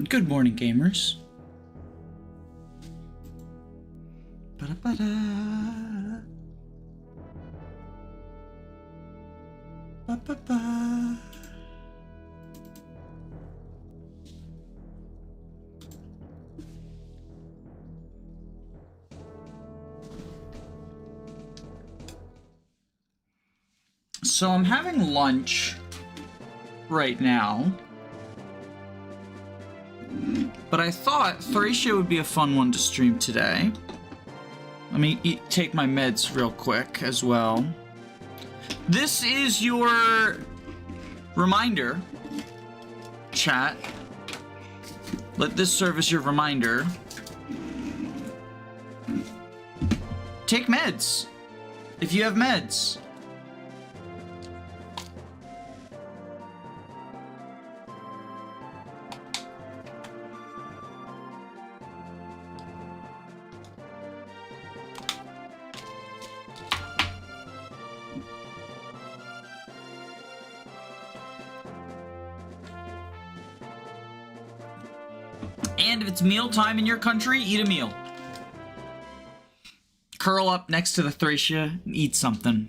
Good morning, gamers. Ba-da-ba-da. Ba-ba-ba. So I'm having lunch right now. But I thought Thracia would be a fun one to stream today. Let me take my meds real quick as well. This is your reminder, chat. Let this serve as your reminder. Take meds if you have meds. And if it's mealtime in your country, eat a meal. Curl up next to the Thracia and eat something.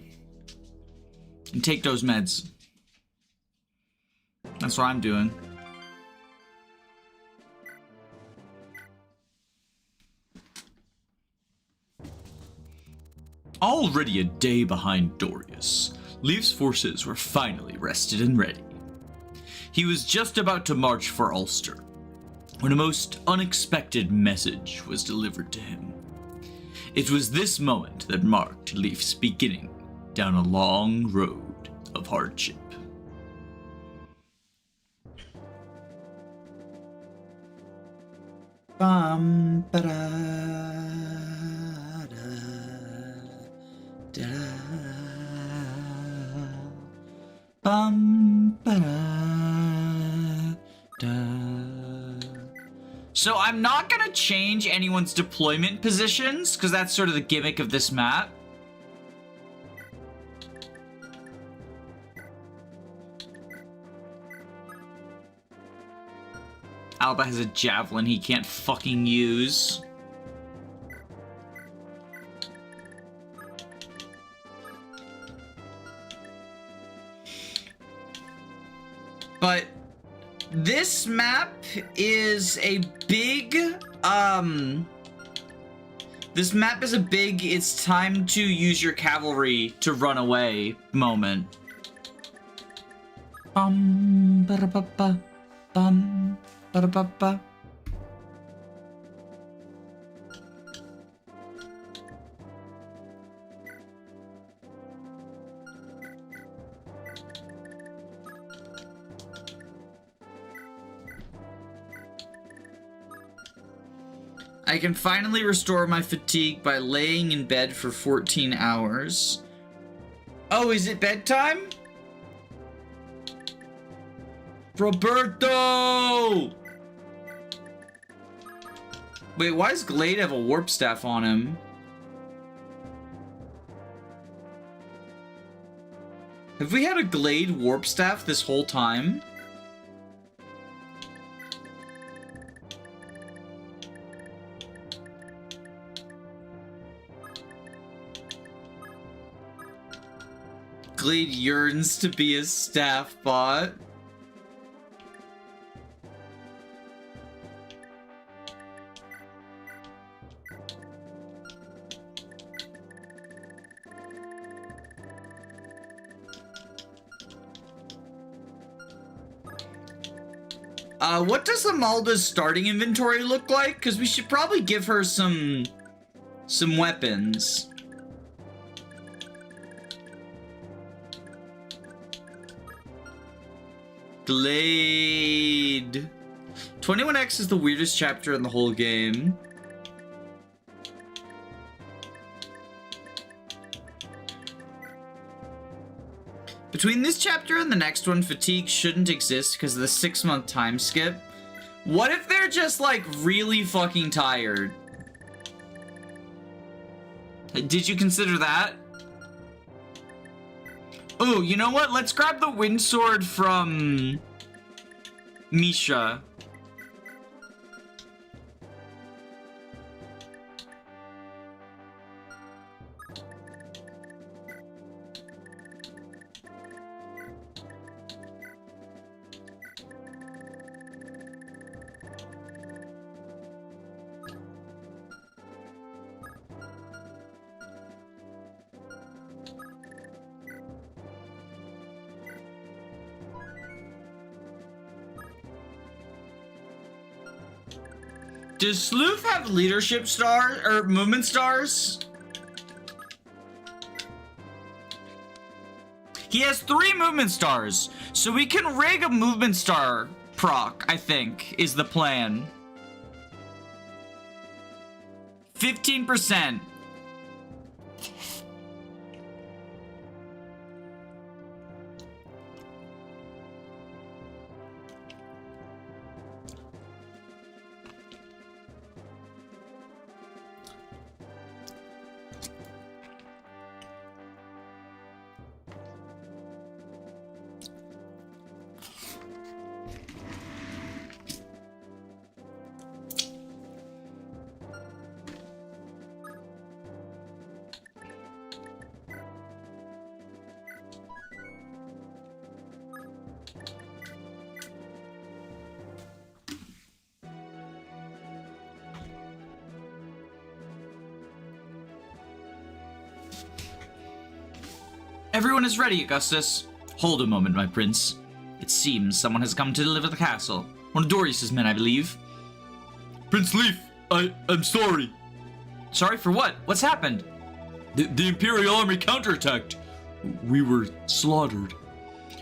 And take those meds. That's what I'm doing. Already a day behind Dorius, Leaf's forces were finally rested and ready. He was just about to march for Ulster, when a most unexpected message was delivered to him. It was this moment that marked Leaf's beginning down a long road of hardship. Bum, ba-da, da, da, bum, ba-da, da. So I'm not gonna change anyone's deployment positions, because that's sort of the gimmick of this map. Alba has a javelin he can't fucking use. But this map is a big, this map is a big, it's time to use your cavalry to run away moment. Bum, ba-da-ba-ba, bum, ba-da-ba-ba. I can finally restore my fatigue by laying in bed for 14 hours. Oh, is it bedtime? Roberto! Wait, why does Glade have a warp staff on him? Have we had a Glade warp staff this whole time? Glade yearns to be a staff bot. What does Amalda's starting inventory look like? Because we should probably give her some weapons. Glade. 21X is the weirdest chapter in the whole game. Between this chapter and the next one, fatigue shouldn't exist because of the 6-month time skip. What if they're just, like, really fucking tired? Did you consider that? Oh, you know what? Let's grab the wind sword from Misha. Does Sleuth have leadership stars or movement stars? He has 3 movement stars, so we can rig a movement star proc, I think, is the plan. 15%. Everyone is ready, Augustus. Hold a moment, my prince. It seems someone has come to deliver the castle. One of Dorius's men, I believe. Prince Leaf, I'm sorry. Sorry for what? What's happened? The Imperial Army counterattacked. We were slaughtered.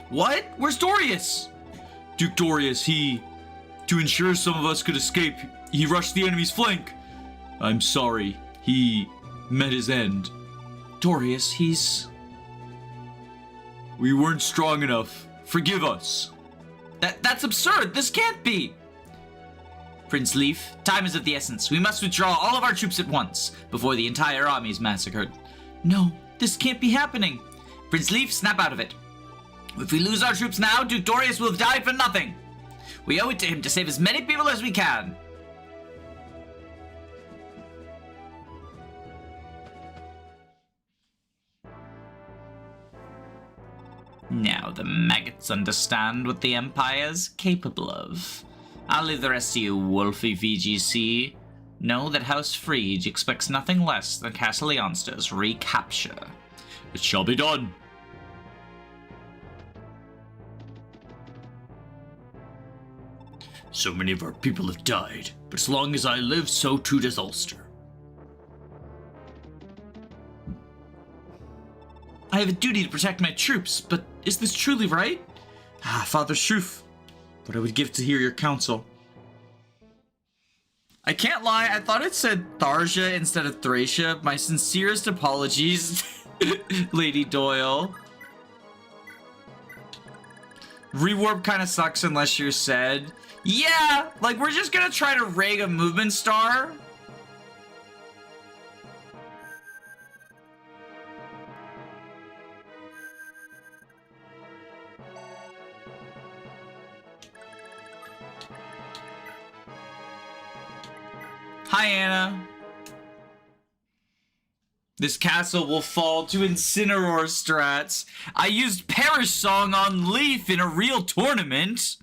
What? Where's Dorius? Duke Dorius, to ensure some of us could escape, he rushed the enemy's flank. I'm sorry. He met his end. Dorius, We weren't strong enough. Forgive us. That's absurd. This can't be. Prince Leaf, time is of the essence. We must withdraw all of our troops at once before the entire army is massacred. No, this can't be happening. Prince Leaf, snap out of it. If we lose our troops now, Duke Dorius will have died for nothing. We owe it to him to save as many people as we can. Now the maggots understand what the Empire's capable of. I'll leave the rest to you, Wolfie VGC. Know that House Frege expects nothing less than Castle Leonster's recapture. It shall be done. So many of our people have died, but as long as I live, so too does Ulster. I have a duty to protect my troops, but is this truly right? Father Shoof, what I would give to hear your counsel. I can't lie, I thought it said Tharja instead of Thracia. My sincerest apologies, Lady Doyle. Rewarp kind of sucks unless you're said. Yeah, like we're just gonna try to rig a movement star. Hi, Anna. This castle will fall to Incineroar strats. I used Perish Song on Leaf in a real tournament.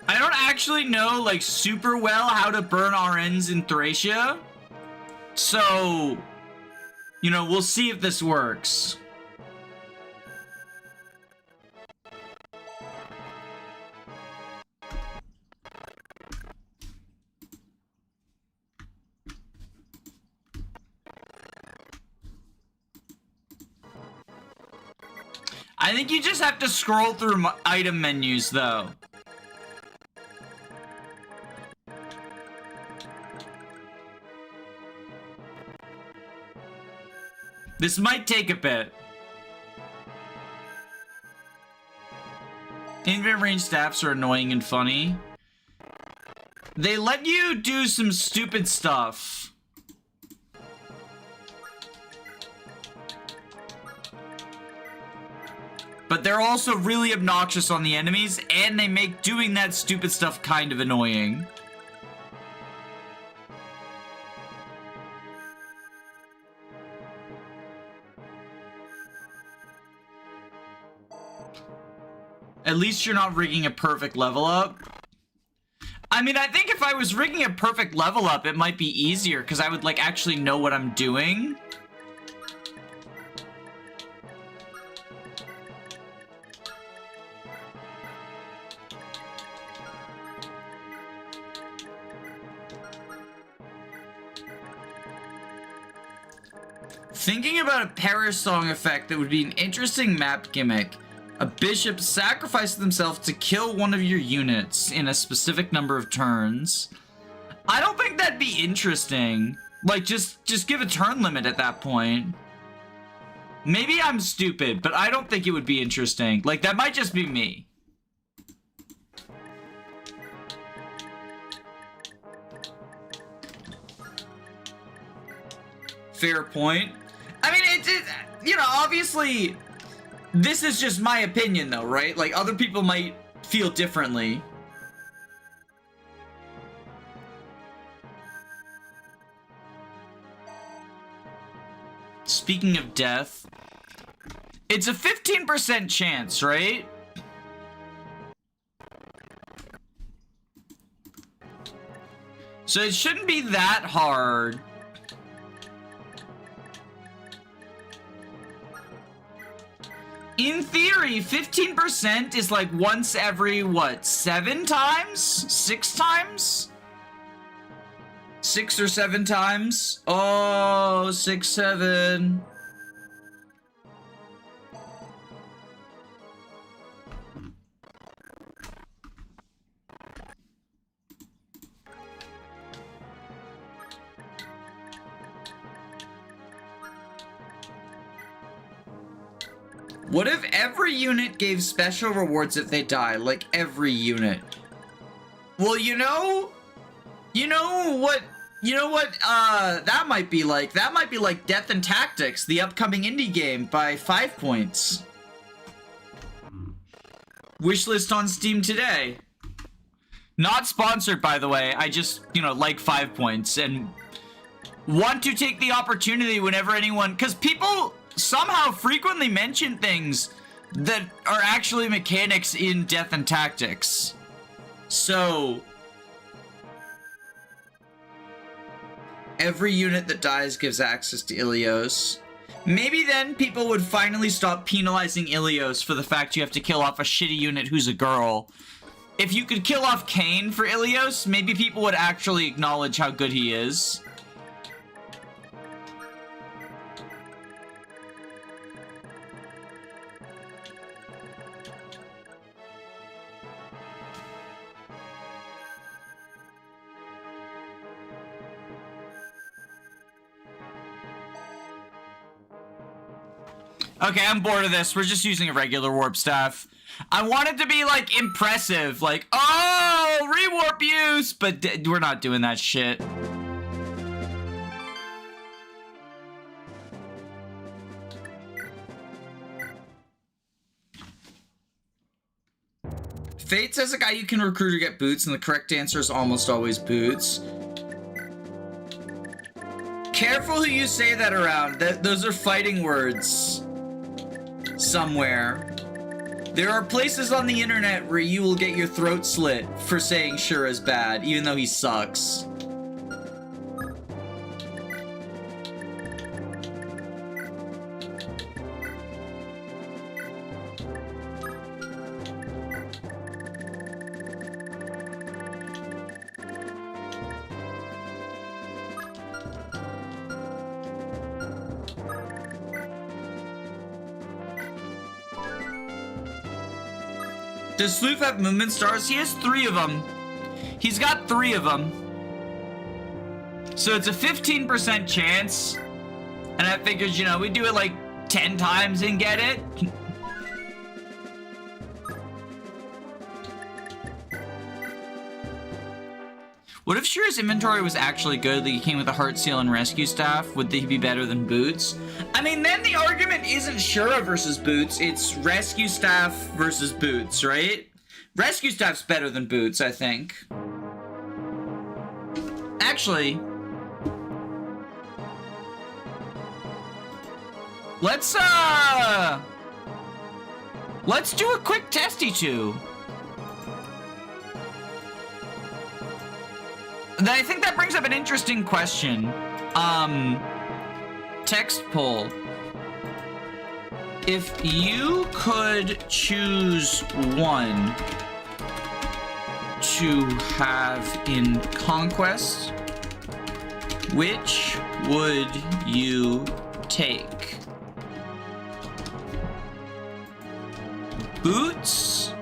I don't actually know, like, super well how to burn RNs in Thracia. So, you know, we'll see if this works. I think you just have to scroll through item menus, though. This might take a bit. Infinite range staffs are annoying and funny. They let you do some stupid stuff. But they're also really obnoxious on the enemies, and they make doing that stupid stuff kind of annoying. At least you're not rigging a perfect level up. I mean, I think if I was rigging a perfect level up, it might be easier, because I would, like, actually know what I'm doing. Thinking about a Parish Song effect that would be an interesting map gimmick. A bishop sacrifices themselves to kill one of your units in a specific number of turns. I don't think that'd be interesting. Like, just give a turn limit at that point. Maybe I'm stupid, but I don't think it would be interesting. Like, that might just be me. Fair point. I mean, you know, obviously, this is just my opinion, though, right? Like, other people might feel differently. Speaking of death, it's a 15% chance, right? So it shouldn't be that hard. In theory, 15% is like once every, what, 7 times? 6 times? 6 or 7 times? Oh, 6, 7. What if every unit gave special rewards if they die? Like, every unit. Well, you know what that might be like? That might be like Death and Tactics, the upcoming indie game, by 5 points. Wishlist on Steam today. Not sponsored, by the way. I just, like 5 points and want to take the opportunity whenever anyone... Because people somehow frequently mention things that are actually mechanics in Death and Tactics. So... every unit that dies gives access to Ilios. Maybe then people would finally stop penalizing Ilios for the fact you have to kill off a shitty unit who's a girl. If you could kill off Kayn for Ilios, maybe people would actually acknowledge how good he is. Okay, I'm bored of this. We're just using a regular warp staff. I want it to be, like, impressive. Like, oh, rewarp use! But we're not doing that shit. Fate says a guy you can recruit to get boots, and the correct answer is almost always boots. Careful who you say that around. Those are fighting words. Somewhere. There are places on the internet where you will get your throat slit for saying Sure is bad, even though he sucks. Does Sleuth have movement stars? He has 3 of them. He's got 3 of them. So it's a 15% chance. And I figured, you know, we do it like 10 times and get it. What if Shira's inventory was actually good? Like he came with a heart seal and rescue staff? Would they be better than Boots? I mean, then the argument isn't Shira versus Boots. It's rescue staff versus Boots, right? Rescue staff's better than Boots, I think. Actually, let's do a quick testy two. I think that brings up an interesting question. Text poll. If you could choose one to have in Conquest, which would you take? Boots,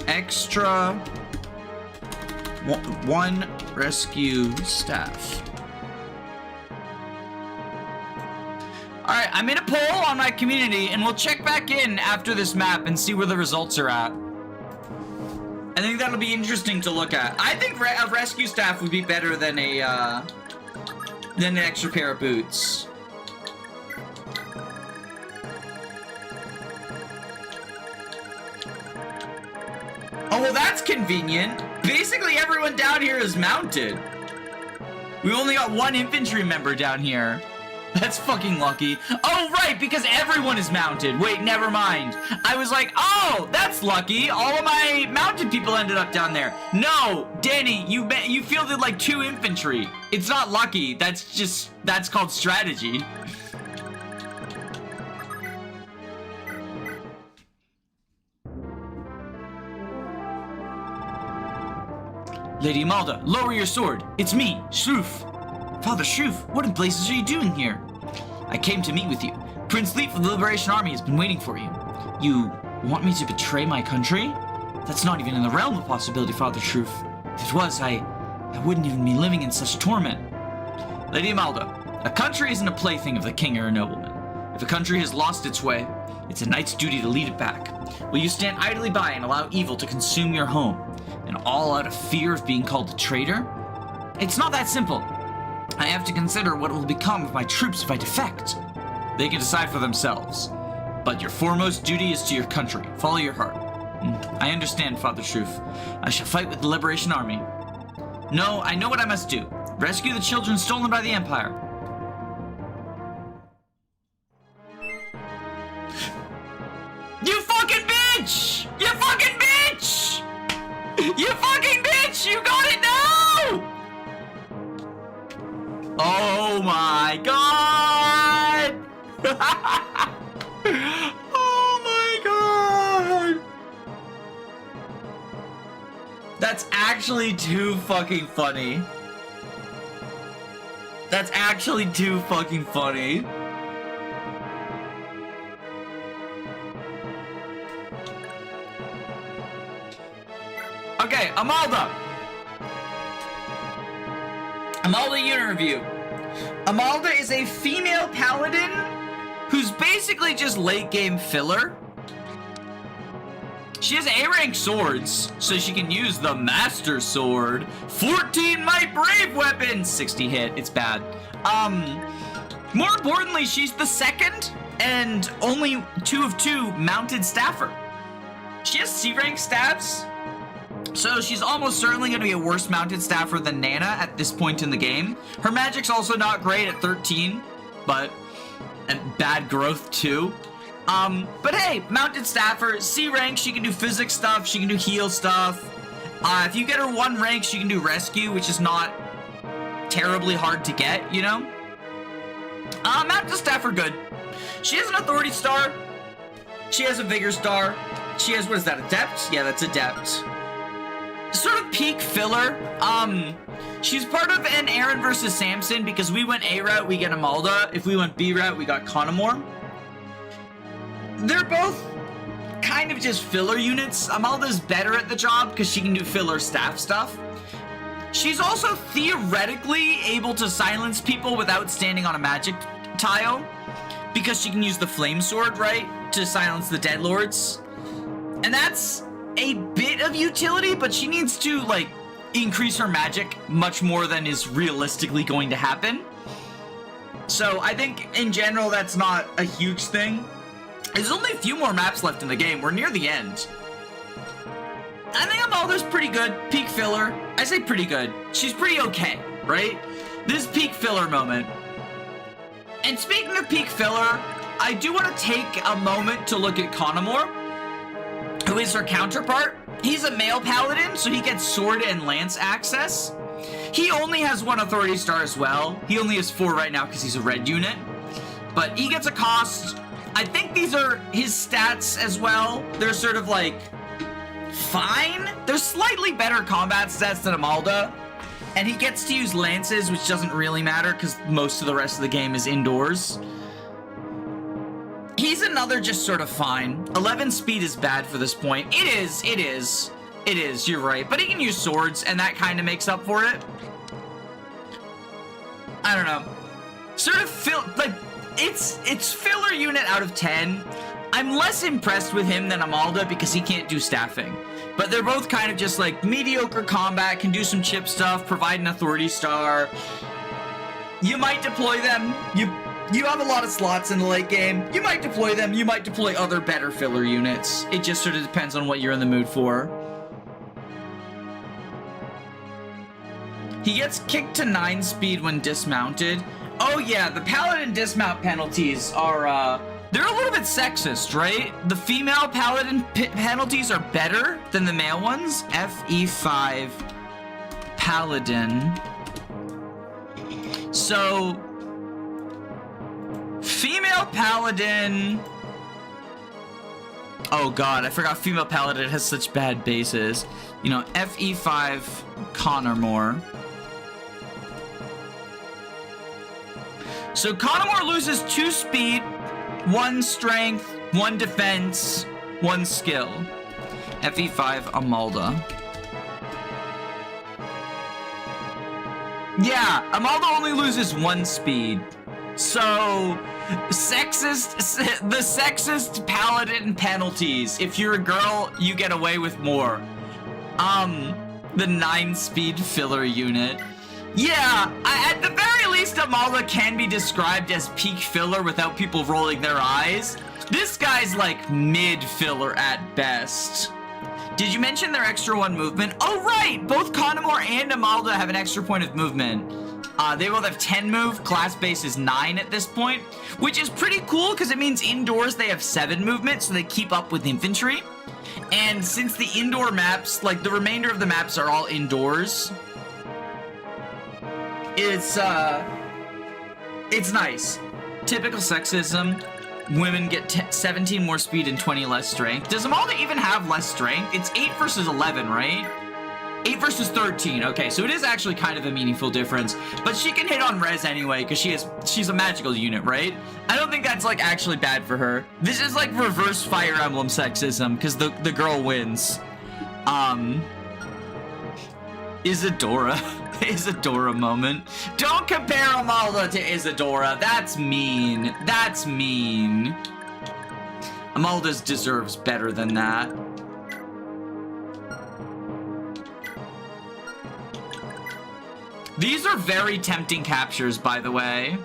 extra, one rescue staff. Alright, I made a poll on my community, and we'll check back in after this map and see where the results are at. I think that'll be interesting to look at. I think a rescue staff would be better than an extra pair of boots. Oh, well, that's convenient. Basically, everyone down here is mounted. We only got 1 infantry member down here. That's fucking lucky. Oh, right, because everyone is mounted. Wait, never mind. I was like, oh, that's lucky. All of my mounted people ended up down there. No, Danny, you fielded like 2 infantry. It's not lucky. That's called strategy. Lady Malda, lower your sword. It's me, Shroof. Father Shroof, what in blazes are you doing here? I came to meet with you. Prince Leaf of the Liberation Army has been waiting for you. You want me to betray my country? That's not even in the realm of possibility, Father Shroof. If it was, I wouldn't even be living in such torment. Lady Malda, a country isn't a plaything of the king or a nobleman. If a country has lost its way, it's a knight's duty to lead it back. Will you stand idly by and allow evil to consume your home? And all out of fear of being called a traitor? It's not that simple. I have to consider what will become of my troops if I defect. They can decide for themselves. But your foremost duty is to your country. Follow your heart. I understand, Father Shroof. I shall fight with the Liberation Army. No, I know what I must do. Rescue the children stolen by the Empire. You fucking bitch! You fucking bitch! You fucking bitch! You got it now! Oh my god! Oh my god! That's actually too fucking funny. That's actually too fucking funny. Okay, Amalda unit review. Amalda is a female paladin who's basically just late game filler. She has A-rank swords, so she can use the Master Sword. 14 might brave weapon, 60 hit, it's bad. More importantly, she's the second and only 2 of 2 mounted staffer. She has C-rank stats, so she's almost certainly going to be a worse mounted staffer than Nana at this point in the game. Her magic's also not great at 13, but bad growth too. But hey, mounted staffer, C rank, she can do physics stuff, she can do heal stuff. If you get her 1 rank, she can do rescue, which is not terribly hard to get, you know? Mounted staffer, good. She has an authority star. She has a vigor star. She has, what is that, adept? Yeah, that's adept. Sort of peak filler. She's part of an Aaron versus Samson because we went A route, we get Amalda. If we went B route, we got Conamore. They're both kind of just filler units. Amalda's better at the job because she can do filler staff stuff. She's also theoretically able to silence people without standing on a magic tile, because she can use the flame sword, right, to silence the dead lords. And that's a bit of utility, but she needs to, like, increase her magic much more than is realistically going to happen. So I think in general that's not a huge thing. There's only a few more maps left in the game. We're near the end. I think Amalda's pretty good. Peak filler. I say pretty good. She's pretty okay, right? This peak filler moment. And speaking of peak filler, I do want to take a moment to look at Connemore, who is her counterpart. He's a male paladin, so he gets sword and lance access. He only has 1 authority star as well. He only has 4 right now because he's a red unit. But he gets a cost. I think these are his stats as well. They're sort of like fine. They're slightly better combat stats than Amalda. And he gets to use lances, which doesn't really matter because most of the rest of the game is indoors. He's another just sort of fine. 11 speed is bad for this point. It is, you're right. But he can use swords, and that kind of makes up for it. I don't know. Sort of it's filler unit out of 10. I'm less impressed with him than Amalda because he can't do staffing. But they're both kind of just like mediocre combat, can do some chip stuff, provide an authority star. You might deploy them. You have a lot of slots in the late game. You might deploy them. You might deploy other better filler units. It just sort of depends on what you're in the mood for. He gets kicked to 9 speed when dismounted. Oh yeah, the paladin dismount penalties are, they're a little bit sexist, right? The female paladin penalties are better than the male ones. FE5 paladin. So, female paladin. Oh god, I forgot female paladin has such bad bases. You know, FE5 Connemore. So Connemore loses 2 speed, 1 strength, 1 defense, 1 skill. FE5 Amalda. Yeah, Amalda only loses 1 speed. So, the sexist paladin penalties. If you're a girl, you get away with more. The 9 speed filler unit. Yeah, at the very least, Amalda can be described as peak filler without people rolling their eyes. This guy's like mid filler at best. Did you mention their extra 1 movement? Oh, right! Both Connemore and Amalda have an extra point of movement. They both have 10 move. Class base is 9 at this point, which is pretty cool because it means indoors they have 7 movement, so they keep up with infantry. And since the indoor maps, like the remainder of the maps are all indoors, it's nice. Typical sexism. Women get 17 more speed and 20 less strength. Does Amalda even have less strength? It's 8 versus 11, right? 8 versus 13. Okay, so it is actually kind of a meaningful difference. But she can hit on res anyway, because she's a magical unit, right? I don't think that's, like, actually bad for her. This is, like, reverse Fire Emblem sexism, because the girl wins. Isadora. Isadora moment. Don't compare Amalda to Isadora. That's mean. That's mean. Amalda's deserves better than that. These are very tempting captures, by the way.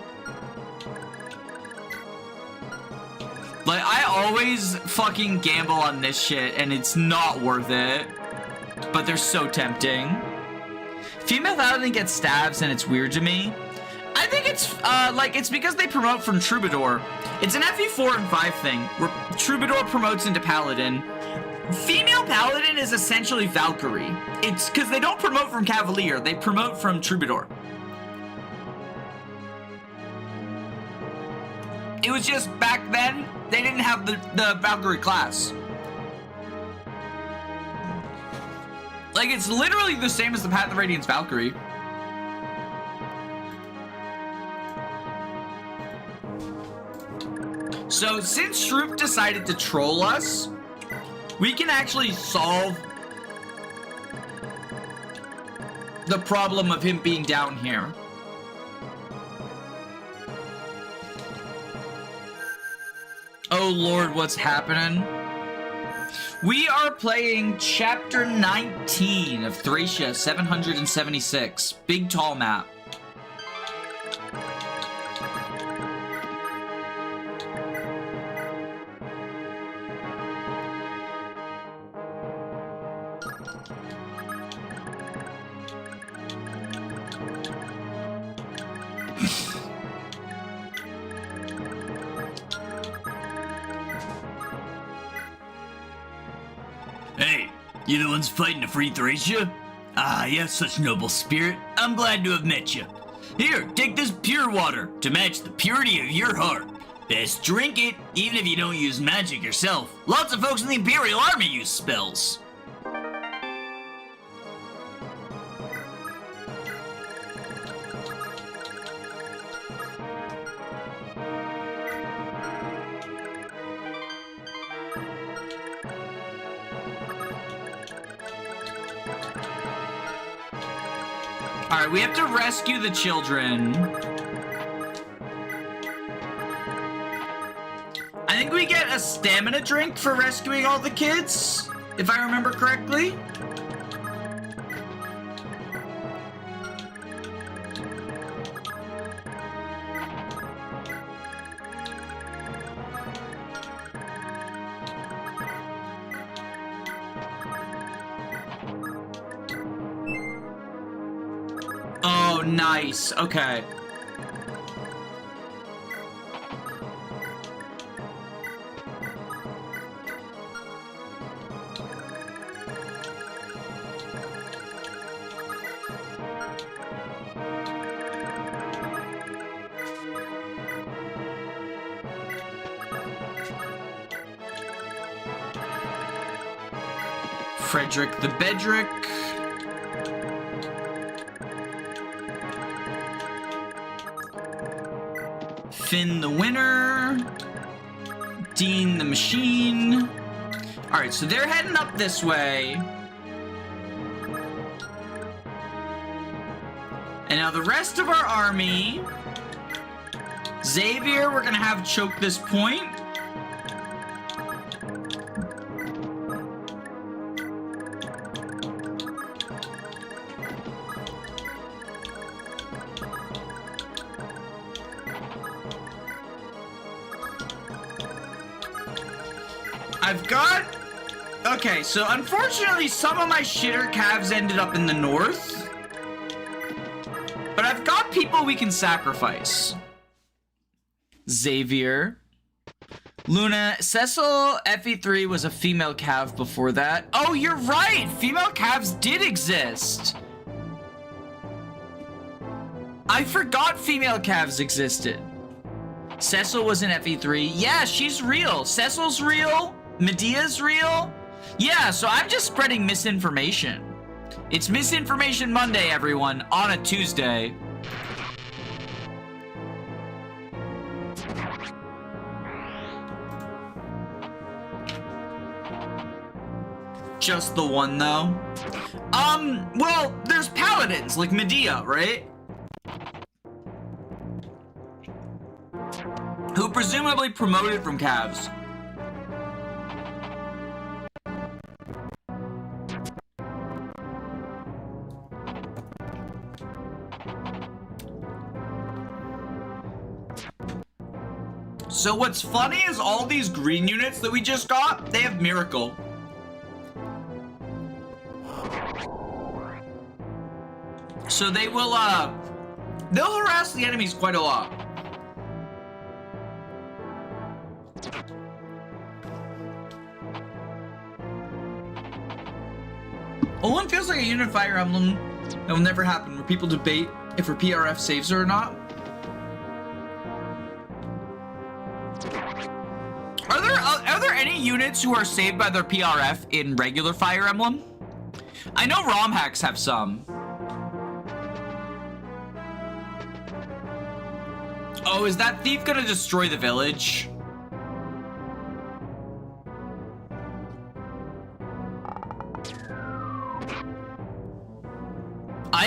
Like, I always fucking gamble on this shit, and it's not worth it. But they're so tempting. Female paladin gets stabs, and it's weird to me. I think it's, it's because they promote from Troubadour. It's an FE4 and 5 thing, where Troubadour promotes into Paladin. Female Paladin is essentially Valkyrie. It's because they don't promote from Cavalier, they promote from Troubadour. It was just, back then, they didn't have the Valkyrie class. Like, it's literally the same as the Path of Radiance Valkyrie. So, since Shroop decided to troll us, We can actually solve the problem of him being down here. Oh Lord, what's happening? We are playing Chapter 19 of Thracia 776. Big tall map. Hey, you the ones fighting to free Thracia? Ah, you have such noble spirit. I'm glad to have met you. Here, take this pure water to match the purity of your heart. Best drink it, even if you don't use magic yourself. Lots of folks in the Imperial Army use spells. Alright, we have to rescue the children. I think we get a stamina drink for rescuing all the kids, if I remember correctly. Oh, nice. Okay. Frederick the Bedrick. Finn the Winner. Dean the Machine. Alright, so they're heading up this way. And now the rest of our army. Xavier, we're gonna have choke this point. I've got... Okay, so unfortunately some of my shitter calves ended up in the north. But I've got people we can sacrifice. Xavier. Luna. Cecil FE3 was a female calf before that. Oh, you're right! Female calves did exist. I forgot female calves existed. Cecil was in FE3. Yeah, she's real. Cecil's real. Medea's real? Yeah, so I'm just spreading misinformation. It's Misinformation Monday, everyone, on a Tuesday. Just the one, though? Well, there's paladins, like Medea, right? Who presumably promoted from calves. So what's funny is all these green units that we just got, they have Miracle. So they will, they'll harass the enemies quite a lot. Olin feels like a unit Fire Emblem that will never happen, where people debate if her PRF saves her or not. Are there any units who are saved by their PRF in regular Fire Emblem? I know ROM hacks have some. Oh, is that thief gonna destroy the village?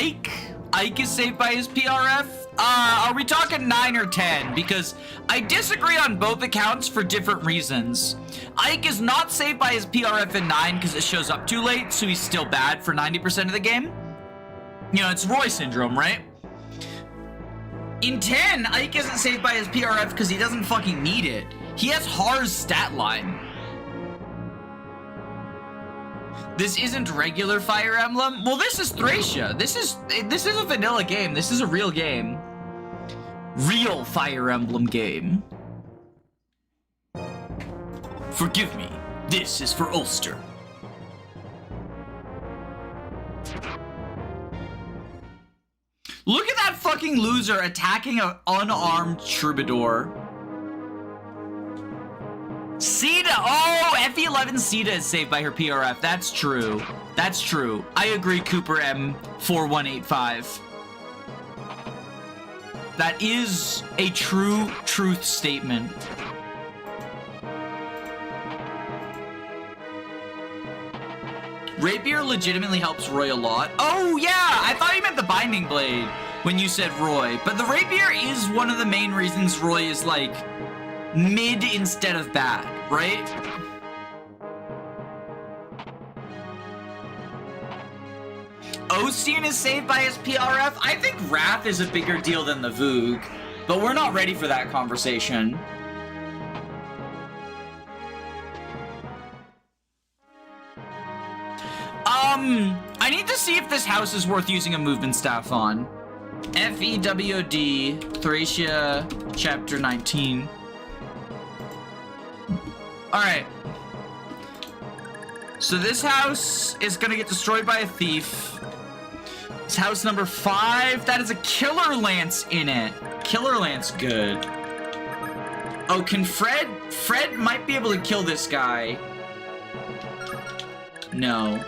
Ike. Ike is saved by his PRF. Are we talking 9 or 10? Because I disagree on both accounts for different reasons. Ike is not saved by his PRF in 9 because it shows up too late, so he's still bad for 90% of the game. You know, it's Roy syndrome, right? In 10, Ike isn't saved by his PRF because he doesn't fucking need it. He has Har's stat line. This isn't regular Fire Emblem. Well, this is Thracia. This is a vanilla game. This is a real game. Real Fire Emblem game. Forgive me. This is for Ulster. Look at that fucking loser attacking an unarmed troubadour. Sita! Oh, FE11 Sita is saved by her PRF. That's true. That's true. I agree, Cooper M4185. That is a true truth statement. Rapier legitimately helps Roy a lot. Oh, yeah! I thought you meant the Binding Blade when you said Roy. But the Rapier is one of the main reasons Roy is, like, mid instead of bad, right? Osteen is saved by his PRF. I think Wrath is a bigger deal than the Voog, but we're not ready for that conversation. I need to see if this house is worth using a movement staff on. FEWD, Thracia, Chapter 19. Alright. So this house is gonna get destroyed by a thief. It's house number 5. That is a Killer Lance in it. Killer Lance, good. Oh, can Fred? Fred might be able to kill this guy. No.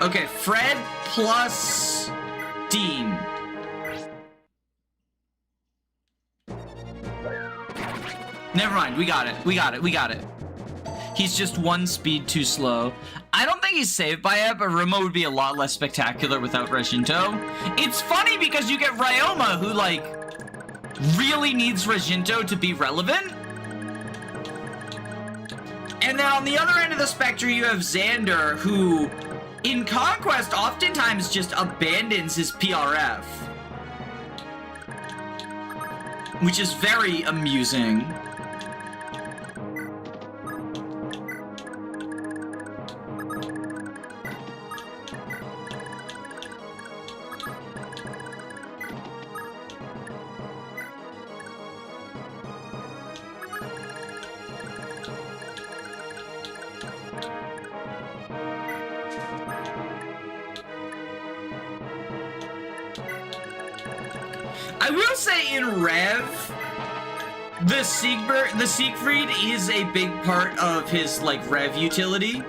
Okay, Fred plus Dean. Never mind, we got it. We got it. We got it. He's just one speed too slow. I don't think he's saved by it, but Roma would be a lot less spectacular without Reginto. It's funny because you get Ryoma, who, like, really needs Reginto to be relevant. And then on the other end of the spectrum, you have Xander, who, in Conquest, oftentimes just abandons his PRF. Which is very amusing. I will say in Rev, the Siegfried is a big part of his, like, Rev utility.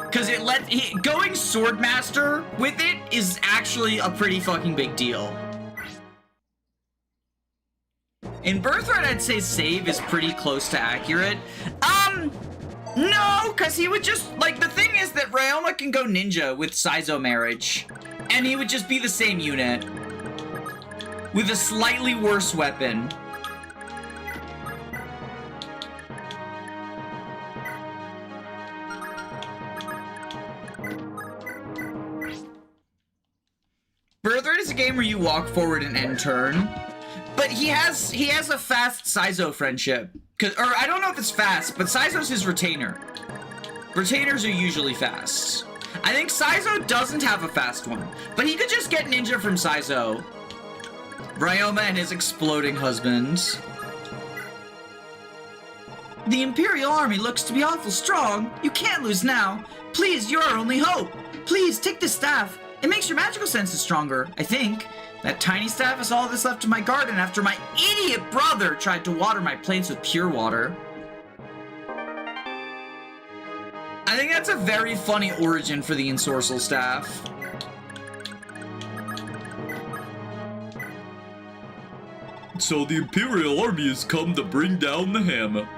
Because going Swordmaster with it is actually a pretty fucking big deal. In Birthright, I'd say save is pretty close to accurate. No, because he would just, like, the thing is that Ryoma can go ninja with Saizo marriage. And he would just be the same unit. With a slightly worse weapon. Birthright is a game where you walk forward and end turn. But he has a fast Saizo friendship. Or I don't know if it's fast, but Saizo's his retainer. Retainers are usually fast. I think Saizo doesn't have a fast one, but he could just get ninja from Saizo. Ryoma and his exploding husband. The Imperial Army looks to be awful strong. You can't lose now. Please, you're our only hope. Please, take this staff. It makes your magical senses stronger, I think. That tiny staff is all that's left of my garden after my idiot brother tried to water my plants with pure water. I think that's a very funny origin for the Ensorcel staff. So the Imperial Army has come to bring down the hammer.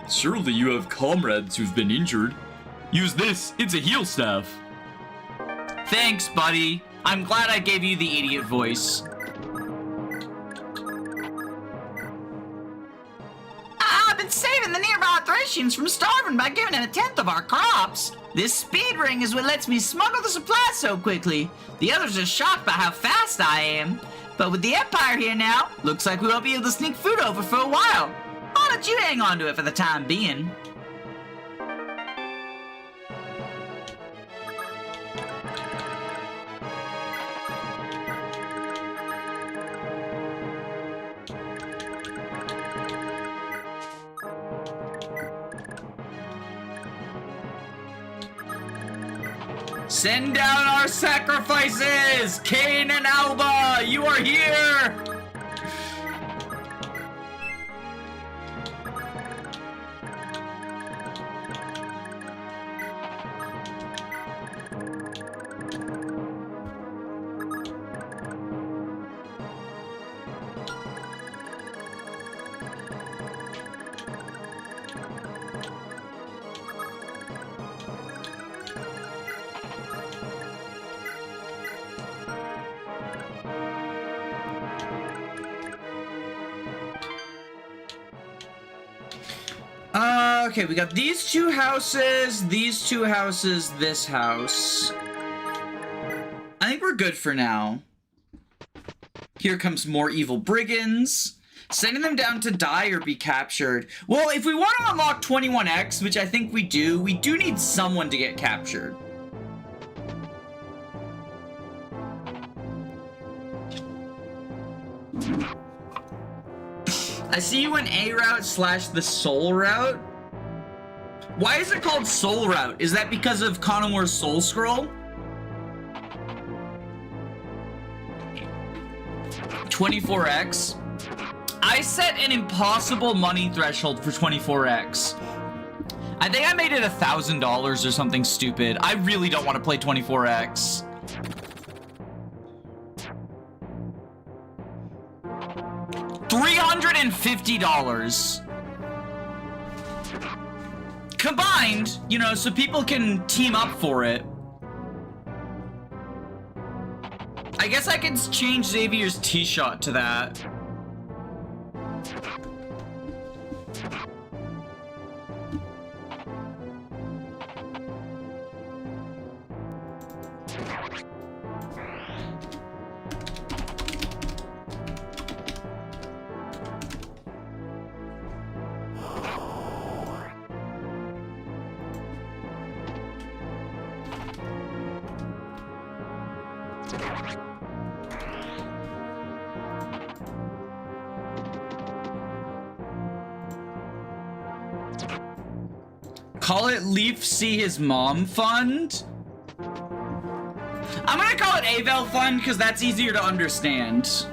Surely you have comrades who've been injured. Use this, it's a heal staff. Thanks, buddy. I'm glad I gave you the idiot voice. I've been saving the nearby Thracians from starving by giving them 1/10 of our crops. This speed ring is what lets me smuggle the supplies so quickly. The others are shocked by how fast I am. But with the Empire here now, looks like we won't be able to sneak food over for a while. I'll let you hang on to it for the time being. Send down our sacrifices! Cain and Alba, you are here! Okay, we got these two houses, this house. I think we're good for now. Here comes more evil brigands. Sending them down to die or be captured. Well, if we want to unlock 21x, which I think we do need someone to get captured. I see you in A route / the soul route. Why is it called soul route? Is that because of Conomore's soul scroll? 24x. I set an impossible money threshold for 24x. I think I made it $1,000 or something stupid. I really don't want to play 24x. $350 combined, you know, so people can team up for it. I guess I could change Xavier's T-shot to that. Call it Leaf See His Mom Fund? I'm gonna call it Eyvel Fund because that's easier to understand.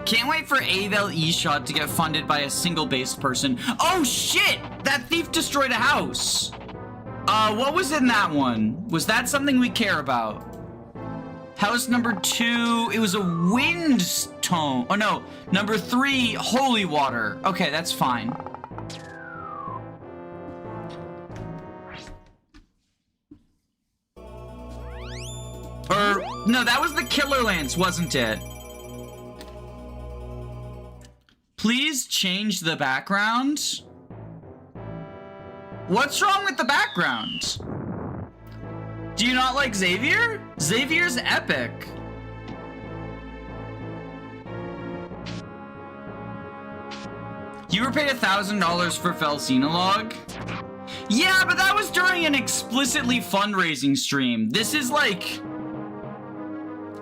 Can't wait for Eyvel eShot to get funded by a single-based person. Oh shit! That thief destroyed a house! What was in that one? Was that something we care about? House number 2, it was a wind tome. Oh no, number 3, holy water. Okay, that's fine. Or, no, that was the Killer Lance, wasn't it? Please change the background. What's wrong with the background? Do you not like Xavier? Xavier's epic. You were paid $1,000 for Felsina log? Yeah, but that was during an explicitly fundraising stream. This is like...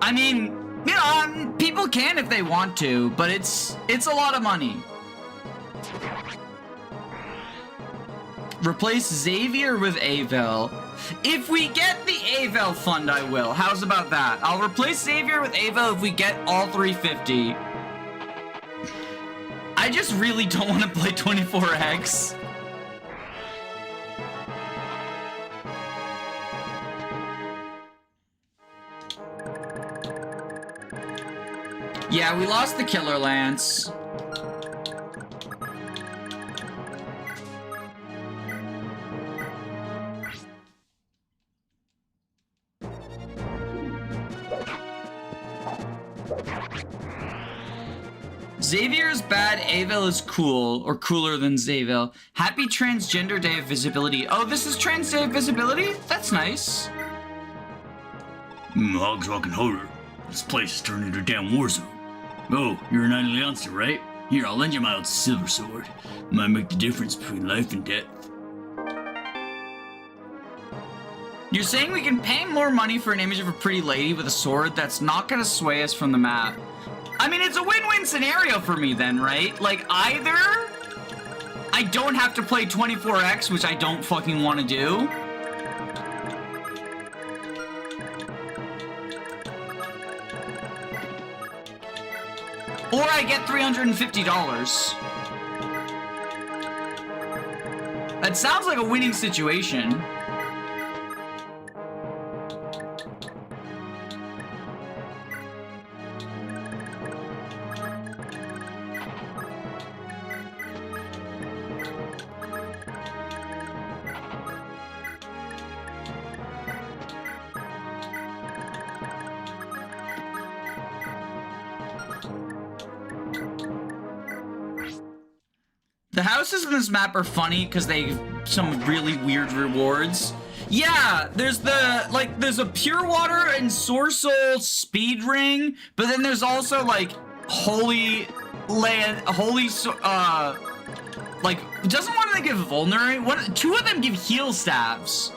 I mean, you know, people can if they want to, but it's a lot of money. Replace Xavier with Eyvel. If we get the Eyvel fund, I will. How's about that? I'll replace Xavier with Eyvel if we get all 350. I just really don't want to play 24x. Yeah, we lost the Killer Lance. Xavier is bad, Eyvel is cool, or cooler than Xavier. Happy Transgender Day of Visibility. Oh, this is Trans Day of Visibility? That's nice. Hogs rockin' horror. This place is turning into a damn war zone. Oh, you're an Alliancer, right? Here, I'll lend you my old silver sword. Might make the difference between life and death. You're saying we can pay more money for an image of a pretty lady with a sword that's not gonna sway us from the map. I mean, it's a win-win scenario for me then, right? Like, either I don't have to play 24x, which I don't fucking want to do, or I get $350. That sounds like a winning situation. The houses in this map are funny because they have some really weird rewards. Yeah, there's there's a pure water and Sorcerer speed ring, but then there's also like holy land, like, doesn't one of them give vulnerary? Two of them give heal staves.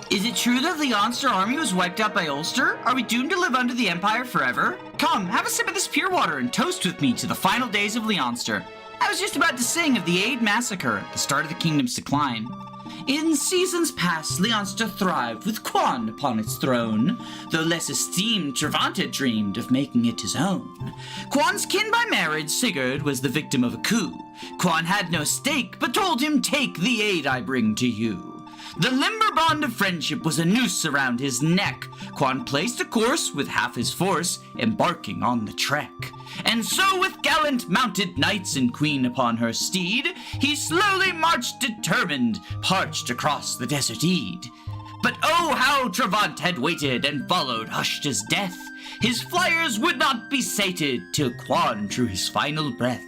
Is it true that the Leonster army was wiped out by Ulster? Are we doomed to live under the Empire forever? Come, have a sip of this pure water and toast with me to the final days of Leonster. I was just about to sing of the Aid Massacre, the start of the kingdom's decline. In seasons past, Leonster thrived with Quan upon its throne. Though less esteemed, Trevant had dreamed of making it his own. Quan's kin by marriage, Sigurd, was the victim of a coup. Quan had no stake, but told him, "Take the aid I bring to you." The limber bond of friendship was a noose around his neck. Quan placed a course with half his force, embarking on the trek. And so with gallant mounted knights and queen upon her steed, he slowly marched determined, parched across the desert Eid. But oh, how Trevant had waited and followed hushed as death. His flyers would not be sated till Quan drew his final breath.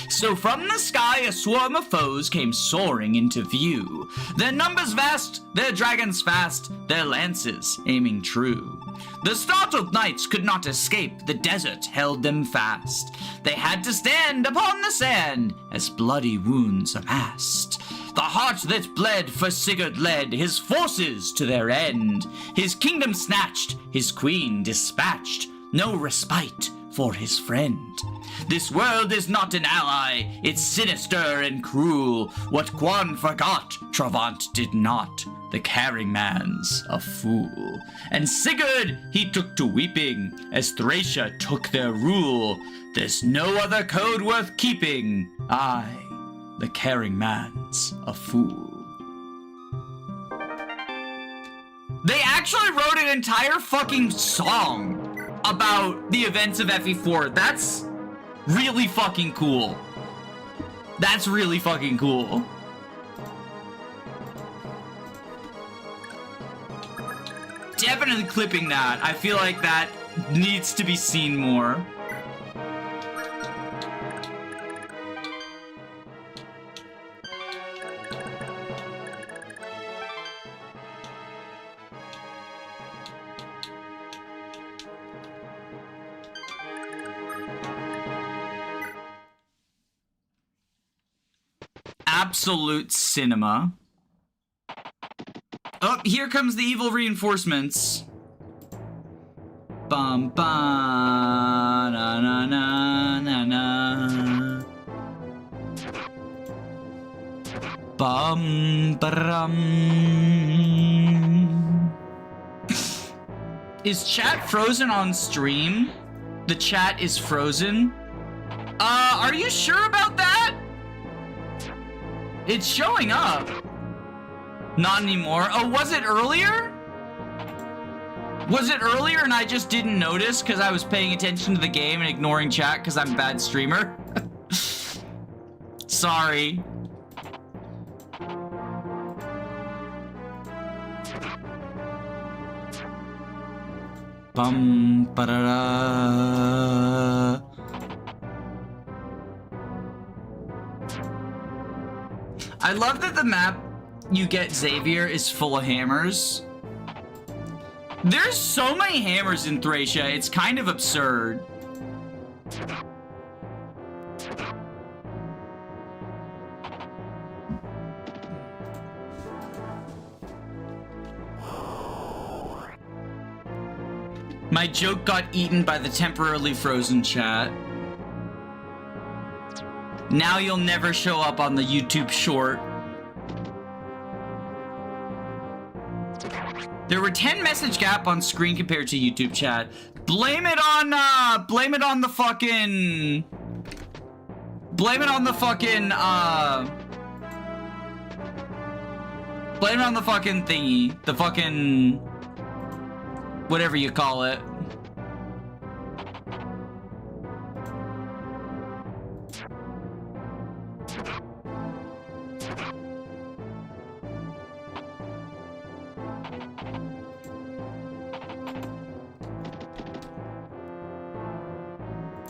So from the sky a swarm of foes came soaring into view. Their numbers vast, their dragons fast, their lances aiming true. The startled knights could not escape, the desert held them fast. They had to stand upon the sand as bloody wounds amassed. The heart that bled for Sigurd led his forces to their end. His kingdom snatched, his queen dispatched, no respite for his friend. This world is not an ally, it's sinister and cruel. What Quan forgot, Trevant did not. The caring man's a fool. And Sigurd he took to weeping, as Thracia took their rule. There's no other code worth keeping. I, the caring man's a fool. They actually wrote an entire fucking song about the events of FE4. That's really fucking cool. That's really fucking cool. Definitely clipping that. I feel like that needs to be seen more. absolute cinema. Oh, here comes the evil reinforcements. Bum ba na na na na na. Bum ba-dum. Is chat frozen on stream? The chat is frozen. Are you sure about that? It's showing up. Not anymore. Oh, was it earlier? Was it earlier and I just didn't notice because I was paying attention to the game and ignoring chat because I'm a bad streamer? Sorry. Bum ba-da-da. I love that the map you get Xavier is full of hammers. There's so many hammers in Thracia, it's kind of absurd. My joke got eaten by the temporarily frozen chat. Now you'll never show up on the YouTube short. There were 10 message gap on screen compared to YouTube chat. Blame it on the fucking... Blame it on the fucking thingy. The fucking... whatever you call it.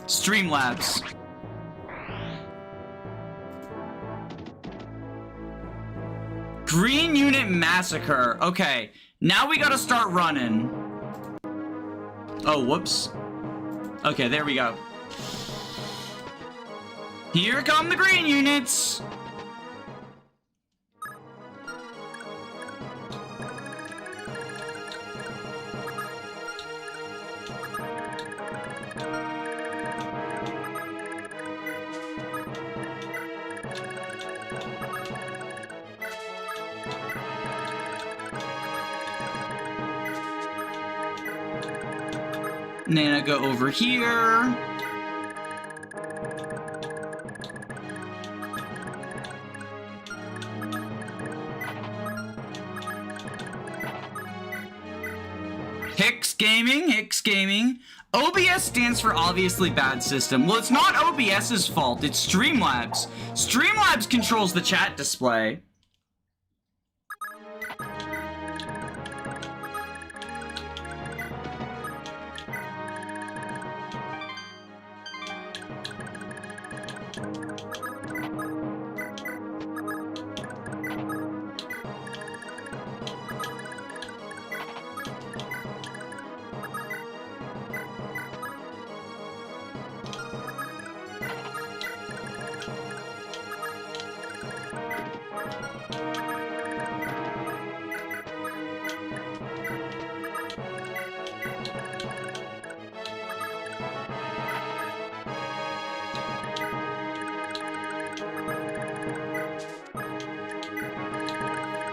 Streamlabs. Green Unit Massacre. Okay, now we gotta start running. Oh, whoops. Okay, there we go. Here come the green units. Nana, go over here. Hicks Gaming. OBS stands for obviously bad system. Well, it's not OBS's fault, it's Streamlabs. Streamlabs controls the chat display.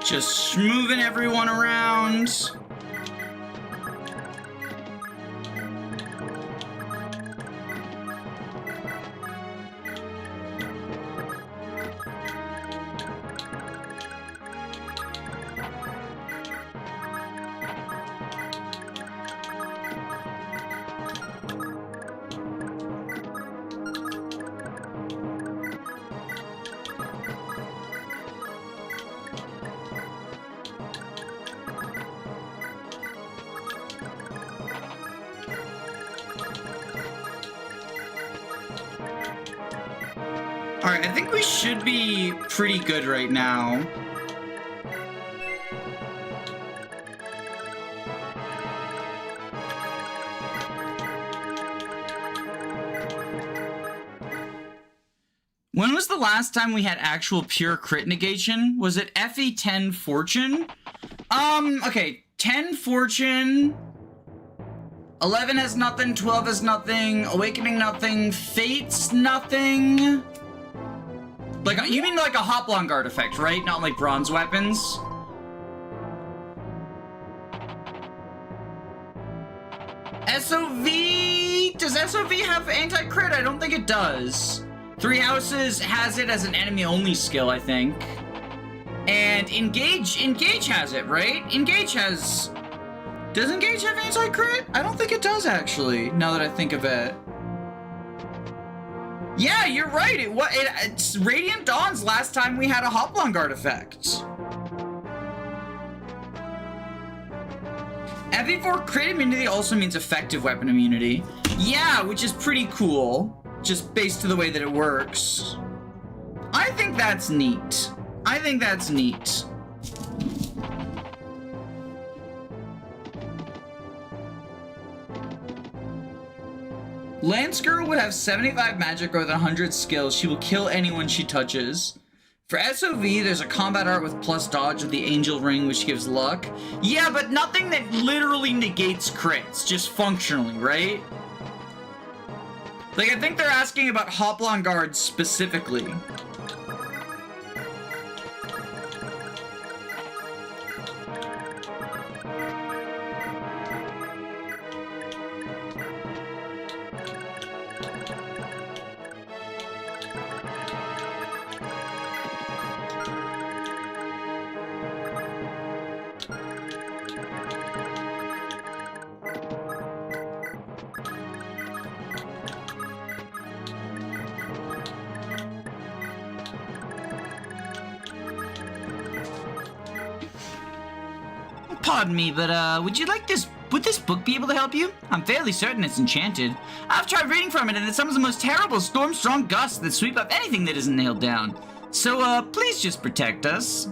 Just moving everyone around. Alright, I think we should be pretty good right now. When was the last time we had actual pure crit negation? Was it FE 10 Fortune? Okay, 10 Fortune, 11 has nothing, 12 has nothing, Awakening nothing, Fates nothing. Like, you mean like a Hoplon Guard effect, right? Not like bronze weapons? SOV, does SOV have anti-crit? I don't think it does. Three Houses has it as an enemy-only skill, I think. And Engage has it, right? Engage has... Does Engage have anti-crit? I don't think it does, actually, now that I think of it. Yeah, you're right. It's Radiant Dawn's last time we had a Hoplon Guard effect. FE4 crit immunity also means effective weapon immunity. Yeah, which is pretty cool. Just based to the way that it works. I think that's neat. I think that's neat. Lance Girl would have 75 magic growth and 100 skills. She will kill anyone she touches. For SOV, there's a combat art with plus dodge with the angel ring, which gives luck. Yeah, but nothing that literally negates crits, just functionally, right? Like, I think they're asking about Hoplon Guards specifically. Pardon me, but would this book be able to help you? I'm fairly certain it's enchanted. I've tried reading from it, and it's some of the most terrible storm-strong gusts that sweep up anything that isn't nailed down. So, please just protect us.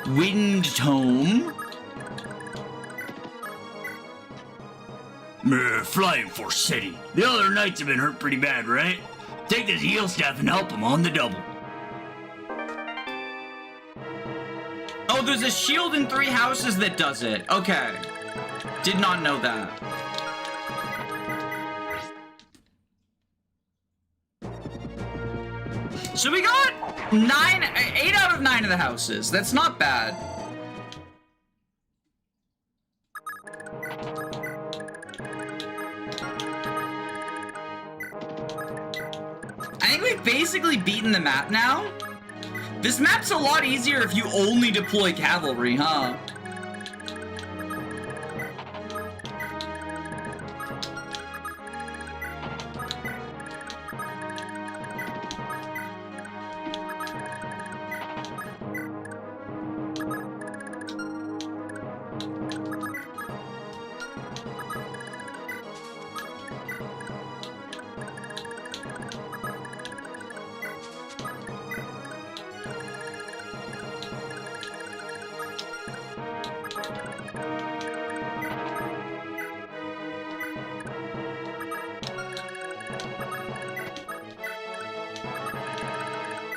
Wind Tome. Flying Force City. The other knights have been hurt pretty bad, right? Take this heal staff and help them on the double. Oh, there's a shield in Three Houses that does it. Okay. Did not know that. So we got 8 out of 9 of the houses. That's not bad. I think we've basically beaten the map now. This map's a lot easier if you only deploy cavalry, huh?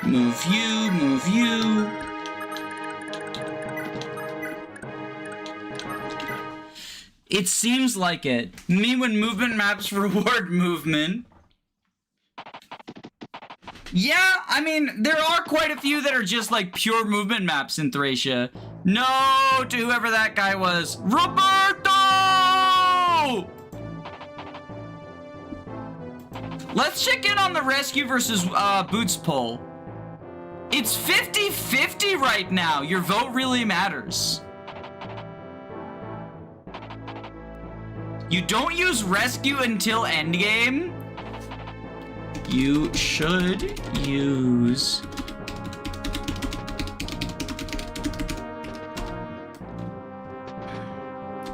Move you, move you. It seems like it. Me when movement maps reward movement. Yeah, I mean, there are quite a few that are just like pure movement maps in Thracia. No to whoever that guy was. Roberto! Let's check in on the rescue versus Boots poll. It's 50-50 right now. Your vote really matters. You don't use rescue until endgame. You should use...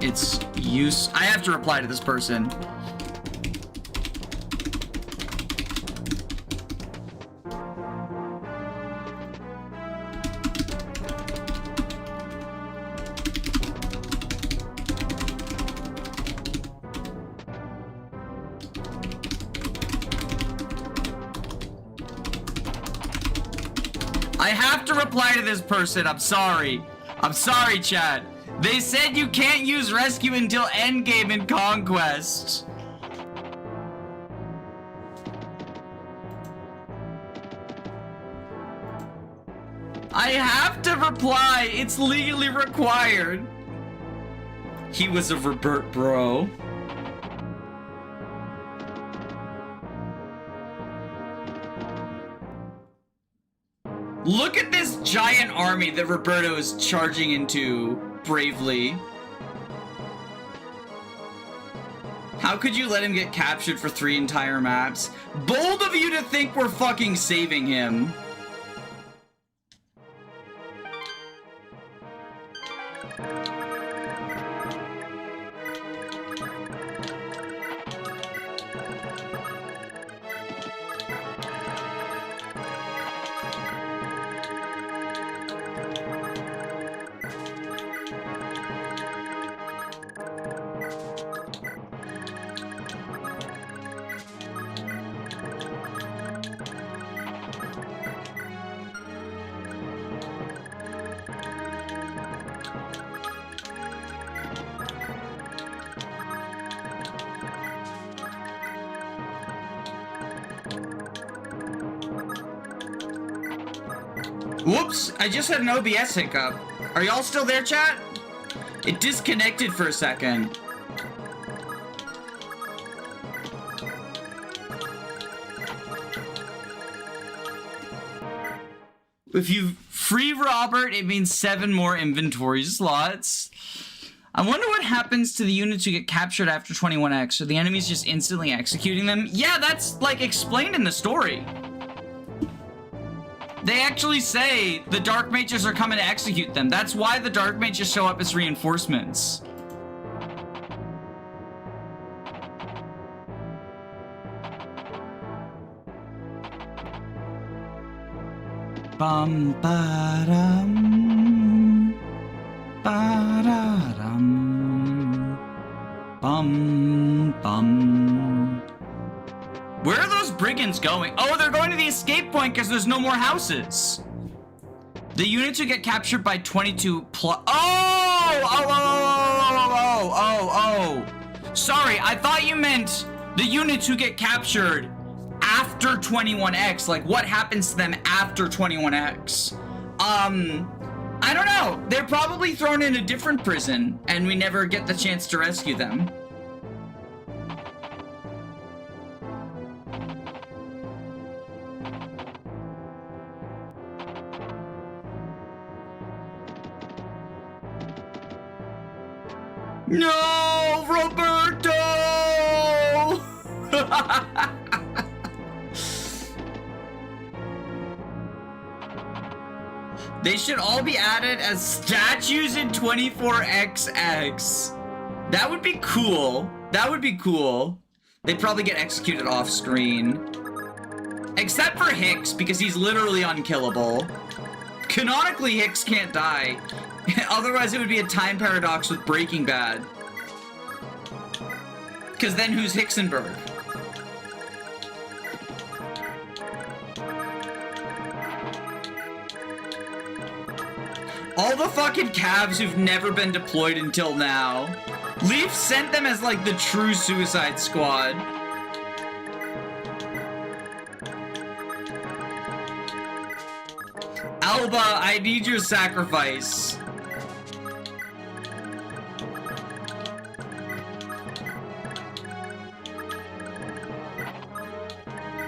its use... I have to reply to this person. I have to reply to this person. I'm sorry. I'm sorry, chat. They said you can't use rescue until endgame in Conquest. I have to reply. It's legally required. He was a Robert bro. Look at this giant army that Roberto is charging into bravely. How could you let him get captured for 3 entire maps? Bold of you to think we're fucking saving him. Whoops, I just had an OBS hiccup. Are y'all still there, chat? It disconnected for a second. If you free Robert, it means 7 more inventory slots. I wonder what happens to the units who get captured after 21x. Are the enemies just instantly executing them? Yeah, that's like explained in the story. They actually say the Dark Mages are coming to execute them. That's why the Dark Mages show up as reinforcements. Bum ba-dum, ba-da-dum, bum bum. Where are those brigands going? Oh, they're going to the escape point because there's no more houses. The units who get captured by 22 plus. Oh! Sorry, I thought you meant the units who get captured after 21x. Like, what happens to them after 21x? I don't know. They're probably thrown in a different prison, and we never get the chance to rescue them. No, Roberto! They should all be added as statues in 24XX. That would be cool. That would be cool. They'd probably get executed off screen. Except for Hicks, because he's literally unkillable. Canonically, Hicks can't die. Otherwise, it would be a time paradox with Breaking Bad. Because then who's Hicksenberg? All the fucking cabs who've never been deployed until now. Leaf sent them as like the true Suicide Squad. Alba, I need your sacrifice.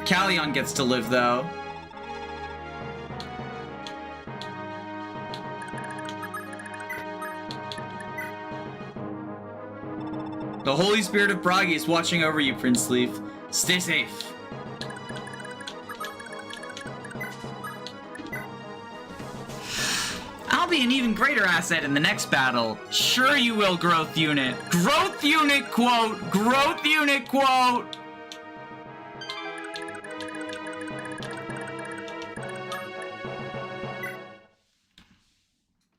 Callion gets to live, though. The Holy Spirit of Prague is watching over you, Prince Leaf. Stay safe. I'll be an even greater asset in the next battle. Sure you will, Growth Unit. Growth Unit quote! Growth Unit quote!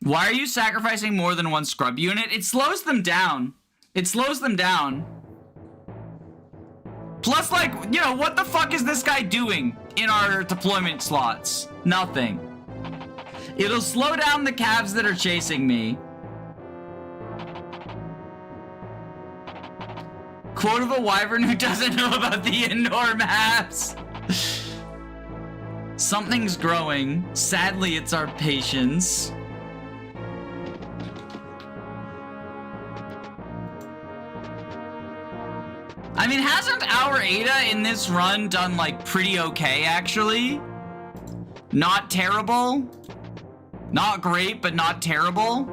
Why are you sacrificing more than one scrub unit? It slows them down. It slows them down. Plus, like, you know, what the fuck is this guy doing in our deployment slots? Nothing. It'll slow down the calves that are chasing me. Quote of a wyvern who doesn't know about the indoor maps. Something's growing. Sadly, it's our patience. I mean, hasn't our Ada in this run done, like, pretty okay, actually? Not terrible. Not great, but not terrible.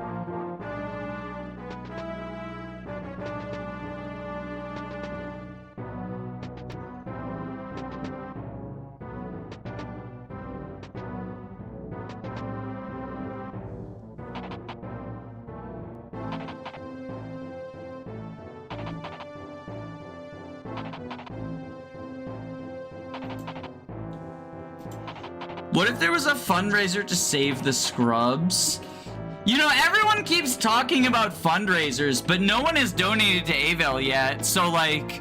What if there was a fundraiser to save the scrubs? You know, everyone keeps talking about fundraisers, but no one has donated to Eyvel yet. So, like,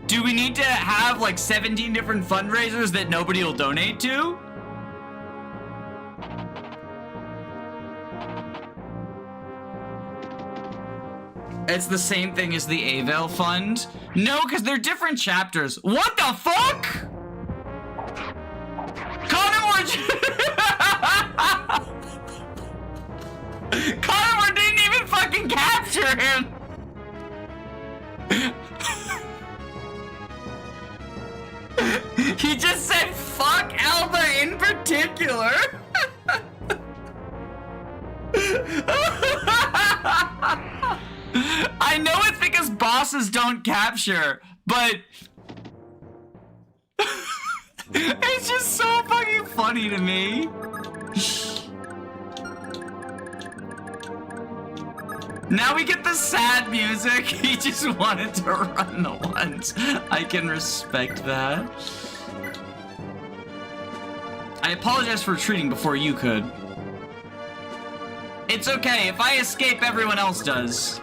do we need to have, like, 17 different fundraisers that nobody will donate to? It's the same thing as the Eyvel fund? No, because they're different chapters. What the fuck? Conor didn't even fucking capture him! He just said fuck Alba in particular! I know it's because bosses don't capture, but... it's just so fucking funny to me. Now we get the sad music. He just wanted to run the ones. I can respect that. I apologize for retreating before you could. It's okay. If I escape, everyone else does.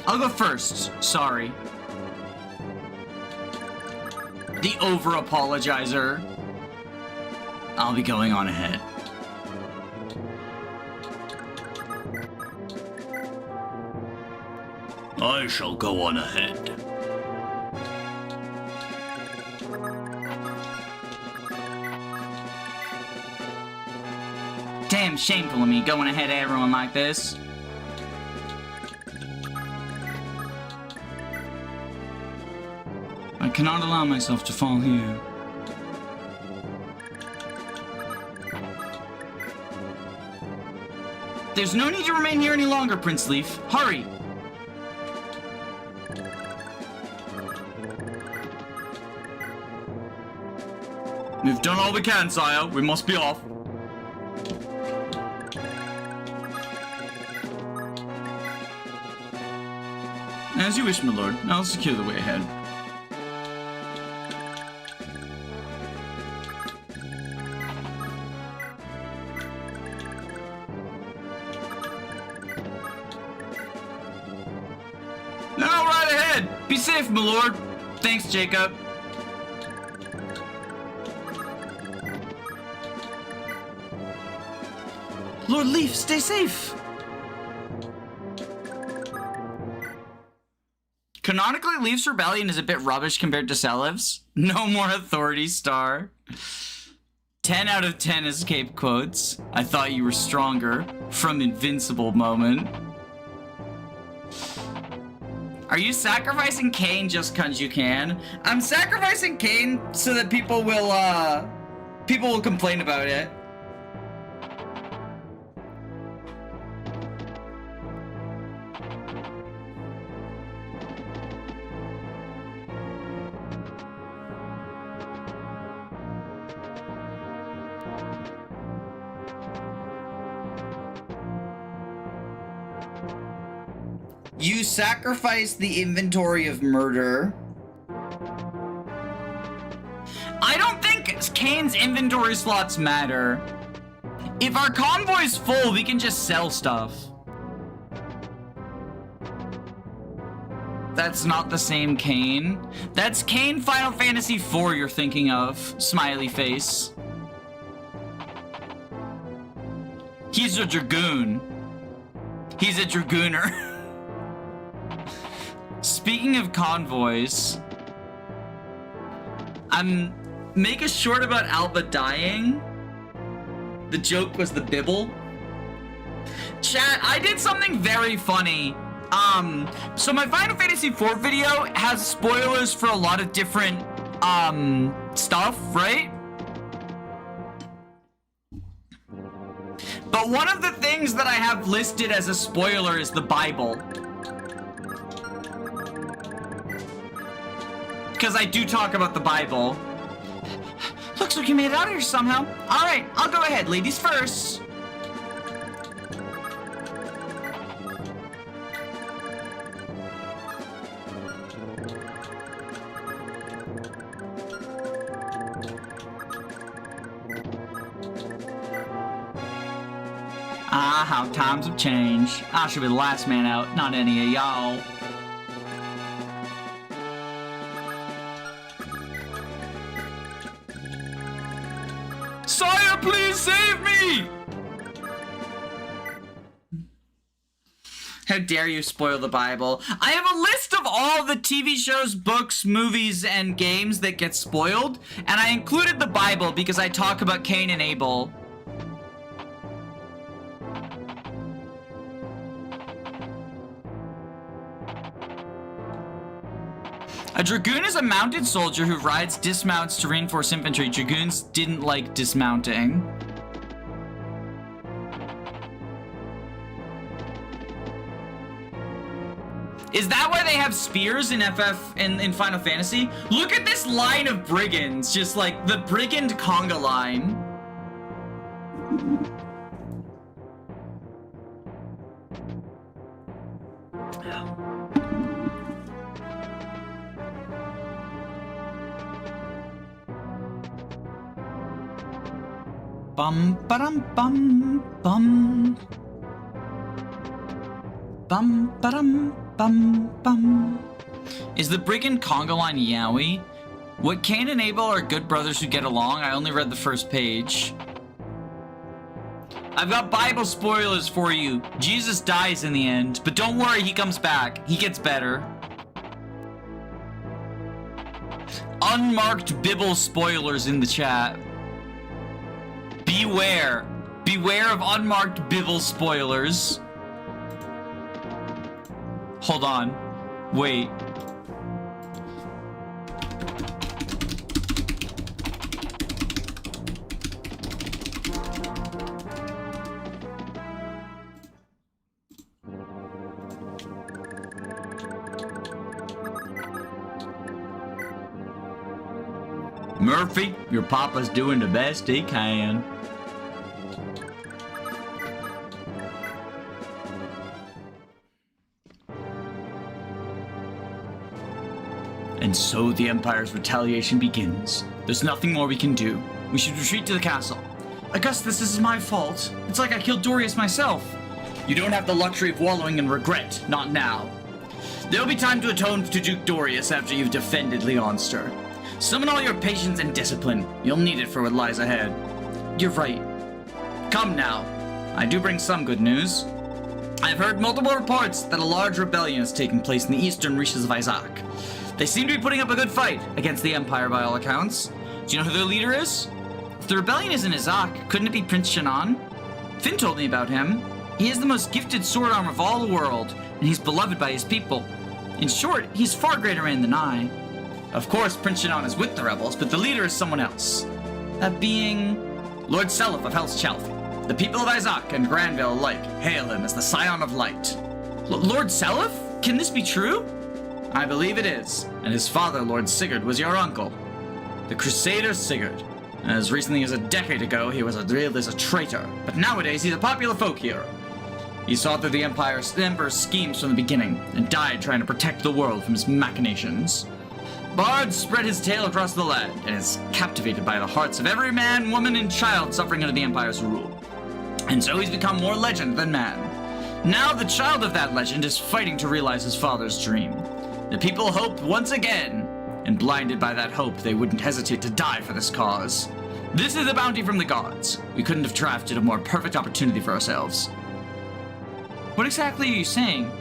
I'll go first. Sorry. The over-apologizer. I'll be going on ahead. I shall go on ahead. Damn shameful of me going ahead of everyone like this. I cannot allow myself to fall here. There's no need to remain here any longer, Prince Leaf. Hurry! We've done all we can, sire. We must be off. As you wish, my lord. I'll secure the way ahead. Now, right ahead! Be safe, my lord. Thanks, Jacob. Lord Leaf, stay safe! Canonically, Leaf's rebellion is a bit rubbish compared to Selev's. No more authority star. 10 out of 10 escape quotes. I thought you were stronger. From Invincible moment. Are you sacrificing Cain just cause you can? I'm sacrificing Cain so that people will complain about it. You sacrifice the inventory of murder. I don't think Kane's inventory slots matter. If our convoy's full, we can just sell stuff. That's not the same Kane. That's Kane Final Fantasy IV you're thinking of. Smiley face. He's a dragoon. He's a dragooner. Speaking of convoys, make a short about Alba dying. The joke was the bibble. Chat, I did something very funny. So my Final Fantasy IV video has spoilers for a lot of different, stuff, right? But one of the things that I have listed as a spoiler is the Bible. Because I do talk about the Bible. Looks like you made it out of here somehow. All right, I'll go ahead. Ladies first. Ah, how times have changed. I should be the last man out, not any of y'all. Sire, please save me! How dare you spoil the Bible? I have a list of all the TV shows, books, movies, and games that get spoiled, and I included the Bible because I talk about Cain and Abel. A dragoon is a mounted soldier who rides dismounts to reinforce infantry. Dragoons didn't like dismounting. Is that why they have spears in in Final Fantasy? Look at this line of brigands, just like the brigand conga line. Bum ba-dum bum bum. Bum ba-dum bum bum. Is the brigand conga line yaoi? What Cain and Abel are good brothers who get along? I only read the first page. I've got Bible spoilers for you. Jesus dies in the end, but don't worry, he comes back. He gets better. Unmarked Bibble spoilers in the chat. Beware. Beware of unmarked Bibble spoilers. Hold on. Wait. Murphy, your papa's doing the best he can. And so the Empire's retaliation begins. There's nothing more we can do. We should retreat to the castle. Augustus, this is my fault. It's like I killed Dorius myself. You don't have the luxury of wallowing in regret, not now. There'll be time to atone to Duke Dorius after you've defended Leonster. Summon all your patience and discipline. You'll need it for what lies ahead. You're right. Come now. I do bring some good news. I've heard multiple reports that a large rebellion has taken place in the eastern reaches of Isaac. They seem to be putting up a good fight against the Empire by all accounts. Do you know who their leader is? If the rebellion is in Isaac, couldn't it be Prince Shannon? Finn told me about him. He is the most gifted sword arm of all the world, and he's beloved by his people. In short, he's far greater man than I. Of course, Prince Shannon is with the rebels, but the leader is someone else. That being Lord Seliph of Hel's Chalfie. The people of Isaac and Granville alike hail him as the Scion of Light. Lord Seliph? Can this be true? I believe it is, and his father, Lord Sigurd, was your uncle. The Crusader Sigurd. As recently as a decade ago, he was revealed as a traitor, but nowadays he's a popular folk hero. He saw through the Emperor's schemes from the beginning, and died trying to protect the world from his machinations. Bard spread his tale across the land, and is captivated by the hearts of every man, woman, and child suffering under the Empire's rule. And so he's become more legend than man. Now the child of that legend is fighting to realize his father's dream. The people hoped once again, and blinded by that hope, they wouldn't hesitate to die for this cause. This is a bounty from the gods. We couldn't have drafted a more perfect opportunity for ourselves. What exactly are you saying?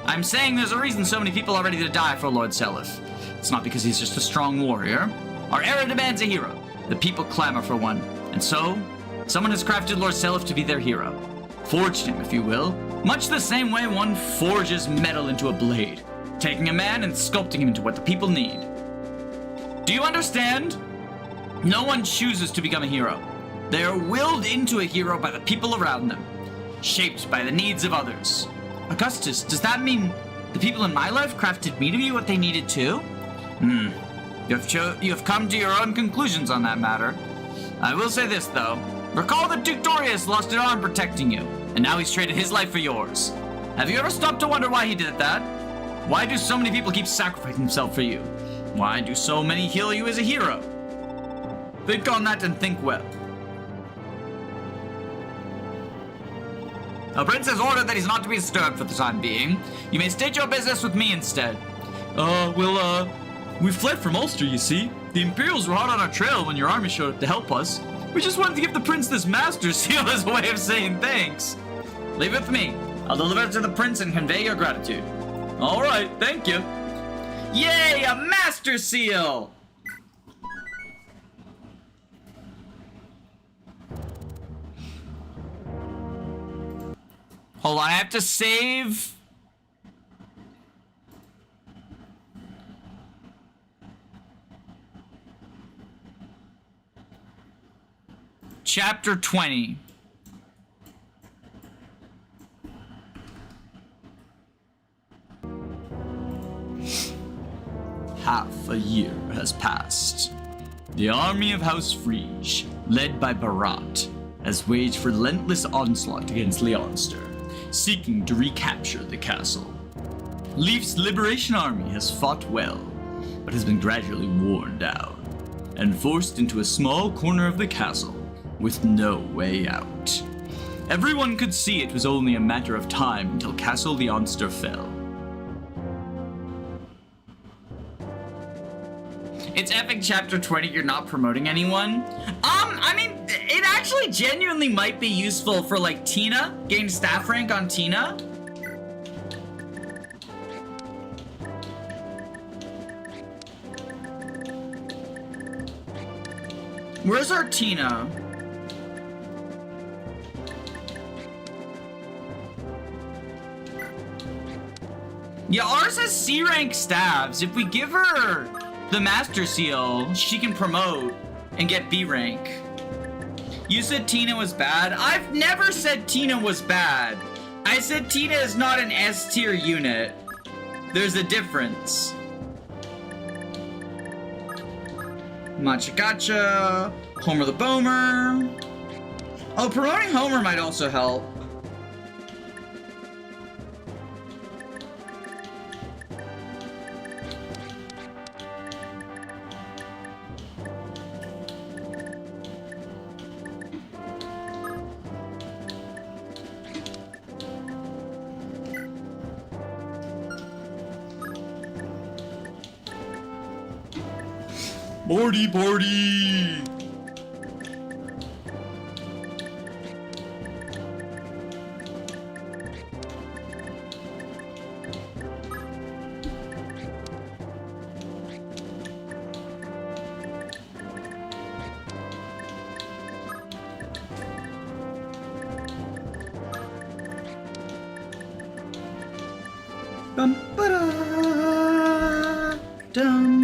I'm saying there's a reason so many people are ready to die for Lord Seliph. It's not because he's just a strong warrior. Our era demands a hero. The people clamor for one. And so, someone has crafted Lord Seliph to be their hero. Forged him, if you will. Much the same way one forges metal into a blade. Taking a man and sculpting him into what the people need. Do you understand? No one chooses to become a hero. They are willed into a hero by the people around them. Shaped by the needs of others. Augustus, does that mean the people in my life crafted me to be what they needed too? You have come to your own conclusions on that matter. I will say this, though. Recall that Duke Dorius lost an arm protecting you, and now he's traded his life for yours. Have you ever stopped to wonder why he did that? Why do so many people keep sacrificing themselves for you? Why do so many hail you as a hero? Think on that and think well. The prince has ordered that he's not to be disturbed for the time being. You may state your business with me instead. We fled from Ulster, you see. The Imperials were hot on our trail when your army showed up to help us. We just wanted to give the prince this master seal as a way of saying thanks. Leave it with me. I'll deliver it to the prince and convey your gratitude. All right, thank you. Yay, a master seal! Hold on, I have to save. Chapter 20. Half a year has passed. The army of House Frege, led by Barat, has waged relentless onslaught against Leonster, seeking to recapture the castle. Leif's liberation army has fought well, but has been gradually worn down, and forced into a small corner of the castle with no way out. Everyone could see it was only a matter of time until Castle Leonster fell. It's epic chapter 20, you're not promoting anyone. I mean, it actually genuinely might be useful for like Tina, gain staff rank on Tina. Where's our Tina? Yeah, ours has C rank staffs. If we give her the Master Seal, she can promote and get B rank. You said Tina was bad? I've never said Tina was bad. I said Tina is not an S tier unit. There's a difference. Matcha Gotcha, Homer the Bomer. Oh, promoting Homer might also help. Party! Bum, ba-da, dum.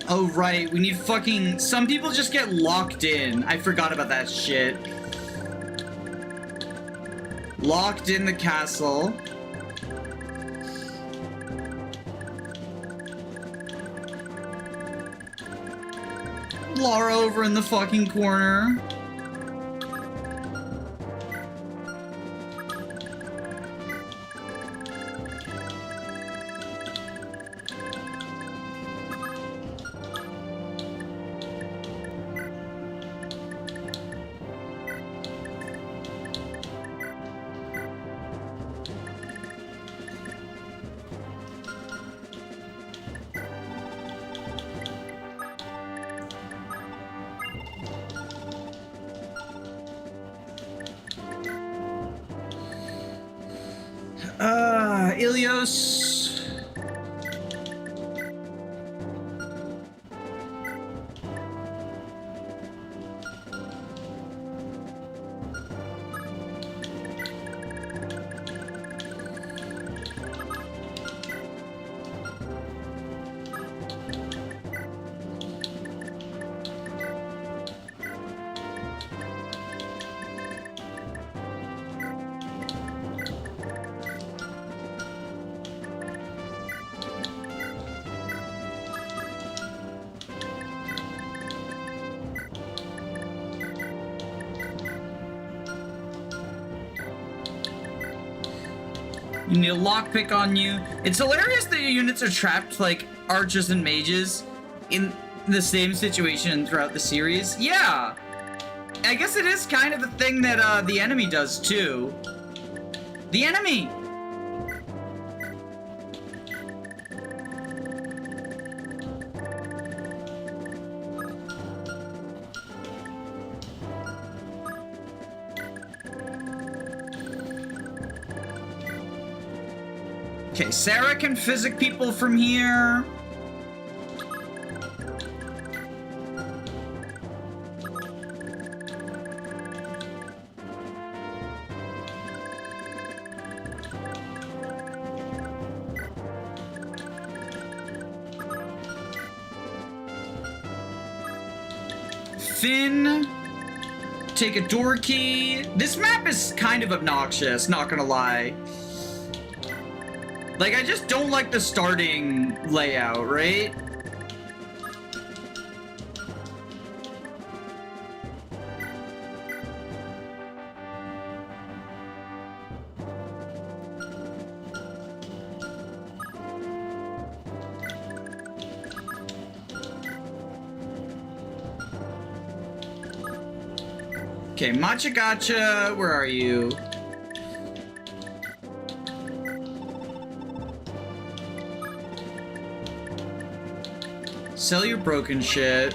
Oh, right. We need fucking... Some people just get locked in. I forgot about that shit. Locked in the castle. Laura over in the fucking corner. Ilios. You need a lockpick on you. It's hilarious that your units are trapped like archers and mages in the same situation throughout the series. Yeah. I guess it is kind of the thing that the enemy does too. The enemy! Okay, Sarah can physic people from here. Finn, take a door key. This map is kind of obnoxious, not gonna lie. Like, I just don't like the starting layout, right? Okay, Matcha Gotcha, where are you? Sell your broken shit.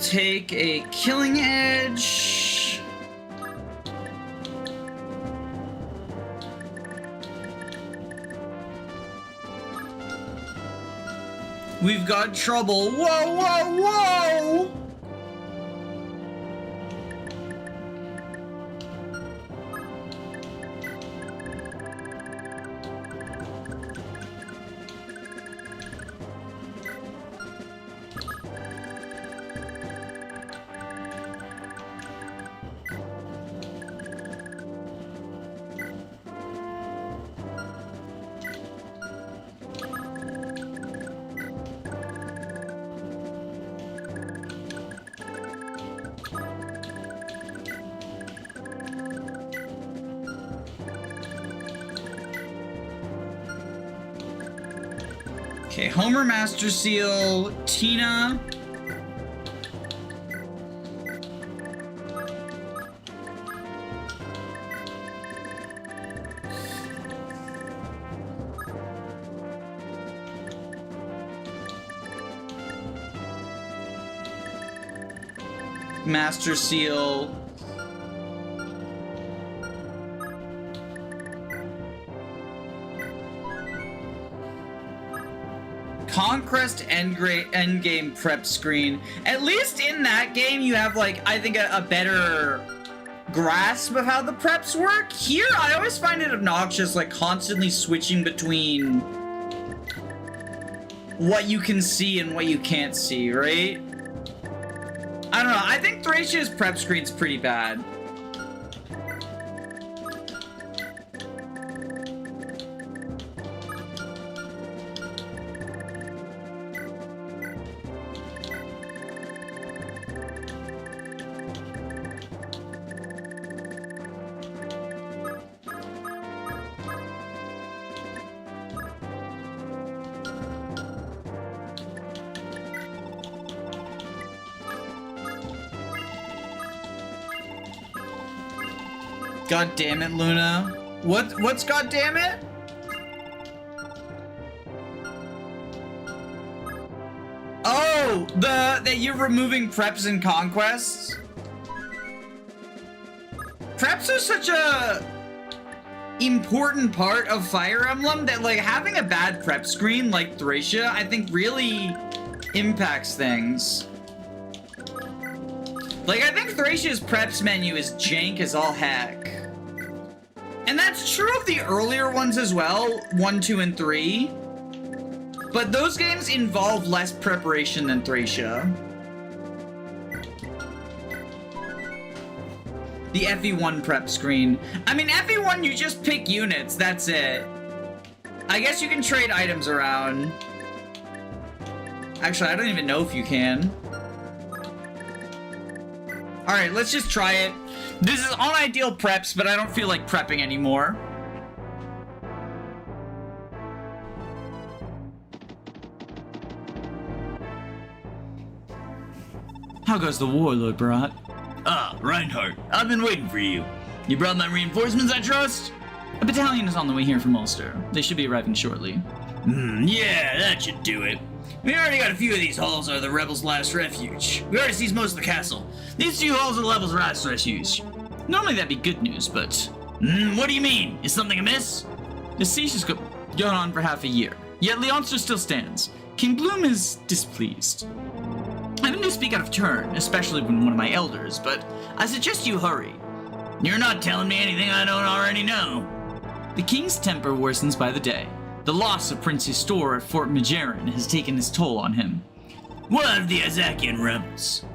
Take a killing edge. We've got trouble. Whoa, whoa, whoa! Okay, Homer, Master Seal, Tina. Master Seal. Conquest endgame prep screen. At least in that game, you have, like, I think a better grasp of how the preps work. Here, I always find it obnoxious, like, constantly switching between what you can see and what you can't see, right? I don't know. I think Thracia's prep screen's pretty bad. God damn it, Luna. What's god damn it? Oh, that you're removing preps and conquests? Preps are such a important part of Fire Emblem that, like, having a bad prep screen like Thracia, I think really impacts things. Like, I think Thracia's preps menu is jank as all heck. And that's true of the earlier ones as well, 1, 2, and 3. But those games involve less preparation than Thracia. The FE1 prep screen. I mean, FE1, you just pick units, that's it. I guess you can trade items around. Actually, I don't even know if you can. Alright, let's just try it. This is unideal preps, but I don't feel like prepping anymore. How goes the war, Lord Barat? Ah, Reinhardt, I've been waiting for you. You brought my reinforcements, I trust? A battalion is on the way here from Ulster. They should be arriving shortly. Yeah, that should do it. We already got a few of these halls are the rebels' last refuge. We already seized most of the castle. These few halls are the rebels' last refuge. Normally that'd be good news, but... What do you mean? Is something amiss? The siege has gone on for half a year, yet Leonster still stands. King Bloom is displeased. I mean to speak out of turn, especially when one of my elders, but I suggest you hurry. You're not telling me anything I don't already know. The king's temper worsens by the day. The loss of Prince Istor at Fort Majeran has taken its toll on him. What of the Azakian rebels?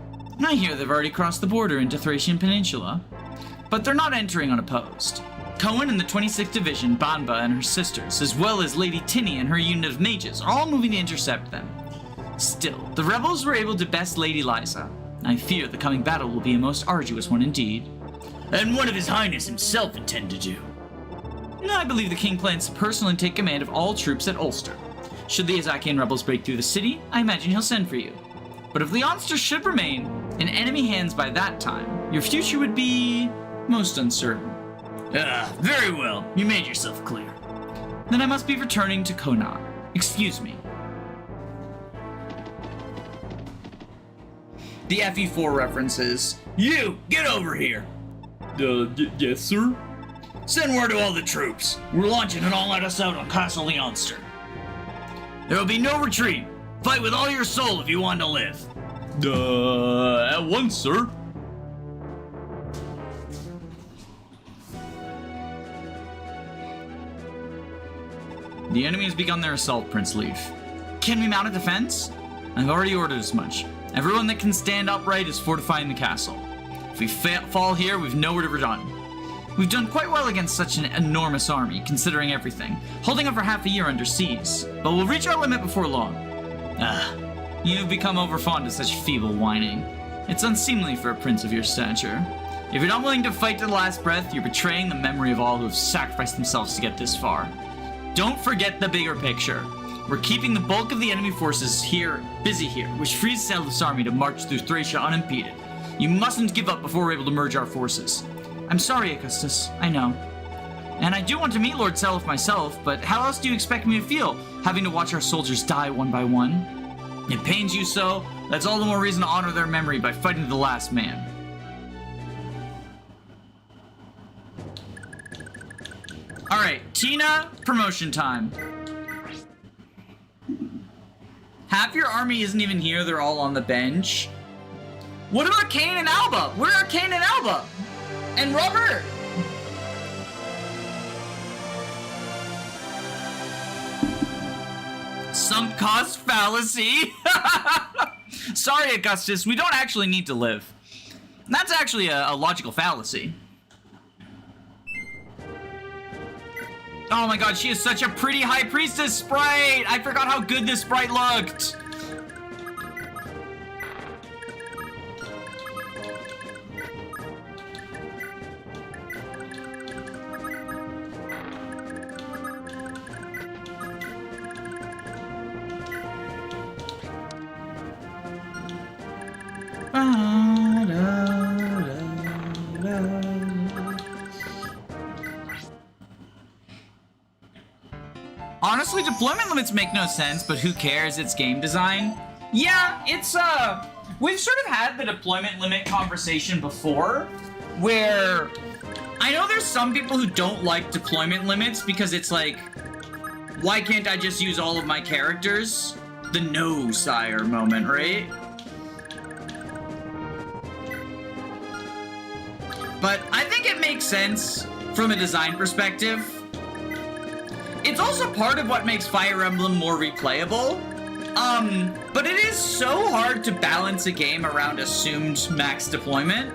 I hear they've already crossed the border into Thracian Peninsula, but they're not entering unopposed. Cohen and the 26th Division, Banba and her sisters, as well as Lady Tinny and her unit of mages, are all moving to intercept them. Still, the rebels were able to best Lady Liza. I fear the coming battle will be a most arduous one indeed. And what of His Highness himself intend to do? I believe the king plans to personally take command of all troops at Ulster. Should the Azakian rebels break through the city, I imagine he'll send for you. But if Leonster should remain in enemy hands by that time, your future would be most uncertain. Very well. You made yourself clear. Then I must be returning to Konar. Excuse me. The FE4 references. You, get over here. Yes, sir? Send word to all the troops. We're launching an all-out assault on Castle Leonster. There will be no retreat. Fight with all your soul if you want to live. At once, sir. The enemy has begun their assault, Prince Leaf. Can we mount a defense? I've already ordered as much. Everyone that can stand upright is fortifying the castle. If we fall here, we've nowhere to return. We've done quite well against such an enormous army, considering everything, holding over half a year under siege, but we'll reach our limit before long. You've become overfond of such feeble whining. It's unseemly for a prince of your stature. If you're not willing to fight to the last breath, you're betraying the memory of all who have sacrificed themselves to get this far. Don't forget the bigger picture. We're keeping the bulk of the enemy forces busy here, which frees Selith's army to march through Thracia unimpeded. You mustn't give up before we're able to merge our forces. I'm sorry, Augustus, I know. And I do want to meet Lord Selith myself, but how else do you expect me to feel, having to watch our soldiers die one by one? It pains you so? That's all the more reason to honor their memory by fighting to the last man. Alright, Tina, promotion time. Half your army isn't even here, they're all on the bench. What about Kane and Alba? Where are Kane and Alba? And rubber! Sunk cost fallacy. Sorry, Augustus, we don't actually need to live. That's actually a logical fallacy. Oh my god, she is such a pretty High Priestess sprite! I forgot how good this sprite looked! Honestly, deployment limits make no sense, but who cares? It's game design. Yeah, it's, we've sort of had the deployment limit conversation before, where I know there's some people who don't like deployment limits because it's like, why can't I just use all of my characters? The no, sire moment, right? But I think it makes sense from a design perspective. It's also part of what makes Fire Emblem more replayable. But it is so hard to balance a game around assumed max deployment.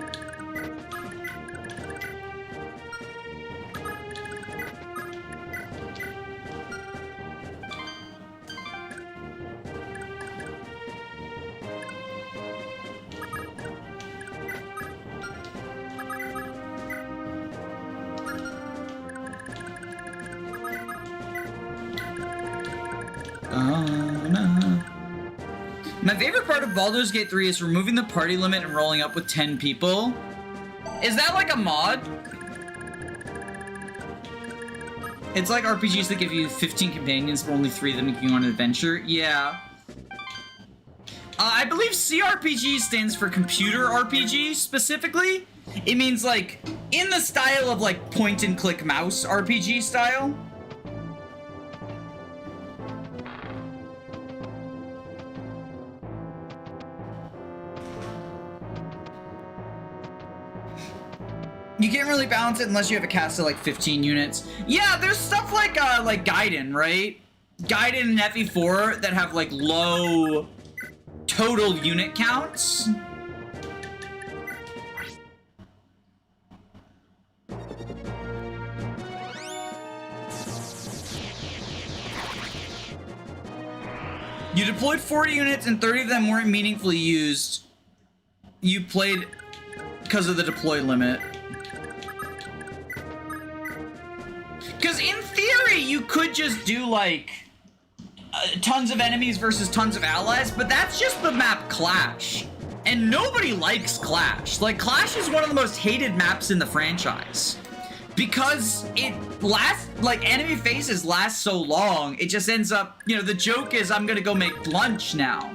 My favorite part of Baldur's Gate 3 is removing the party limit and rolling up with 10 people. Is that like a mod? It's like RPGs that give you 15 companions, but only 3 of them make you on an adventure. Yeah. I believe CRPG stands for computer RPG specifically. It means like in the style of like point and click mouse RPG style. You can't really balance it unless you have a cast of like 15 units. Yeah, there's stuff like Gaiden, right? Gaiden and FE4 that have like low total unit counts. You deployed 40 units and 30 of them weren't meaningfully used. You played because of the deploy limit. Because in theory, you could just do, like, tons of enemies versus tons of allies, but that's just the map Clash. And nobody likes Clash. Like, Clash is one of the most hated maps in the franchise. Because it lasts, like, enemy phases last so long, it just ends up, you know, the joke is I'm gonna go make lunch now.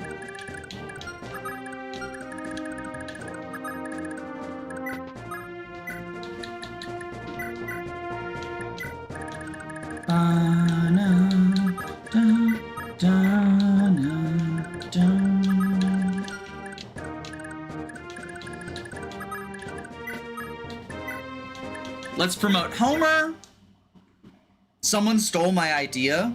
Let's promote Homer. Someone stole my idea.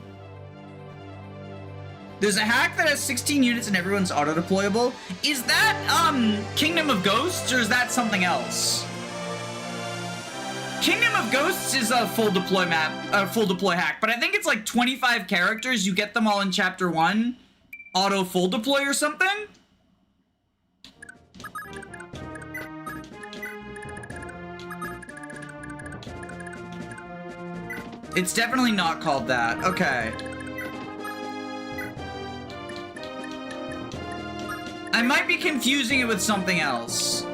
There's a hack that has 16 units and everyone's auto-deployable. Is that, Kingdom of Ghosts, or is that something else? Kingdom of Ghosts is a full deploy map, full deploy hack, but I think it's like 25 characters. You get them all in Chapter 1. Auto full deploy or something? It's definitely not called that. Okay. I might be confusing it with something else.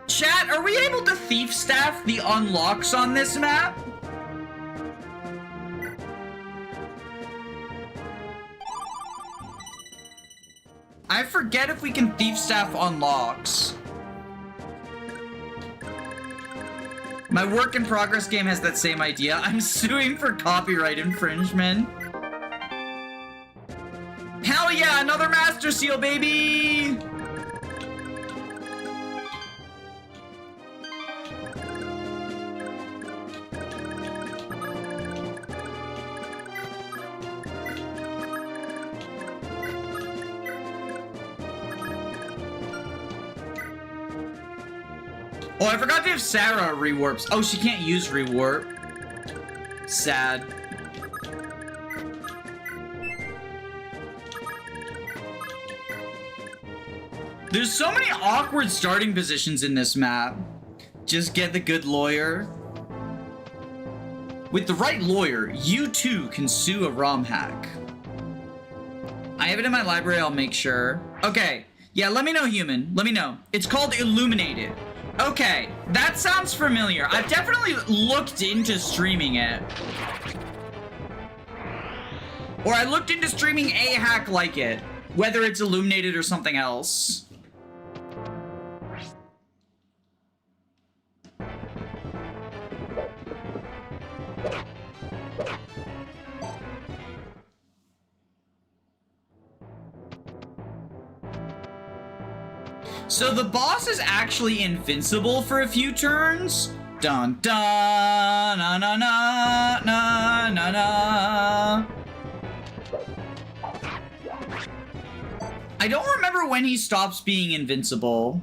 Chat, are we able to thief staff the unlocks on this map? I forget if we can thief staff on locks. My work in progress game has that same idea. I'm suing for copyright infringement. Hell yeah, another master seal, baby! Oh, I forgot to have Sarah rewarps. Oh, she can't use rewarp. Sad. There's so many awkward starting positions in this map. Just get the good lawyer. With the right lawyer, you too can sue a ROM hack. I have it in my library, I'll make sure. Okay, yeah, let me know, human. Let me know. It's called Illuminated. Okay, that sounds familiar. I've definitely looked into streaming it. Or I looked into streaming a hack like it. Whether it's Illuminated or something else. So the boss is actually invincible for a few turns. Dun dun na na na na na na. I don't remember when he stops being invincible.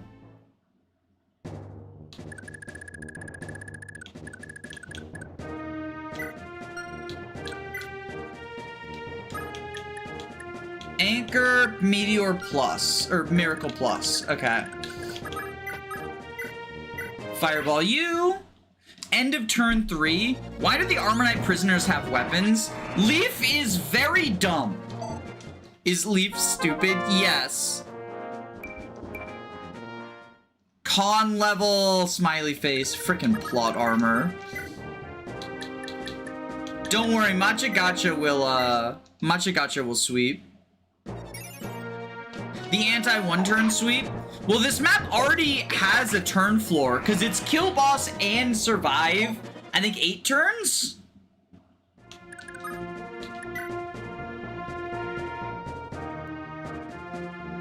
Anchor, Meteor Plus, or Miracle Plus, okay. Fireball you. End of turn 3. Why do the Armor Knight prisoners have weapons? Leaf is very dumb. Is Leaf stupid? Yes. Con level, smiley face, frickin' plot armor. Don't worry, Machagacha will sweep. The anti-one-turn sweep? Well, this map already has a turn floor, because it's kill boss and survive, I think 8 turns?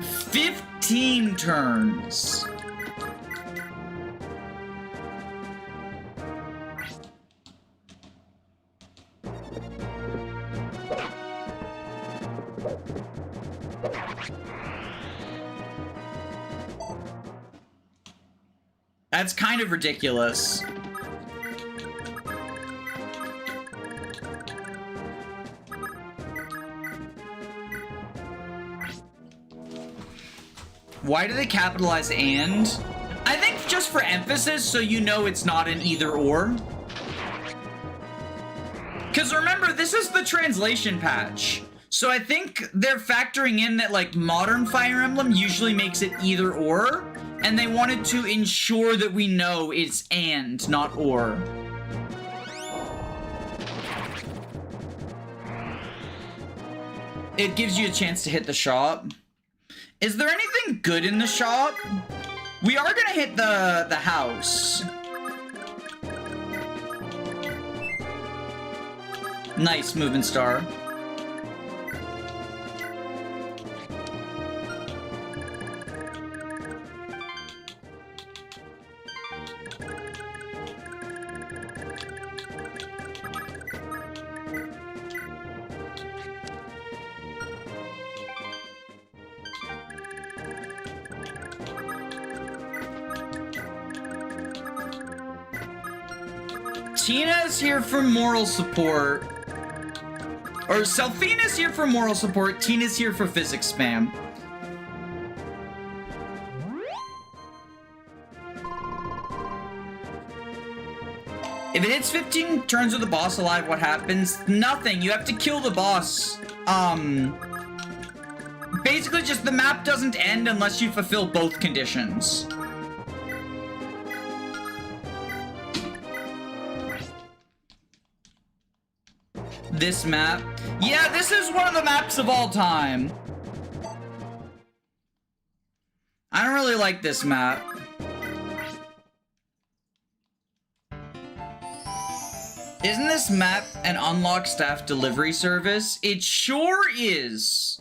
"15 turns. That's kind of ridiculous. Why do they capitalize "and"? I think just for emphasis, so you know it's not an either or. Because remember, this is the translation patch. So I think they're factoring in that, like, modern Fire Emblem usually makes it either or, and they wanted to ensure that we know it's "and", not "or". It gives you a chance to hit the shop. Is there anything good in the shop? We are gonna hit the house. Nice, movement star. Tina's here for moral support. Or Selfina's here for moral support, Tina's here for physics spam. If it hits 15 turns with the boss alive, what happens? Nothing. You have to kill the boss. Basically just the map doesn't end unless you fulfill both conditions. This map. Yeah, this is one of the maps of all time. I don't really like this map. Isn't this map an unlock staff delivery service? It sure is.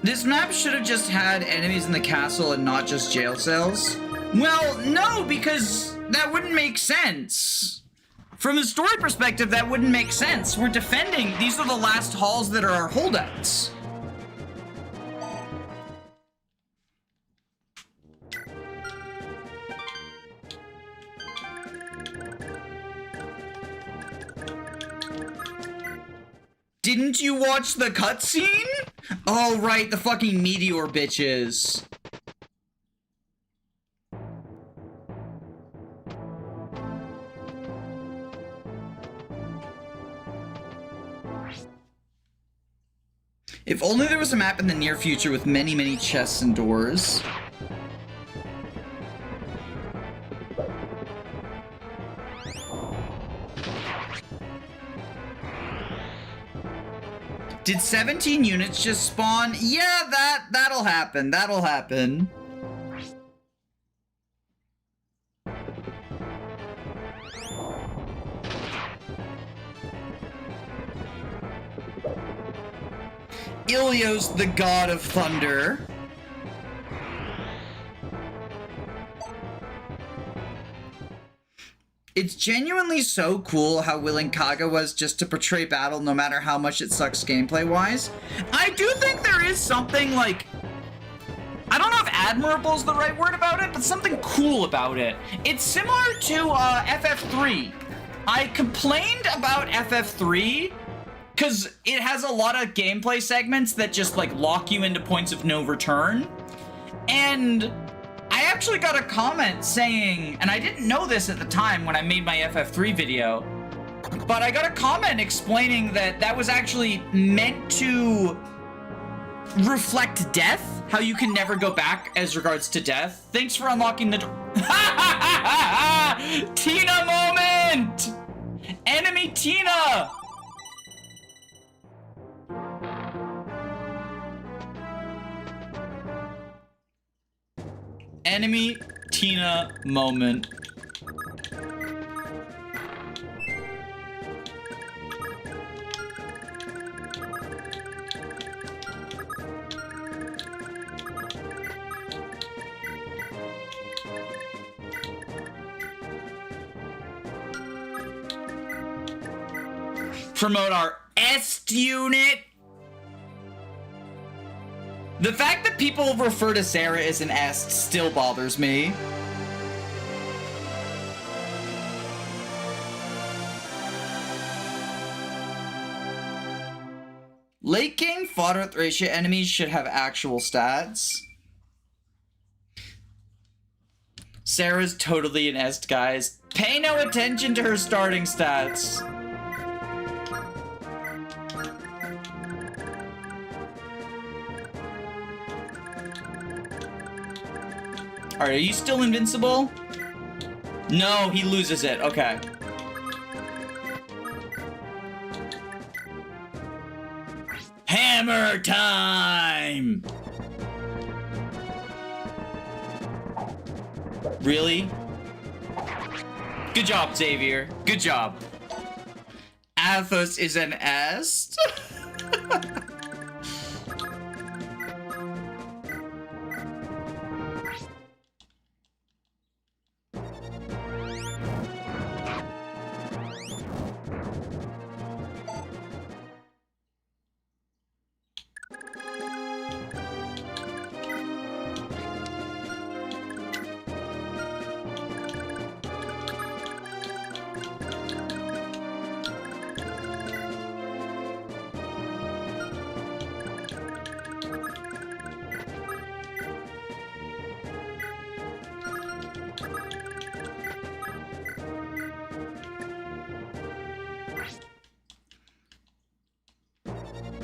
This map should have just had enemies in the castle and not just jail cells. Well, no, because that wouldn't make sense. From the story perspective, that wouldn't make sense. We're defending. These are the last halls that are our holdouts. Didn't you watch the cutscene? Oh, right, the fucking meteor bitches. If only there was a map in the near future with many, many chests and doors. Did 17 units just spawn? Yeah, that'll happen. That'll happen. Ilios, the god of thunder. It's genuinely so cool how willing Kaga was just to portray battle no matter how much it sucks gameplay-wise. I do think there is something, like... I don't know if admirable is the right word about it, but something cool about it. It's similar to FF3. I complained about FF3 because it has a lot of gameplay segments that just, like, lock you into points of no return. And I actually got a comment saying, and I didn't know this at the time when I made my FF3 video, but I got a comment explaining that that was actually meant to reflect death, how you can never go back as regards to death. Thanks for unlocking the door. Tina moment! Enemy Tina! Enemy Tina moment. Promote our est unit. The fact that people refer to Sarah as an est still bothers me. Late game fodder Thracia enemies should have actual stats. Sarah's totally an est, guys. Pay no attention to her starting stats. Alright, are you still invincible? No, he loses it. Okay. Hammer time! Really? Good job, Xavier. Good job. Athos is an est?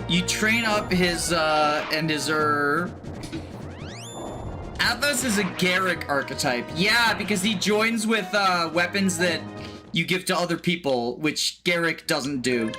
You train up his, and his, Athos is a Garrick archetype. Yeah, because he joins with weapons that you give to other people, which Garrick doesn't do.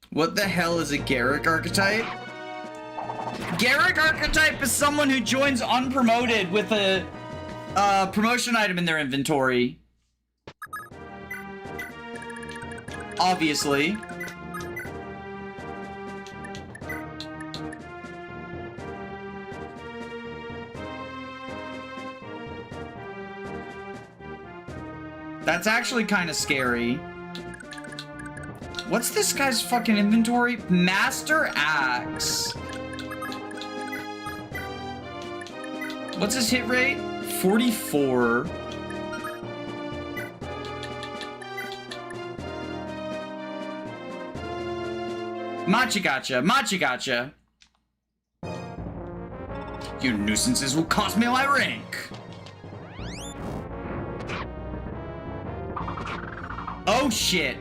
What the hell is a Garrick archetype? Garrick archetype is someone who joins unpromoted with a promotion item in their inventory. Obviously. That's actually kind of scary. What's this guy's fucking inventory? Master Axe. What's his hit rate? 44. Machigacha, Machigacha. You nuisances will cost me my rank. Oh shit.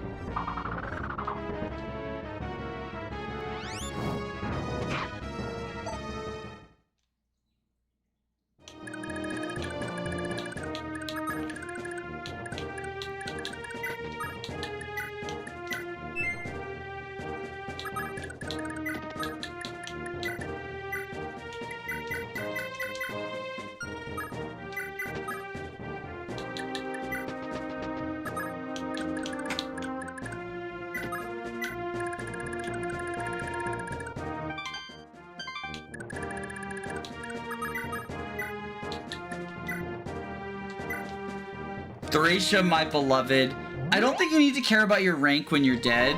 Thracia, my beloved. I don't think you need to care about your rank when you're dead.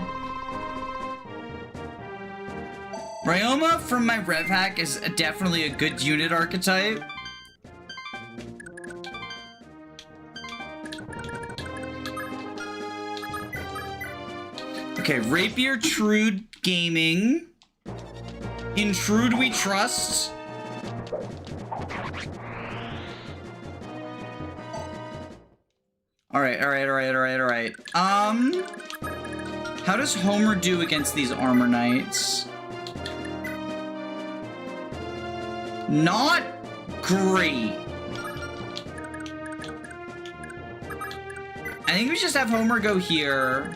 Ryoma from my rev hack is definitely a good unit archetype. Okay, Rapier, Trude Gaming. In Trude we trust. Alright. How does Homer do against these armor knights? Not great. I think we just have Homer go here.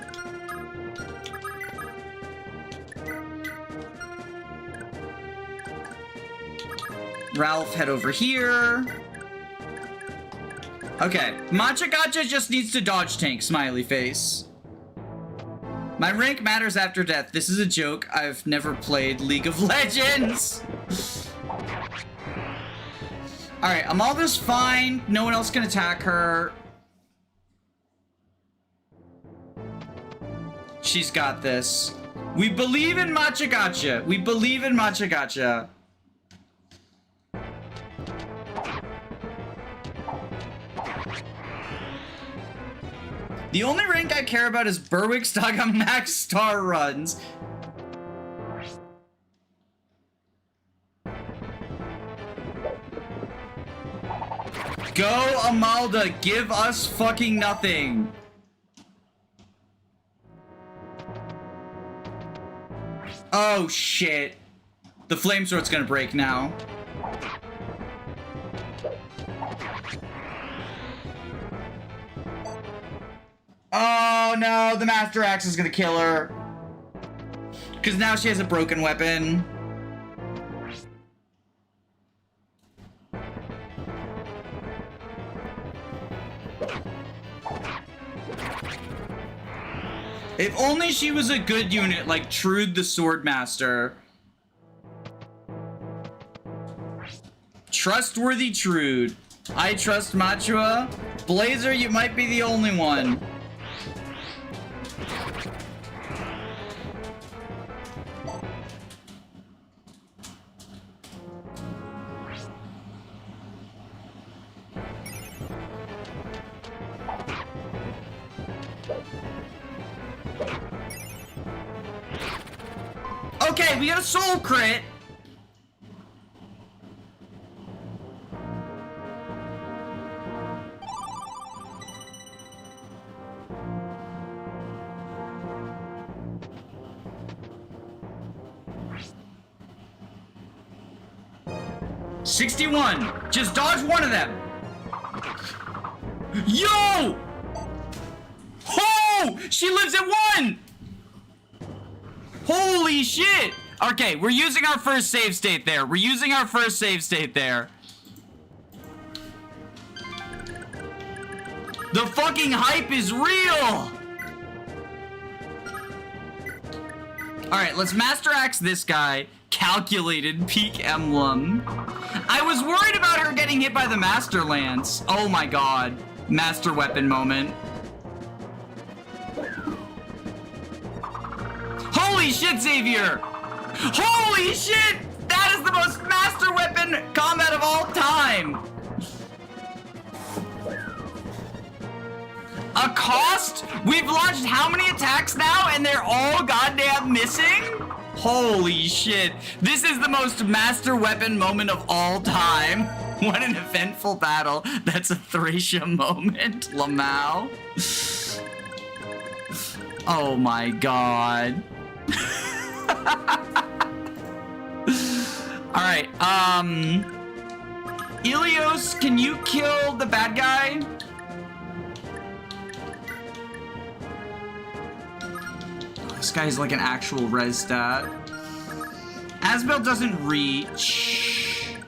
Ralph head over here. Okay, Machigacha just needs to dodge tank, smiley face. My rank matters after death. This is a joke. I've never played League of Legends. Alright, Amalda's fine. No one else can attack her. She's got this. We believe in Machigacha. We believe in Machigacha. The only rank I care about is Berwick's Daga max star runs. Go, Amalda, give us fucking nothing. Oh shit. The flame sword's gonna break now. Oh no, the Master Axe is gonna kill her. Because now she has a broken weapon. If only she was a good unit like Trude the Swordmaster. Trustworthy Trude. I trust Machua. Blazer, you might be the only one. Okay, we got a soul crit. $61. Just dodge one of them. Yo! Oh! She lives at 1! Holy shit! Okay, we're using our first save state there. We're using our first save state there. The fucking hype is real! Alright, let's Master Axe this guy. Calculated peak emblem. I was worried about her getting hit by the Master Lance. Oh my god. Master Weapon moment. Holy shit, Xavier! Holy shit! That is the most Master Weapon combat of all time! A cost? We've launched how many attacks now and they're all goddamn missing? Holy shit. This is the most Master Weapon moment of all time. What an eventful battle. That's a Thracia moment, Lamau. Oh my god. Alright, Ilios, can you kill the bad guy? This guy's like an actual res stat. Asbel doesn't reach.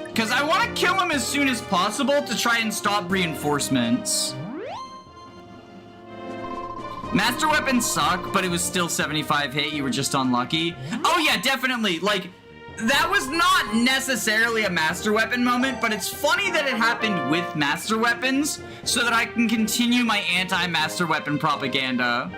Because I want to kill him as soon as possible to try and stop reinforcements. Master weapons suck, but it was still 75 hit. You were just unlucky. Oh yeah, definitely. Like, that was not necessarily a master weapon moment, but it's funny that it happened with master weapons so that I can continue my anti-master weapon propaganda.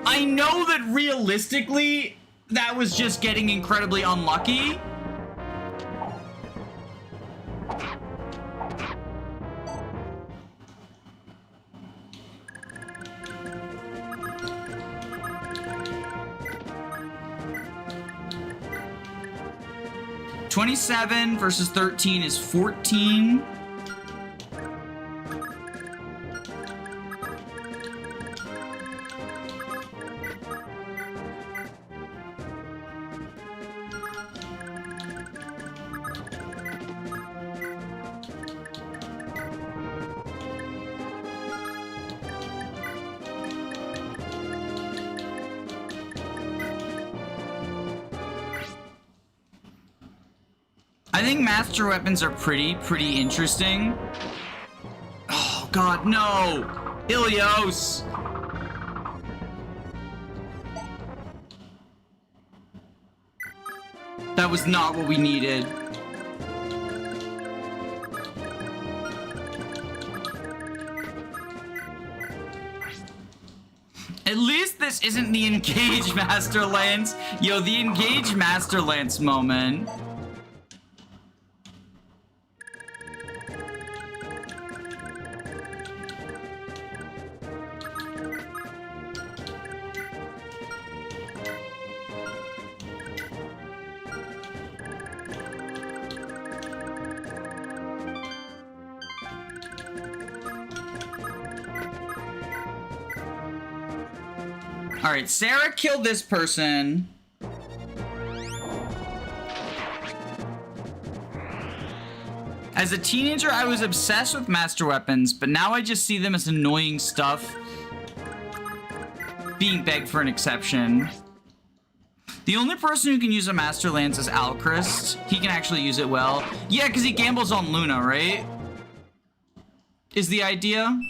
I know that realistically, that was just getting incredibly unlucky. $27 versus 13 is 14. I think master weapons are pretty interesting. Oh god, no! Ilios! That was not what we needed. At least this isn't the Engage Master Lance. Yo, the Engage Master Lance moment. Alright, Sarah killed this person. As a teenager, I was obsessed with master weapons, but now I just see them as annoying stuff being begged for an exception. The only person who can use a master lance is Alchrist. He can actually use it well. Yeah, because he gambles on Luna, right? Is the idea?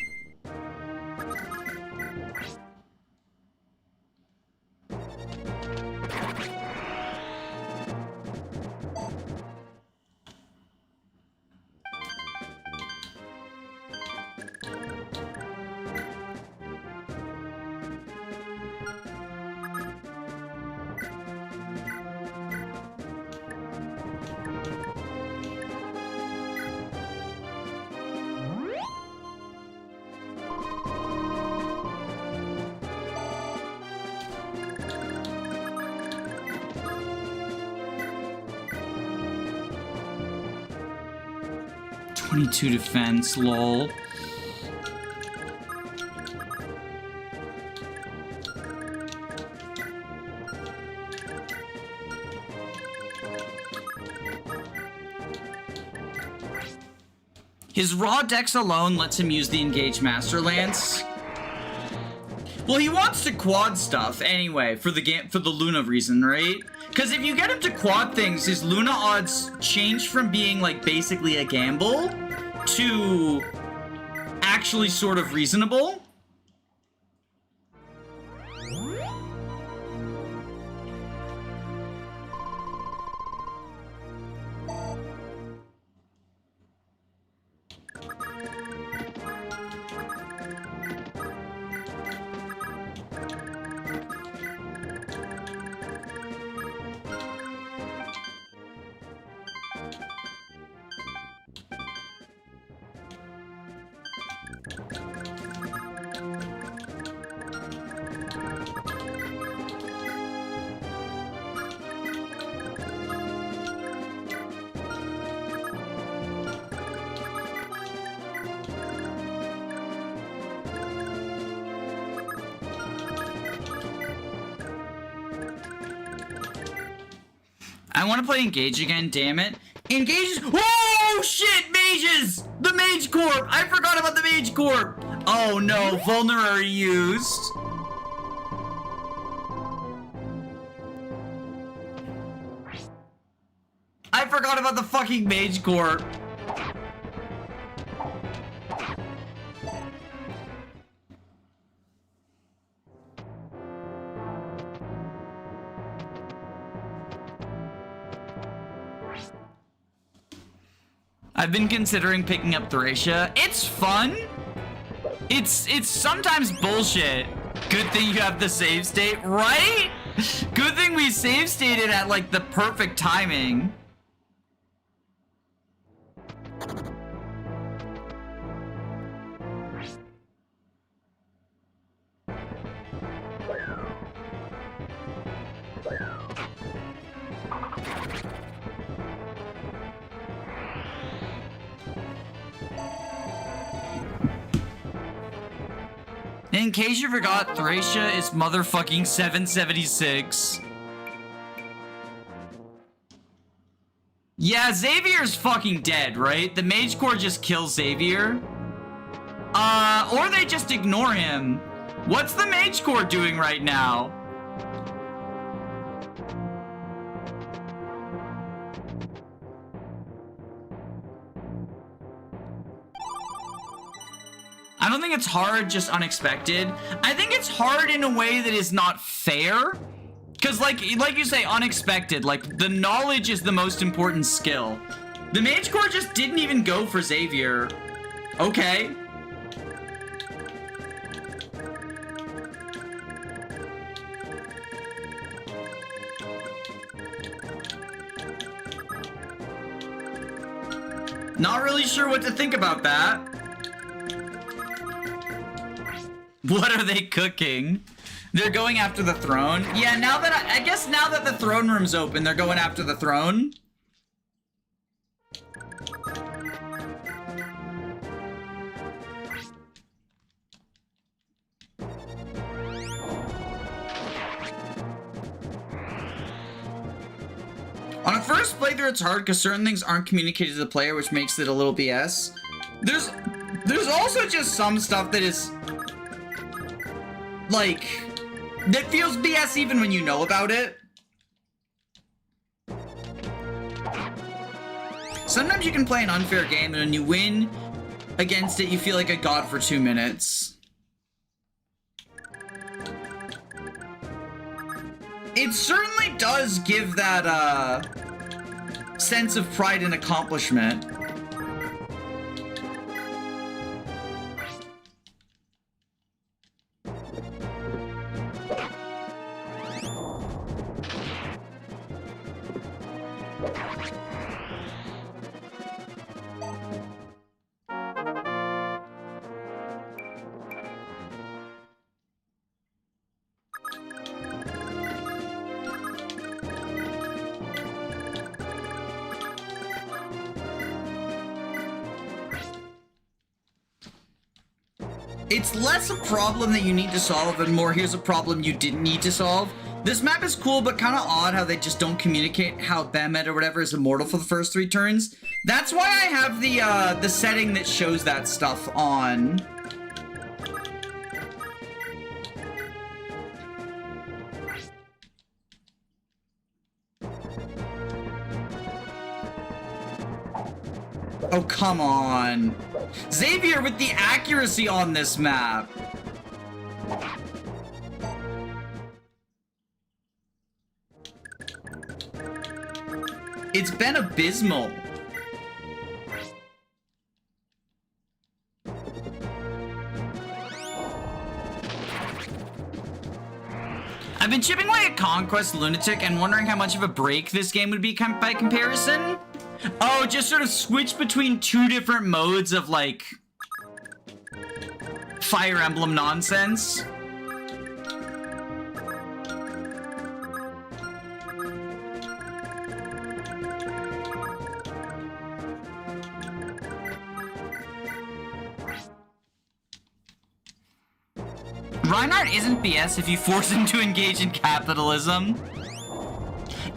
22 defense, lol. His raw dex alone lets him use the Engage Master Lance. Well, he wants to quad stuff anyway for the Luna reason, right? Because if you get him to quad things, his Luna odds change from being like basically a gamble to actually sort of reasonable. I want to play Engage again, damn it. Engage is— oh shit, mages! The Mage Corp! I forgot about the Mage Corp! Oh no, Vulnerary used. I forgot about the fucking Mage Corp. I've been considering picking up Thracia. It's fun. It's sometimes bullshit. Good thing you have the save state, right? Good thing we save stated at like the perfect timing. In case you forgot, Thracia is motherfucking 776. Yeah, Xavier's fucking dead, right? The Mage Corps just kills Xavier. Or they just ignore him. What's the Mage Corps doing right now? I don't think it's hard, just unexpected. I think it's hard in a way that is not fair. Because like you say, unexpected. Like, the knowledge is the most important skill. The Mage Corps just didn't even go for Xavier. Okay. Not really sure what to think about that. What are they cooking? They're going after the throne? Yeah, now that I guess now that the throne room's open, they're going after the throne. On a first playthrough, it's hard because certain things aren't communicated to the player, which makes it a little BS. There's also just some stuff that is like, that feels BS even when you know about it. Sometimes you can play an unfair game, and when you win against it, you feel like a god for 2 minutes. It certainly does give that, sense of pride and accomplishment. It's less a problem that you need to solve and more here's a problem you didn't need to solve. This map is cool, but kind of odd how they just don't communicate how Bemet or whatever is immortal for the first 3 turns. That's why I have the setting that shows that stuff on. Oh, come on. Xavier with the accuracy on this map. It's been abysmal. I've been chipping away at Conquest Lunatic and wondering how much of a break this game would be by comparison. Oh, just sort of switch between 2 different modes of, like, Fire Emblem nonsense. Reinhardt isn't BS if you force him to engage in capitalism.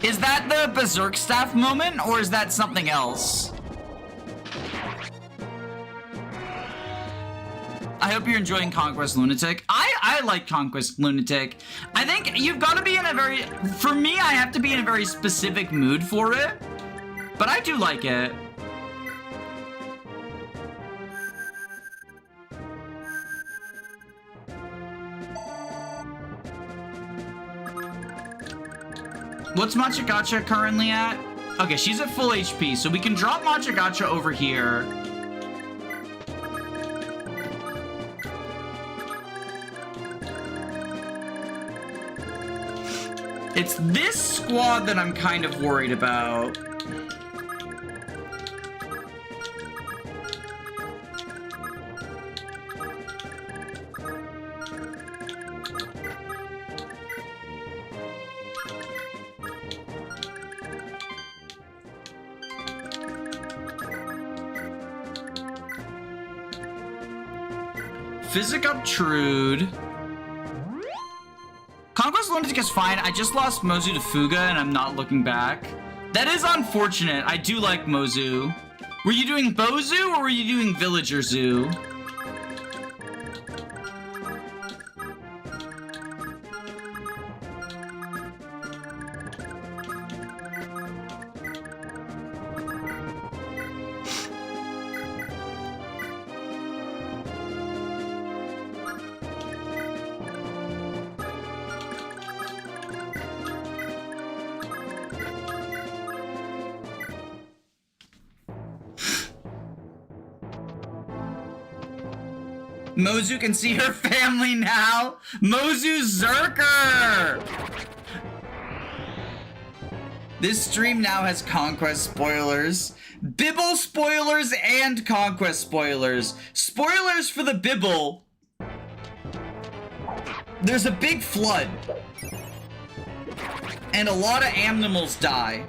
Is that the Berserk Staff moment, or is that something else? I hope you're enjoying Conquest Lunatic. I like Conquest Lunatic. I think you've got to be in a very... For me, I have to be in a very specific mood for it. But I do like it. What's Machagacha currently at? Okay, she's at full HP, so we can drop Machagacha over here. It's this squad that I'm kind of worried about. Physic Obtrude. Conquest Lunatic is fine. I just lost Mozu to Fuga and I'm not looking back. That is unfortunate. I do like Mozu. Were you doing Bozu or were you doing Villager Zoo? Mozu can see her family now. Mozu Zerker! This stream now has Conquest spoilers. Bibble spoilers and Conquest spoilers. Spoilers for the Bibble. There's a big flood. And a lot of animals die.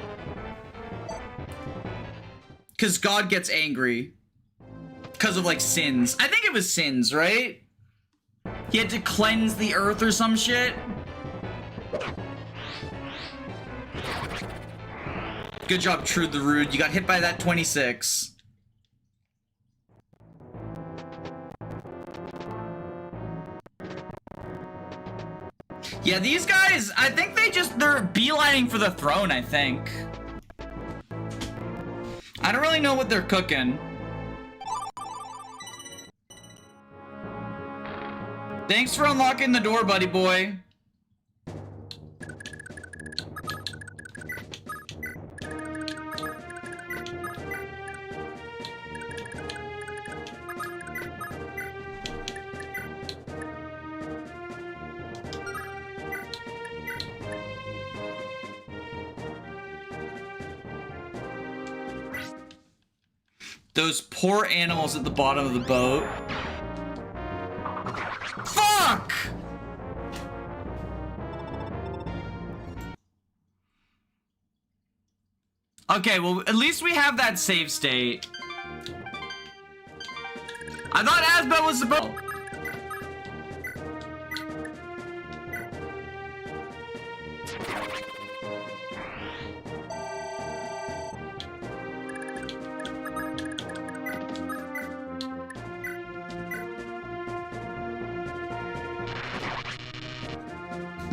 'Cause God gets angry. Because of, like, sins. I think it was sins, right? He had to cleanse the earth or some shit. Good job, Trude the Rude. You got hit by that 26. Yeah, these guys, I think they're beelining for the throne, I think. I don't really know what they're cooking. Thanks for unlocking the door, buddy boy. Those poor animals at the bottom of the boat. Fuck! Okay, well, at least we have that save state. I thought Asbel was supposed...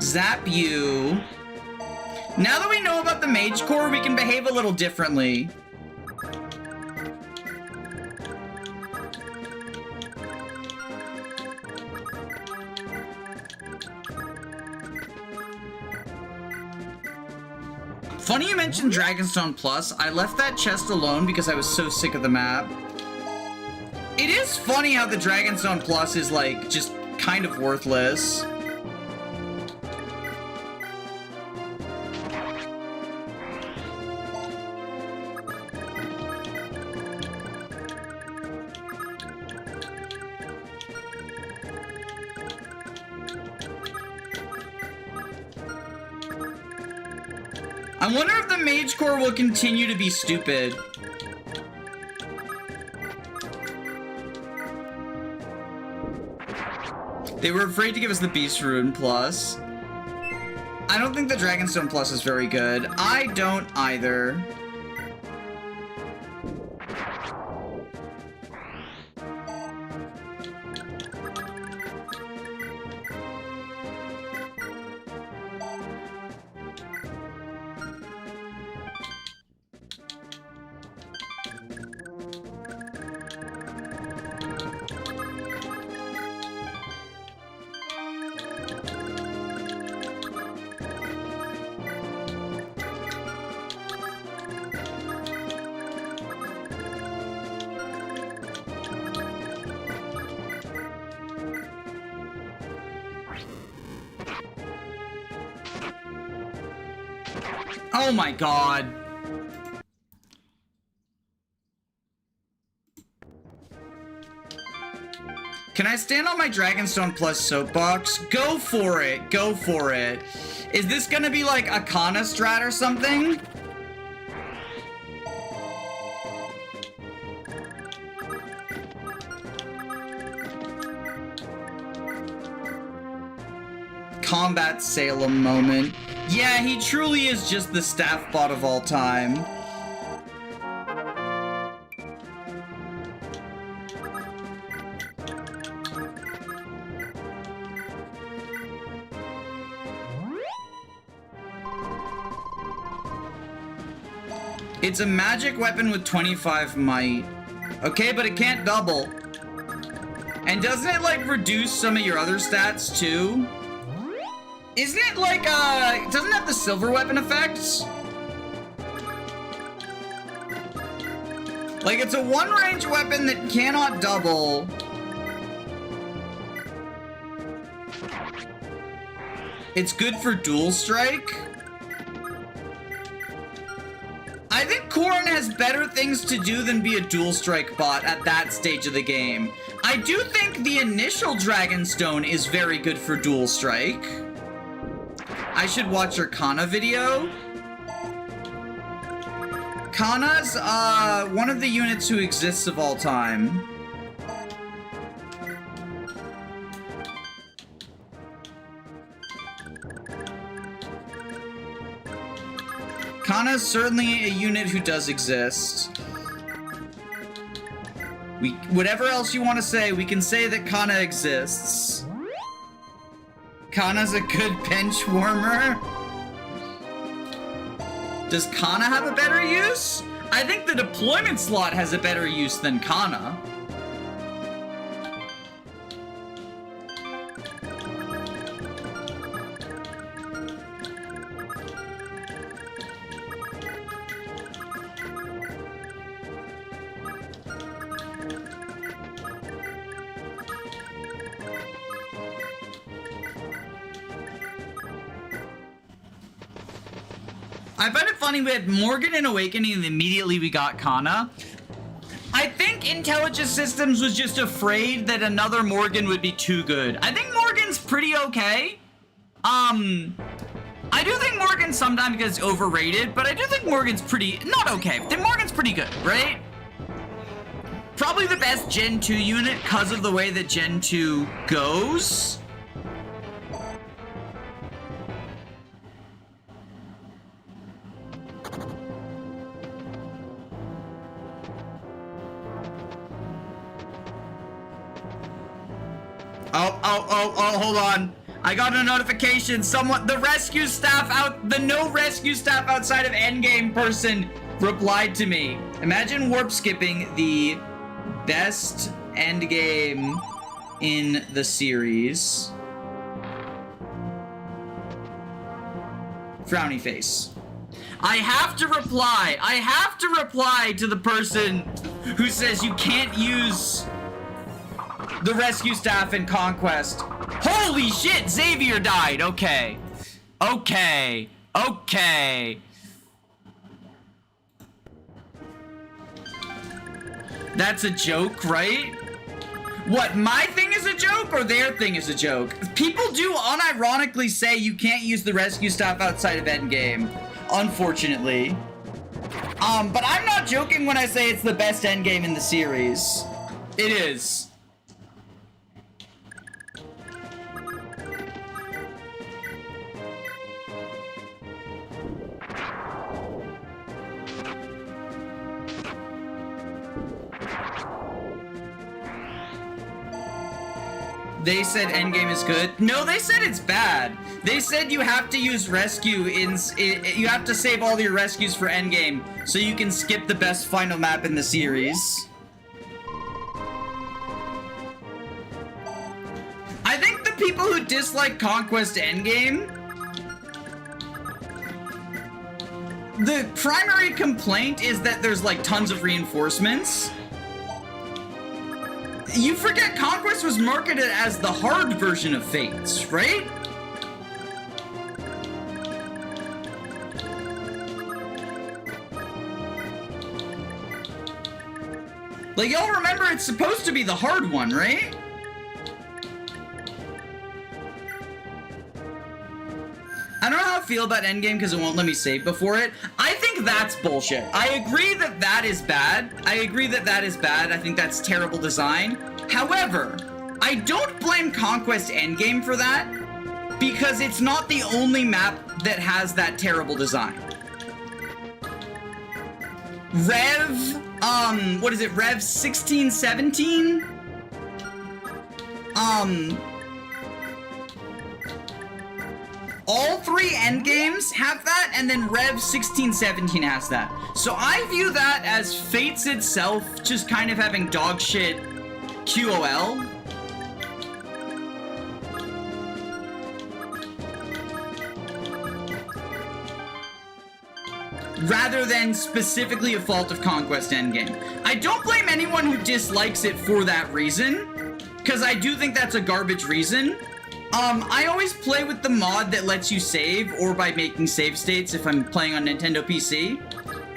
Zap you. Now that we know about the Mage Core, we can behave a little differently. Funny you mentioned Dragonstone Plus. I left that chest alone because I was so sick of the map. It is funny how the Dragonstone Plus is, like, just kind of worthless. I wonder if the Mage Core will continue to be stupid. They were afraid to give us the Beast Rune Plus. I don't think the Dragonstone Plus is very good. I don't either. Oh my god. Can I stand on my Dragonstone Plus soapbox? Go for it. Go for it. Is this gonna be like a Kana strat or something? Combat Salem moment. Yeah, he truly is just the staff bot of all time. It's a magic weapon with 25 might. Okay, but it can't double. And doesn't it, like, reduce some of your other stats, too? Isn't it like, it doesn't have the silver weapon effects? Like, it's a one-range weapon that cannot double. It's good for dual strike. I think Corrin has better things to do than be a dual strike bot at that stage of the game. I do think the initial Dragonstone is very good for dual strike. I should watch your Kana video. Kana's, one of the units who exists of all time. Kana's certainly a unit who does exist. Whatever else you want to say, we can say that Kana exists. Kana's a good bench warmer. Does Kana have a better use? I think the deployment slot has a better use than Kana. I find it funny we had Morgan in Awakening and immediately we got Kana. I think Intelligence Systems was just afraid that another Morgan would be too good. I think Morgan's pretty okay. I do think Morgan sometimes gets overrated, but I do think Morgan's pretty, not okay. I think Morgan's pretty good, right? Probably the best Gen 2 unit because of the way that Gen 2 goes. Oh, hold on. I got a notification. The rescue staff the no rescue staff outside of Endgame person replied to me. Imagine warp skipping the best Endgame in the series. Frowny face. I have to reply to the person who says you can't use the rescue staff in Conquest. Holy shit, Xavier died. Okay. That's a joke, right? What, my thing is a joke or their thing is a joke? People do unironically say you can't use the rescue staff outside of Endgame, unfortunately. But I'm not joking when I say it's the best Endgame in the series. It is. They said Endgame is good. No, they said it's bad. They said you have to use rescue you have to save all your rescues for Endgame so you can skip the best final map in the series. I think the people who dislike Conquest Endgame, the primary complaint is that there's like tons of reinforcements. You forget Conquest was marketed as the hard version of Fates, right? Like, y'all remember it's supposed to be the hard one, right? I don't know how I feel about Endgame because it won't let me save before it. I think that's bullshit. I agree that that is bad. I think that's terrible design. However, I don't blame Conquest Endgame for that because it's not the only map that has that terrible design. What is it? Rev 1617? All three endgames have that, and then Rev 1617 has that. So I view that as Fates itself just kind of having dog shit QOL. Rather than specifically a fault of Conquest Endgame. I don't blame anyone who dislikes it for that reason, because I do think that's a garbage reason. I always play with the mod that lets you save, or by making save states if I'm playing on Nintendo PC.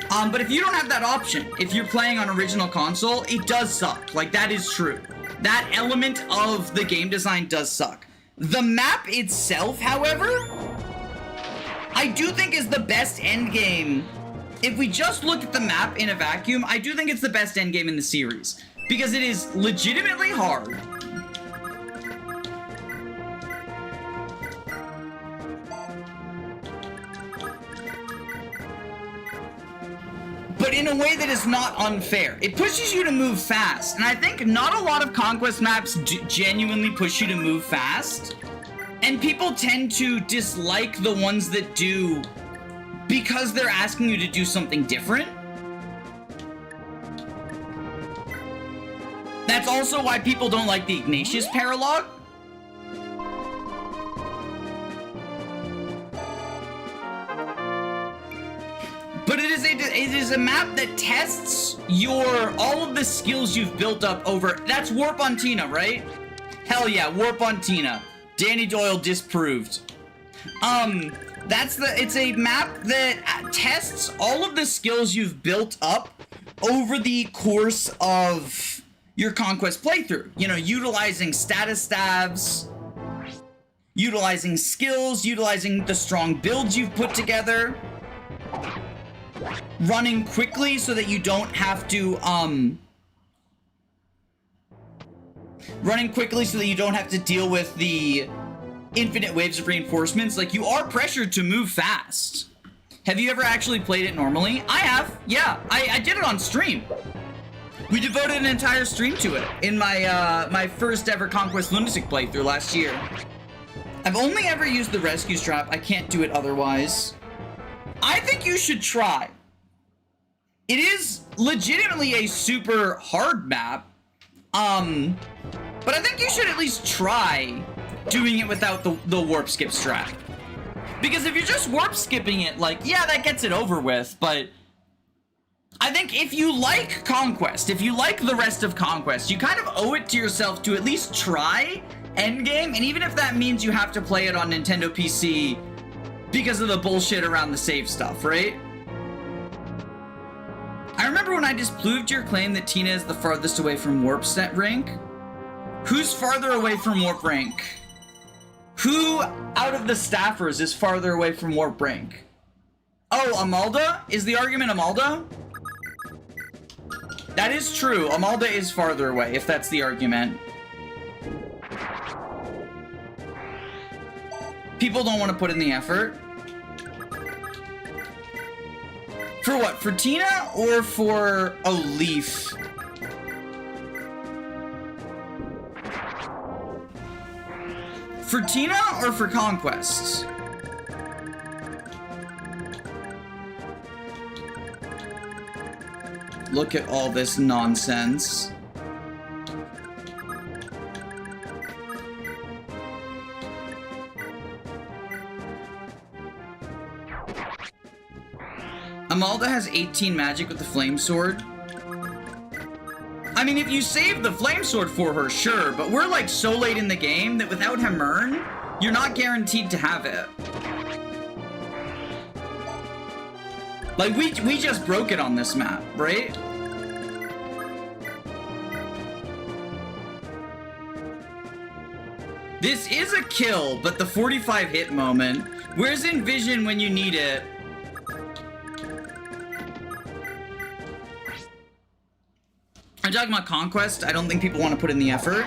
But if you don't have that option, if you're playing on original console, it does suck. Like, that is true. That element of the game design does suck. The map itself, however, I do think is the best endgame. If we just look at the map in a vacuum, I do think it's the best endgame in the series. Because it is legitimately hard. But in a way that is not unfair. It pushes you to move fast. And I think not a lot of Conquest maps genuinely push you to move fast. And people tend to dislike the ones that do because they're asking you to do something different. That's also why people don't like the Ignatius Paralog. But it is a map that tests all of the skills you've built up over. That's Warp on Tina, right? Hell yeah, Warp on Tina. Danny Doyle disproved. It's a map that tests all of the skills you've built up over the course of your Conquest playthrough. You know, utilizing status stabs, utilizing skills, utilizing the strong builds you've put together, running quickly so that you don't have to, deal with the infinite waves of reinforcements. Like, you are pressured to move fast. Have you ever actually played it normally? I have, yeah. I did it on stream. We devoted an entire stream to it in my my first ever Conquest Lunatic playthrough last year. I've only ever used the rescue strap. I can't do it otherwise. I think you should try. It is legitimately a super hard map. But I think you should at least try doing it without the warp skip strap. Because if you're just warp skipping it, like, yeah, that gets it over with, but I think if you like Conquest, if you like the rest of Conquest, you kind of owe it to yourself to at least try Endgame, and even if that means you have to play it on Nintendo PC because of the bullshit around the save stuff, right? I remember when I disproved your claim that Tina is the farthest away from warp set rank. Who's farther away from warp rank? Who out of the staffers is farther away from warp rank? Oh, Amalda? Is the argument Amalda? That is true. Amalda is farther away, if that's the argument. People don't want to put in the effort. For what? For Tina or for a Leaf? For Tina or for Conquest? Look at all this nonsense. Amalda has 18 magic with the flame sword. I mean, if you save the flame sword for her, sure, but we're like so late in the game that without Hamern, you're not guaranteed to have it. Like, we just broke it on this map, right? This is a kill, but the 45 hit moment. Where's Envision when you need it? I'm talking about Conquest. I don't think people want to put in the effort.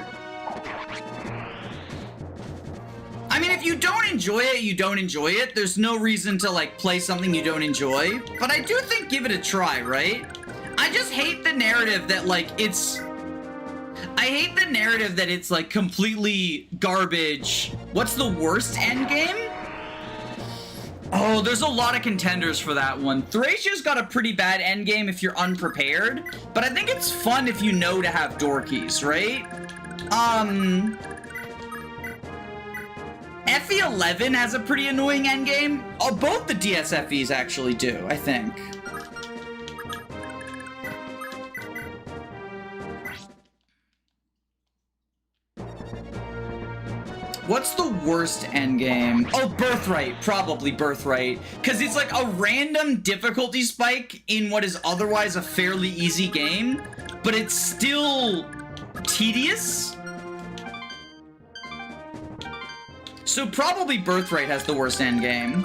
I mean, if you don't enjoy it, you don't enjoy it. There's no reason to, like, play something you don't enjoy. But I do think give it a try, right? I just hate the narrative that, like, it's... I hate the narrative that it's, like, completely garbage. What's the worst endgame? Oh, there's a lot of contenders for that one. Thracia's got a pretty bad endgame if you're unprepared, but I think it's fun if you know to have Dorkies, right? FE11 has a pretty annoying endgame. Oh, both the DSFEs actually do, I think. What's the worst endgame? Oh, Birthright. Probably Birthright. Because it's like a random difficulty spike in what is otherwise a fairly easy game, but it's still tedious. So probably Birthright has the worst endgame.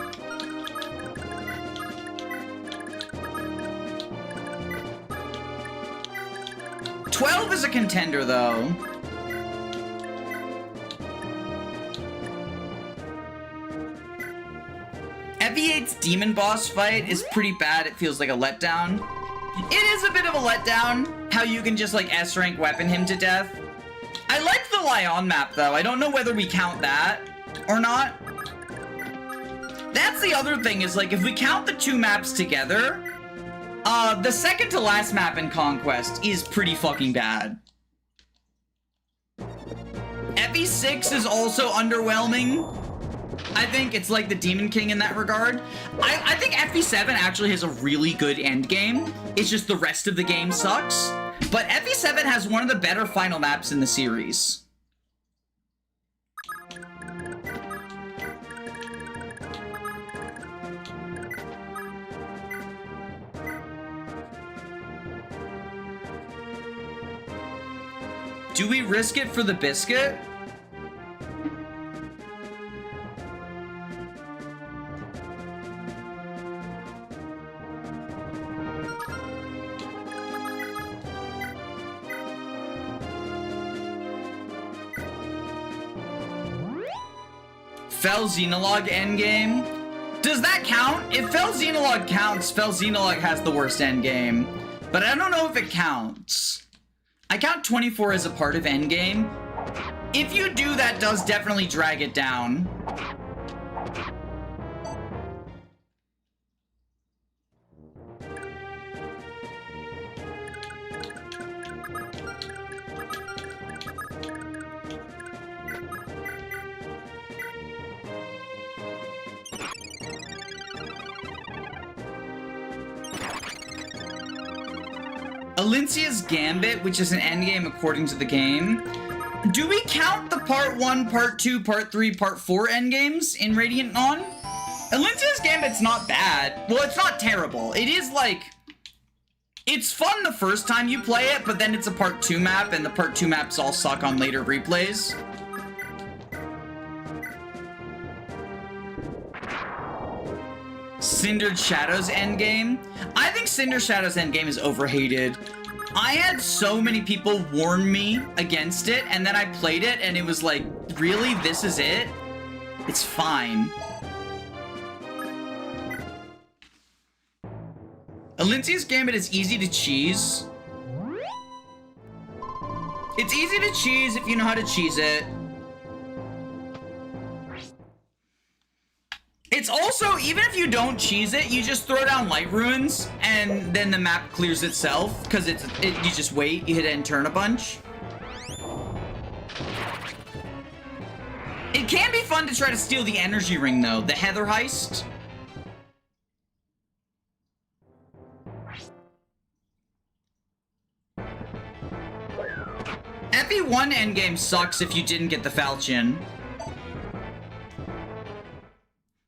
"12 is a contender, though. FE8's demon boss fight is pretty bad. It feels like a letdown. It is a bit of a letdown, how you can just, like, S-rank weapon him to death. I like the Lyon map, though. I don't know whether we count that or not. That's the other thing, is, like, if we count the two maps together, the second to last map in Conquest is pretty fucking bad. FE6 is also underwhelming. I think it's like the Demon King in that regard. I think FE7 actually has a really good end game. It's just the rest of the game sucks. But FE7 has one of the better final maps in the series. Do we risk it for the biscuit? Fel Xenolog endgame? Does that count? If Fel Xenolog counts, Fel Xenolog has the worst endgame. But I don't know if it counts. I count 24 as a part of endgame. If you do, that does definitely drag it down. Alincia's Gambit, which is an endgame according to the game. Do we count the part 1, part 2, part 3, part 4 endgames in Radiant Dawn? Alincia's Gambit's not bad. Well, it's not terrible. It is like... It's fun the first time you play it, but then it's a part 2 map, and the part 2 maps all suck on later replays. Cindered Shadows endgame. I think Cindered Shadows endgame is overhated. I had so many people warn me against it, and then I played it, and it was like, really? This is it? It's fine. Alincia's Gambit is easy to cheese. It's easy to cheese if you know how to cheese it. It's also, even if you don't cheese it, you just throw down light ruins, and then the map clears itself, because you just wait, you hit it and turn a bunch. It can be fun to try to steal the energy ring, though. The Heather heist. FE1 endgame sucks if you didn't get the falchion.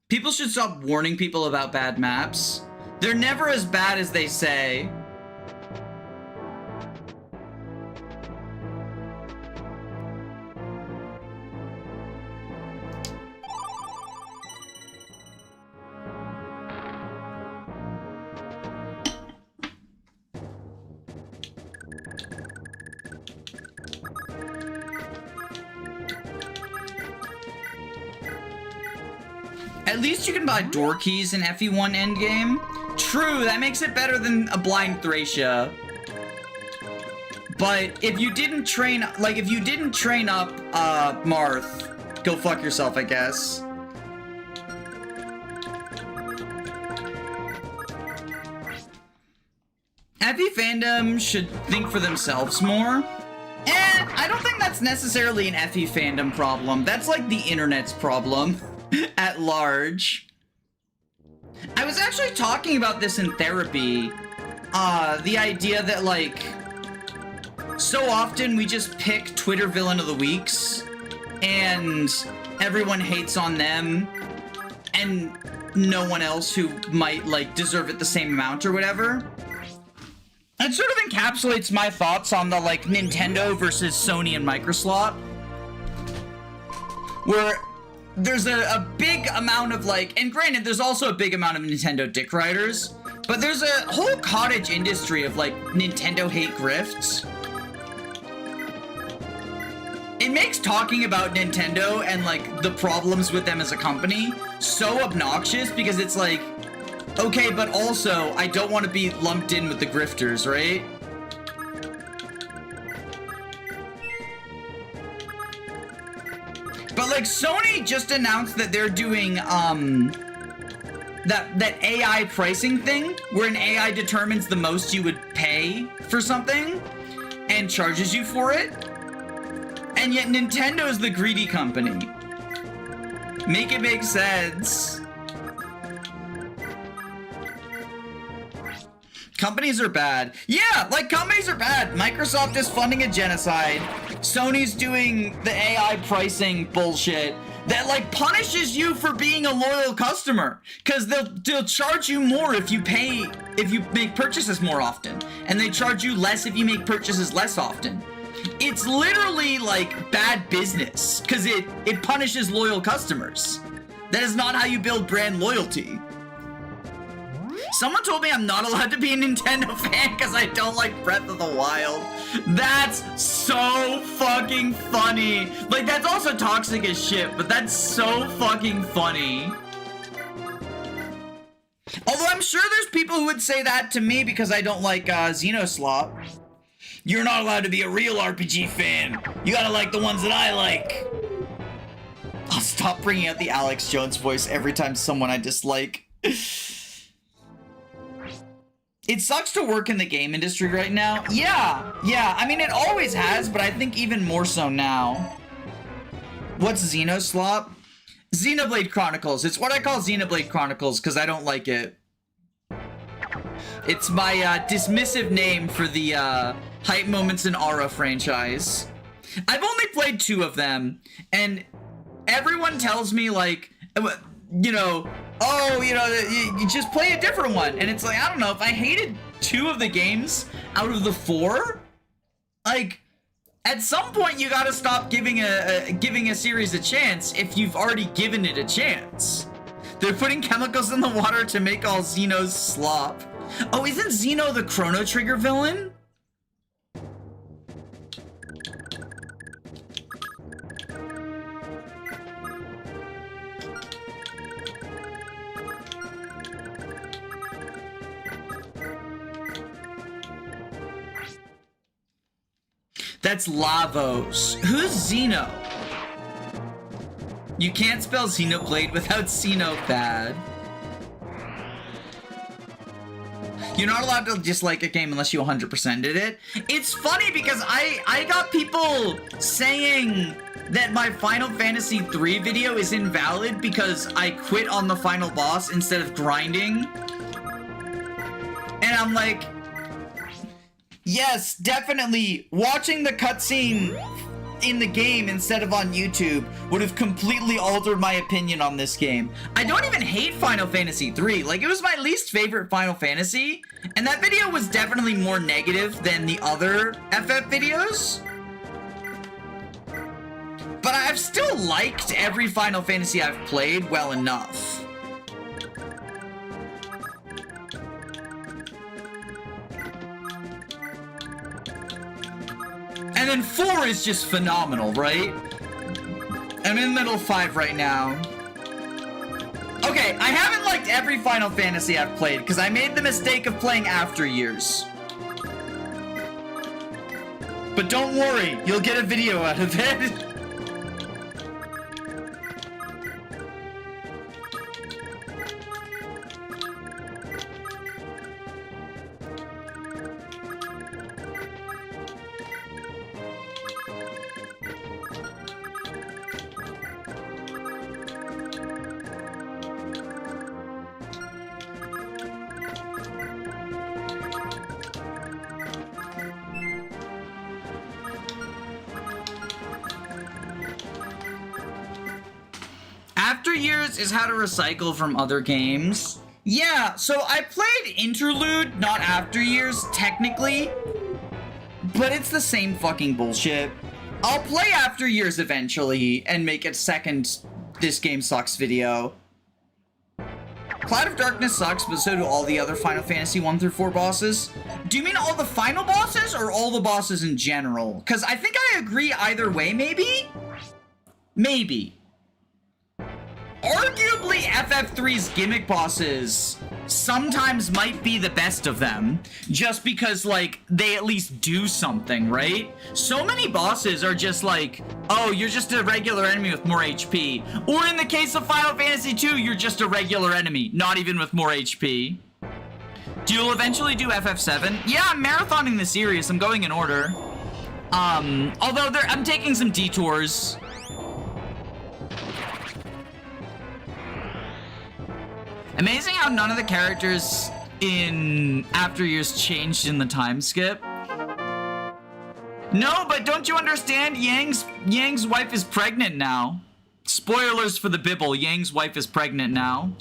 People should stop warning people about bad maps. They're never as bad as they say. At least you can buy door keys in FE1 endgame. True, that makes it better than a blind Thracia. But if you didn't train, up Marth, go fuck yourself, I guess. FE fandom should think for themselves more. And I don't think that's necessarily an FE fandom problem. That's like the internet's problem. At large. I was actually talking about this in therapy. The idea that, like, so often we just pick Twitter villain of the weeks, and everyone hates on them, and no one else who might, like, deserve it the same amount or whatever. It sort of encapsulates my thoughts on the, like, Nintendo versus Sony and Microsoft. Where there's a big amount of, like, and granted, there's also a big amount of Nintendo dick riders, but there's a whole cottage industry of, like, Nintendo hate grifts. It makes talking about Nintendo and, like, the problems with them as a company so obnoxious because it's like, okay, but also, I don't want to be lumped in with the grifters, right? But, like, Sony just announced that they're doing, that AI pricing thing, where an AI determines the most you would pay for something, and charges you for it. And yet Nintendo's the greedy company. Make it make sense. Companies are bad. Yeah, like, companies are bad. Microsoft is funding a genocide. Sony's doing the AI pricing bullshit that, like, punishes you for being a loyal customer. Because they'll charge you more if you make purchases more often. And they charge you less if you make purchases less often. It's literally, like, bad business. Because it punishes loyal customers. That is not how you build brand loyalty. Someone told me I'm not allowed to be a Nintendo fan because I don't like Breath of the Wild. That's so fucking funny. Like, that's also toxic as shit, but that's so fucking funny. Although I'm sure there's people who would say that to me because I don't like Xenoslop. You're not allowed to be a real RPG fan. You gotta like the ones that I like. I'll stop bringing out the Alex Jones voice every time someone I dislike. It sucks to work in the game industry right now. Yeah. I mean, it always has, but I think even more so now. What's Xenoslop? Xenoblade Chronicles. It's what I call Xenoblade Chronicles because I don't like it. It's my dismissive name for the Hype Moments in Aura franchise. I've only played 2 of them, and everyone tells me, like, you know, oh, you know, you just play a different one. And it's like, I don't know, if I hated 2 of the games out of the 4, like, at some point you gotta stop giving a series a chance if you've already given it a chance. They're putting chemicals in the water to make all Xenos slop. Oh, isn't Xeno the Chrono Trigger villain? That's Lavos. Who's Xeno? You can't spell Xenoblade without Xenobad. You're not allowed to dislike a game unless you 100%ed it. It's funny because I got people saying that my Final Fantasy III video is invalid because I quit on the final boss instead of grinding. And I'm like, yes, definitely. Watching the cutscene in the game instead of on YouTube would have completely altered my opinion on this game. I don't even hate Final Fantasy III. Like, it was my least favorite Final Fantasy, and that video was definitely more negative than the other FF videos. But I've still liked every Final Fantasy I've played well enough. And then 4 is just phenomenal, right? I'm in the middle of 5 right now. Okay, I haven't liked every Final Fantasy I've played because I made the mistake of playing After Years. But don't worry, you'll get a video out of it. After Years is how to recycle from other games. Yeah, so I played Interlude, not After Years, technically. But it's the same fucking bullshit. I'll play After Years eventually and make a second This Game Sucks video. Cloud of Darkness sucks, but so do all the other Final Fantasy 1 through 4 bosses. Do you mean all the final bosses or all the bosses in general? Because I think I agree either way, maybe? Maybe. Arguably, FF3's gimmick bosses sometimes might be the best of them, just because, like, they at least do something, right? So many bosses are just like, oh, you're just a regular enemy with more HP. Or in the case of Final Fantasy II, you're just a regular enemy, not even with more HP. You'll eventually do FF7? Yeah, I'm marathoning the series. I'm going in order. Although I'm taking some detours. Amazing how none of the characters in After Years changed in the time skip. No, but don't you understand? Yang's wife is pregnant now. Spoilers for the Bibble. Yang's wife is pregnant now.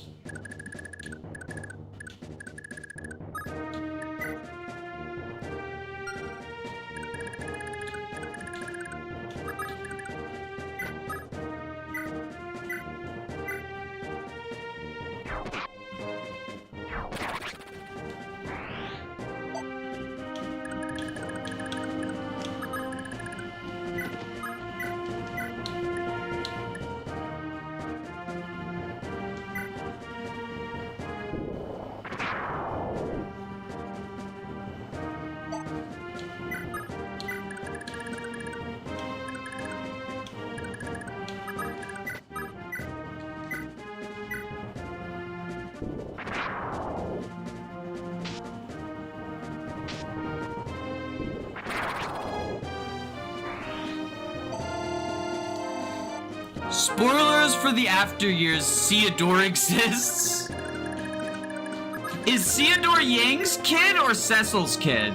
Spoilers for the after years, Theodore exists. Is Theodore Yang's kid or Cecil's kid?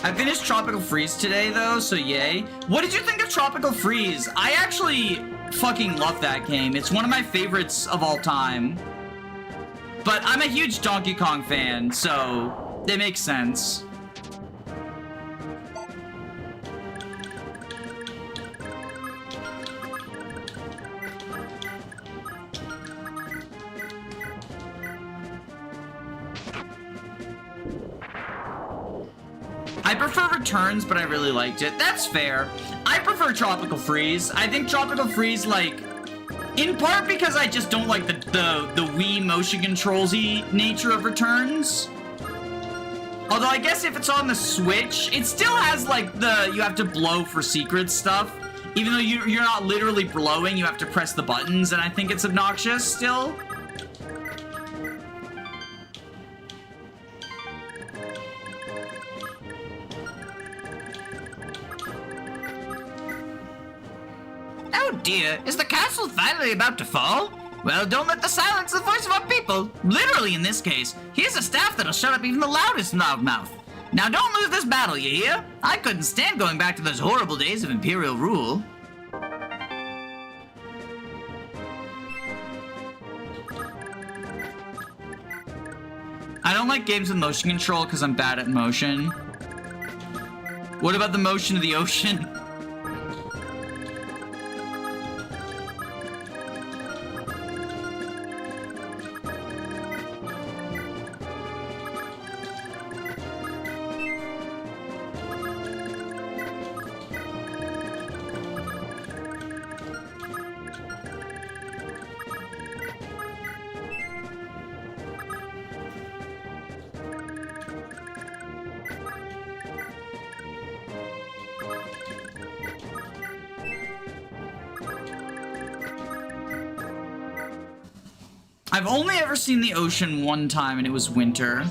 I finished Tropical Freeze today, though, so yay. What did you think of Tropical Freeze? I actually fucking love that game. It's one of my favorites of all time. But I'm a huge Donkey Kong fan, so it makes sense. I prefer Returns, but I really liked it. That's fair. I prefer Tropical Freeze. I think Tropical Freeze, like, in part because I just don't like the Wii motion controlsy nature of Returns. Although I guess if it's on the Switch, it still has like you have to blow for secret stuff. Even though you're not literally blowing, you have to press the buttons, and I think it's obnoxious still. Oh dear, is the castle finally about to fall? Well, don't let the silence the voice of our people. Literally in this case. Here's a staff that'll shut up even the loudest loudmouth. Now don't lose this battle, you hear? I couldn't stand going back to those horrible days of Imperial rule. I don't like games with motion control because I'm bad at motion. What about the motion of the ocean? I've only ever seen the ocean one time, and it was winter.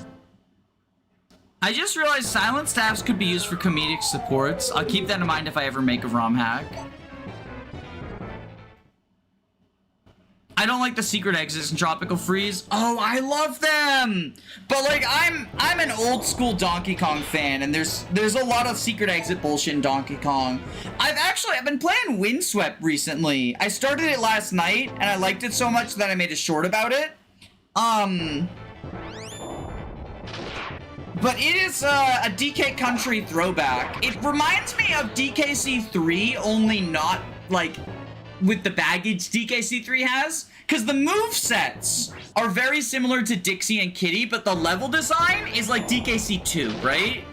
I just realized silent staffs could be used for comedic supports. I'll keep that in mind if I ever make a ROM hack. I don't like the secret exits in Tropical Freeze. Oh, I love them! But like, I'm an old school Donkey Kong fan, and there's a lot of secret exit bullshit in Donkey Kong. I've been playing Windswept recently. I started it last night, and I liked it so much that I made a short about it. But it is a DK Country throwback. It reminds me of DKC3, only not like with the baggage DKC3 has, because the movesets are very similar to Dixie and Kitty, but the level design is like DKC2, right?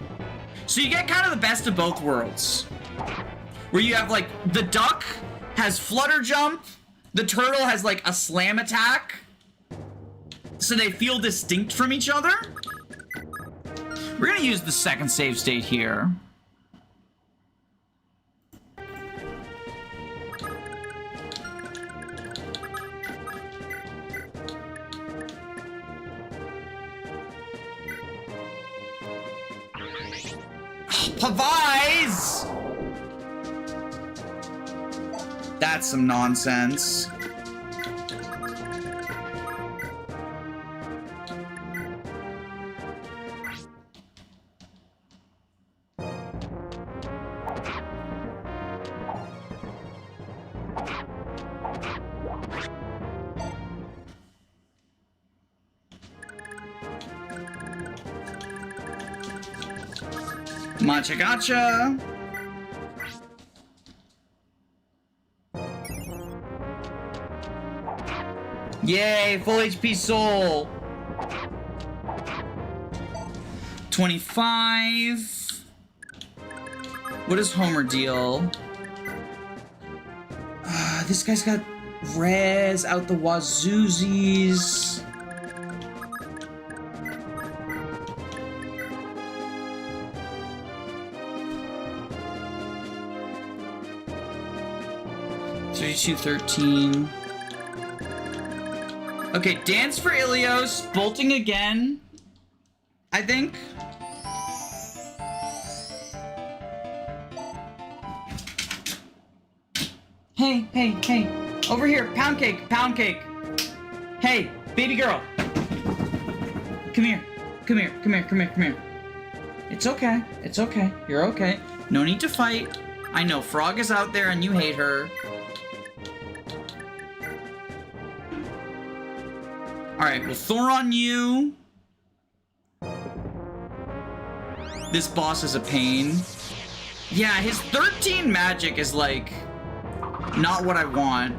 So you get kind of the best of both worlds, where you have like the duck has flutter jump, the turtle has like a slam attack, so they feel distinct from each other. We're gonna use the second save state here. Pavise! That's some nonsense. Matcha gotcha. Yay, full HP soul. 25. What does Homer deal? This guy's got res out the wazoozies. 32, 13. Okay, dance for Ilios. Bolting again, I think. Hey, hey, hey. Over here, pound cake, pound cake. Hey, baby girl. Come here, come here, come here, come here, come here. It's okay, it's okay. You're okay. No need to fight. I know Frog is out there and you hate her. Alright, we'll Thor on you. This boss is a pain. Yeah, his 13 magic is like not what I want.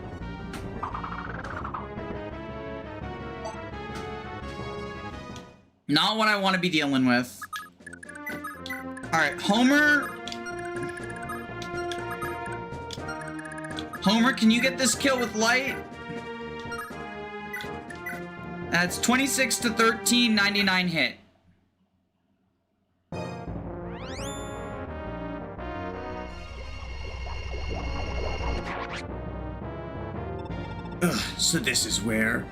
Not what I want to be dealing with. Alright, Homer. Homer, can you get this kill with light? That's 26 to 13, 99 hit. Ugh, so this is where...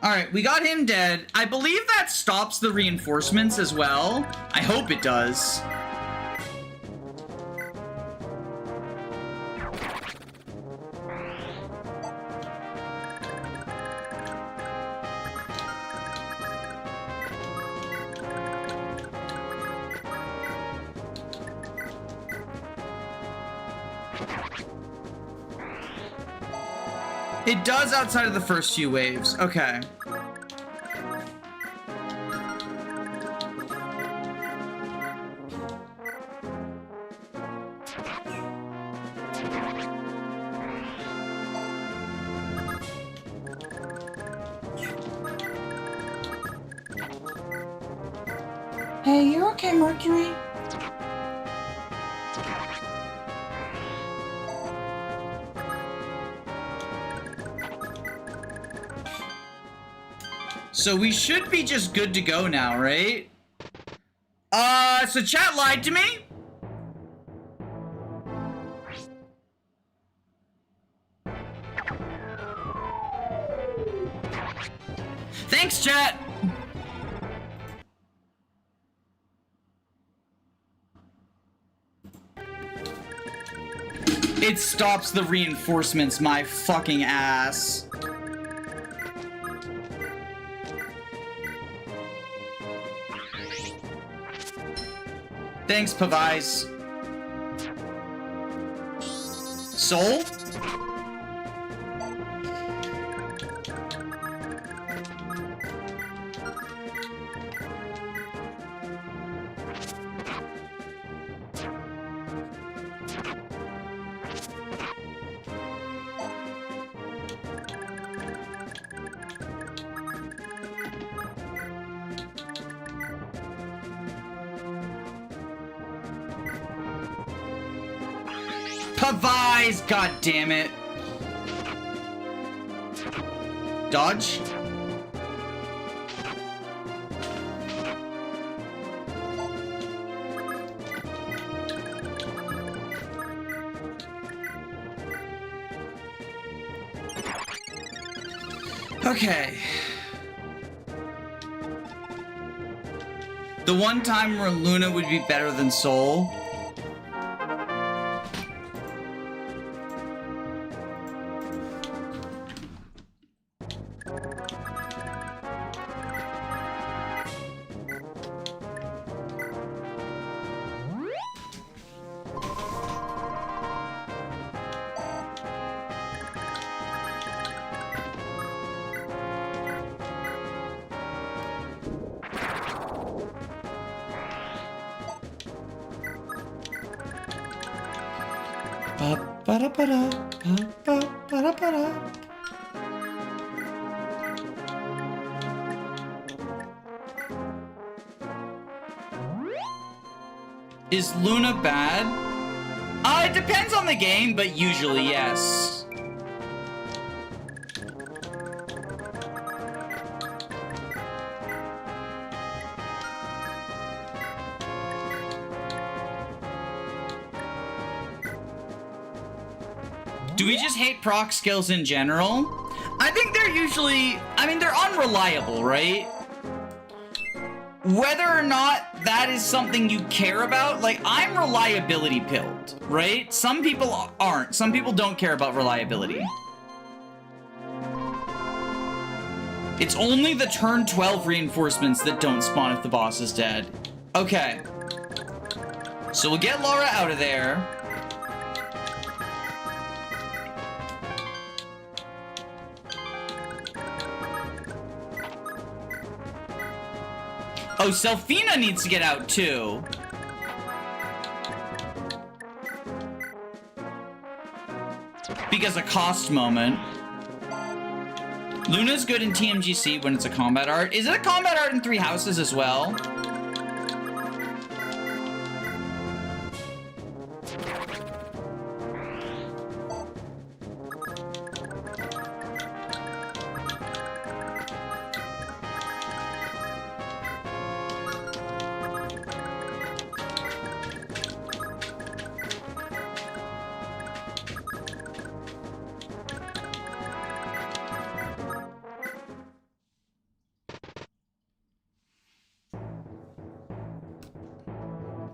Alright, we got him dead. I believe that stops the reinforcements as well. I hope it does. It does outside of the first few waves. Okay. Hey, you okay, Mercury? So we should be just good to go now, right? So chat lied to me? Thanks, chat! It stops the reinforcements, my fucking ass. Thanks, Pavise. Soul? Pavise, god damn it. Dodge. Okay. The one time where Luna would be better than Soul. Is Luna bad? It depends on the game, but usually yes. Do we just hate proc skills in general? I think they're usually, I mean, they're unreliable, right? Whether or not that is something you care about, like, I'm reliability pilled, right? Some people aren't. Some people don't care about reliability. It's only the turn 12 reinforcements that don't spawn if the boss is dead. Okay. So we'll get Laura out of there. Oh, Selfina needs to get out too. Because of cost moment. Luna's good in TMGC when it's a combat art. Is it a combat art in Three Houses as well?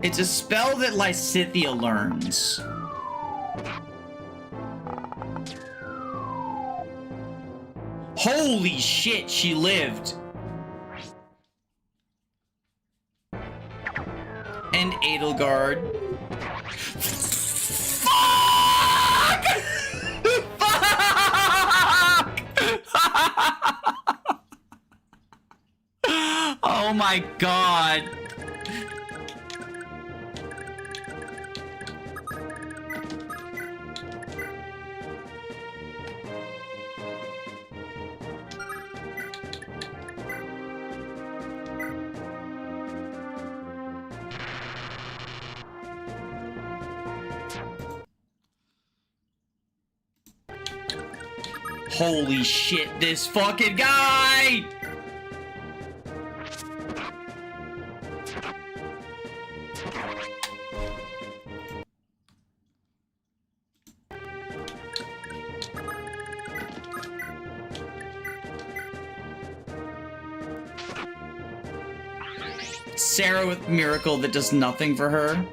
It's a spell that Lysithea learns. Holy shit, she lived. And Edelgard. Fuck! Fuck! Oh my god. Holy shit, this fucking guy! Sarah with Miracle that does nothing for her.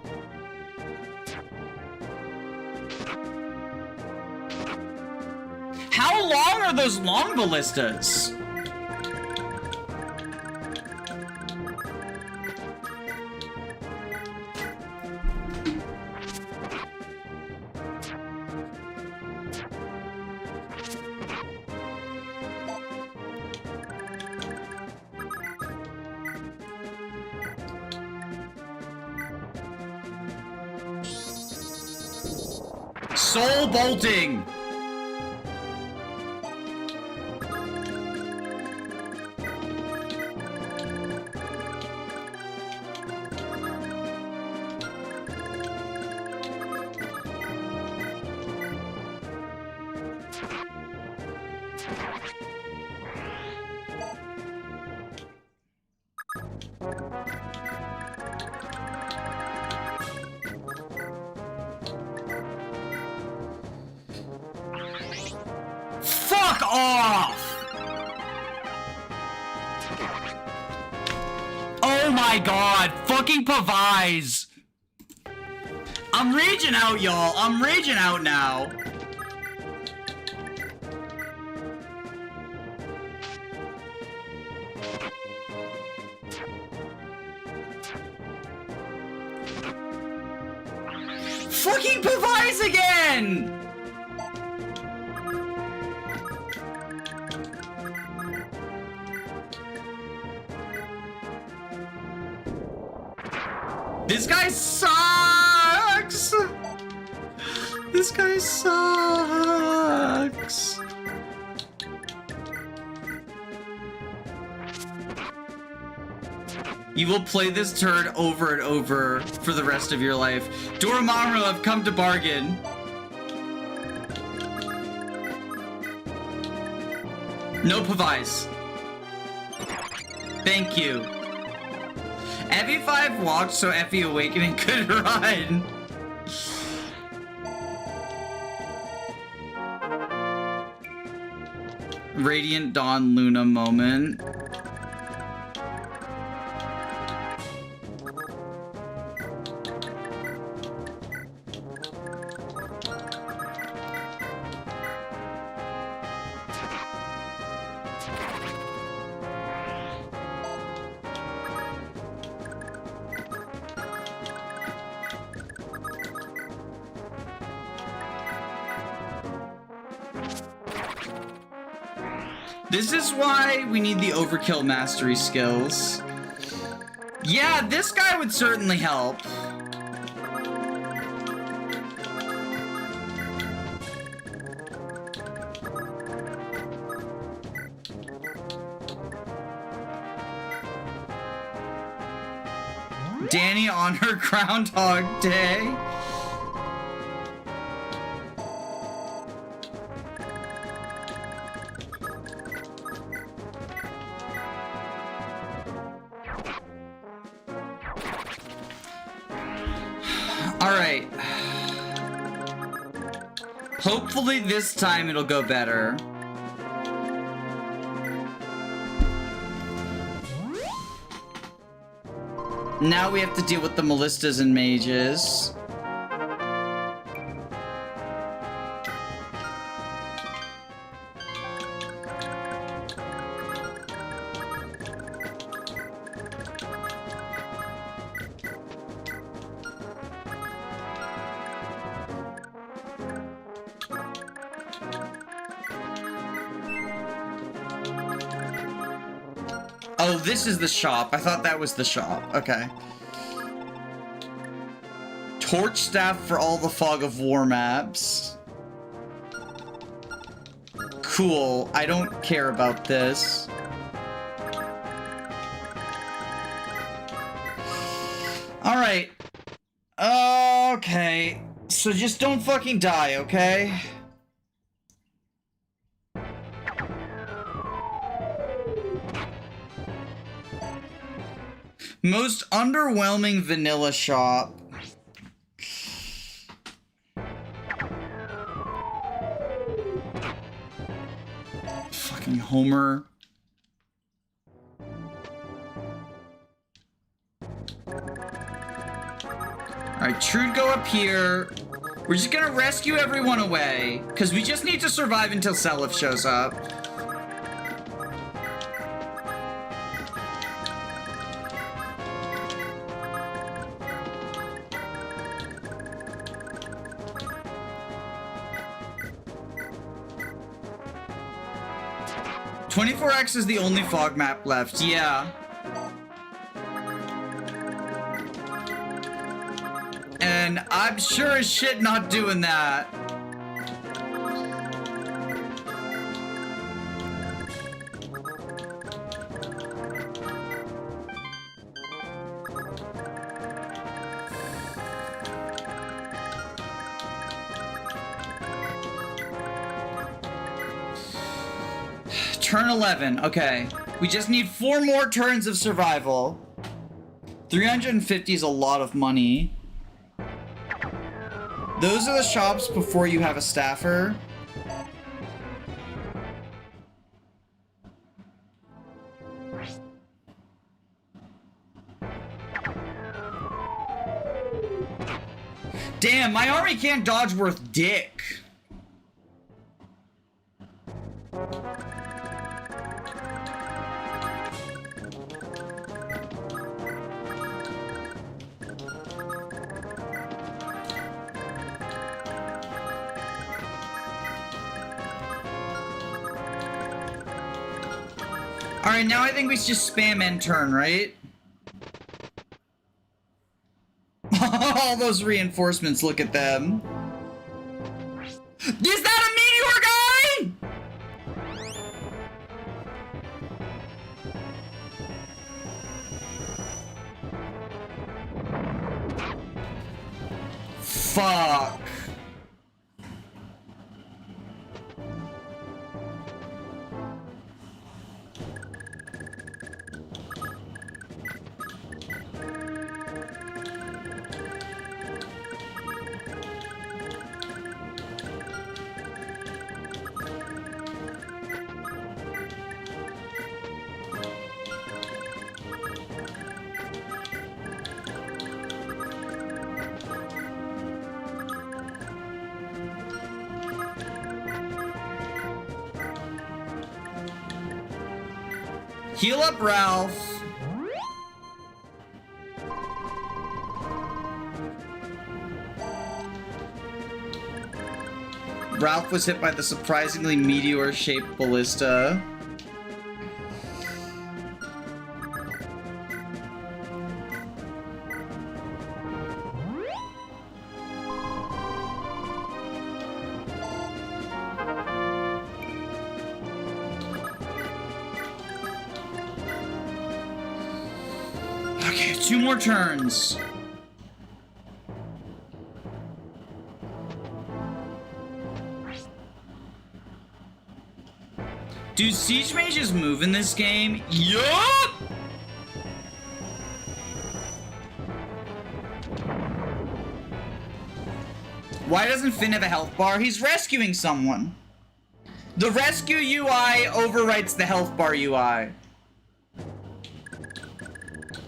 How long are those long ballistas? Soul bolting! Fuck off! Oh my god, fucking Pavise! I'm raging out, y'all. I'm raging out now. Fucking Pavise again! This guy sucks! This guy sucks! You will play this turn over and over for the rest of your life. Dormammu, I've come to bargain. No Pavise. Thank you. Effie 5 walked so Effie Awakening could run. Radiant Dawn Luna moment. This is why we need the overkill mastery skills. Yeah, this guy would certainly help. Danny on her Groundhog Day. Alright. Hopefully this time it'll go better. Now we have to deal with the Mallistas and Mages. Oh, this is the shop. I thought that was the shop. Okay. Torch staff for all the Fog of War maps. Cool. I don't care about this. Alright. Okay. So just don't fucking die, okay? Most underwhelming vanilla shop. Fucking Homer. Alright, Trude, go up here. We're just gonna rescue everyone away, because we just need to survive until Seliph shows up. $24X is the only fog map left, yeah. And I'm sure as shit not doing that. Turn 11, okay. We just need 4 more turns of survival. 350 is a lot of money. Those are the shops before you have a staffer. Damn, my army can't dodge worth dick. Alright, now I think we just spam end turn, right? All those reinforcements, look at them. Is that a meteor guy? Fuck. Heal up Ralph. Ralph was hit by the surprisingly meteor-shaped ballista. Okay, 2 more turns. Do siege mages move in this game? Yup! Why doesn't Finn have a health bar? He's rescuing someone. The rescue UI overwrites the health bar UI.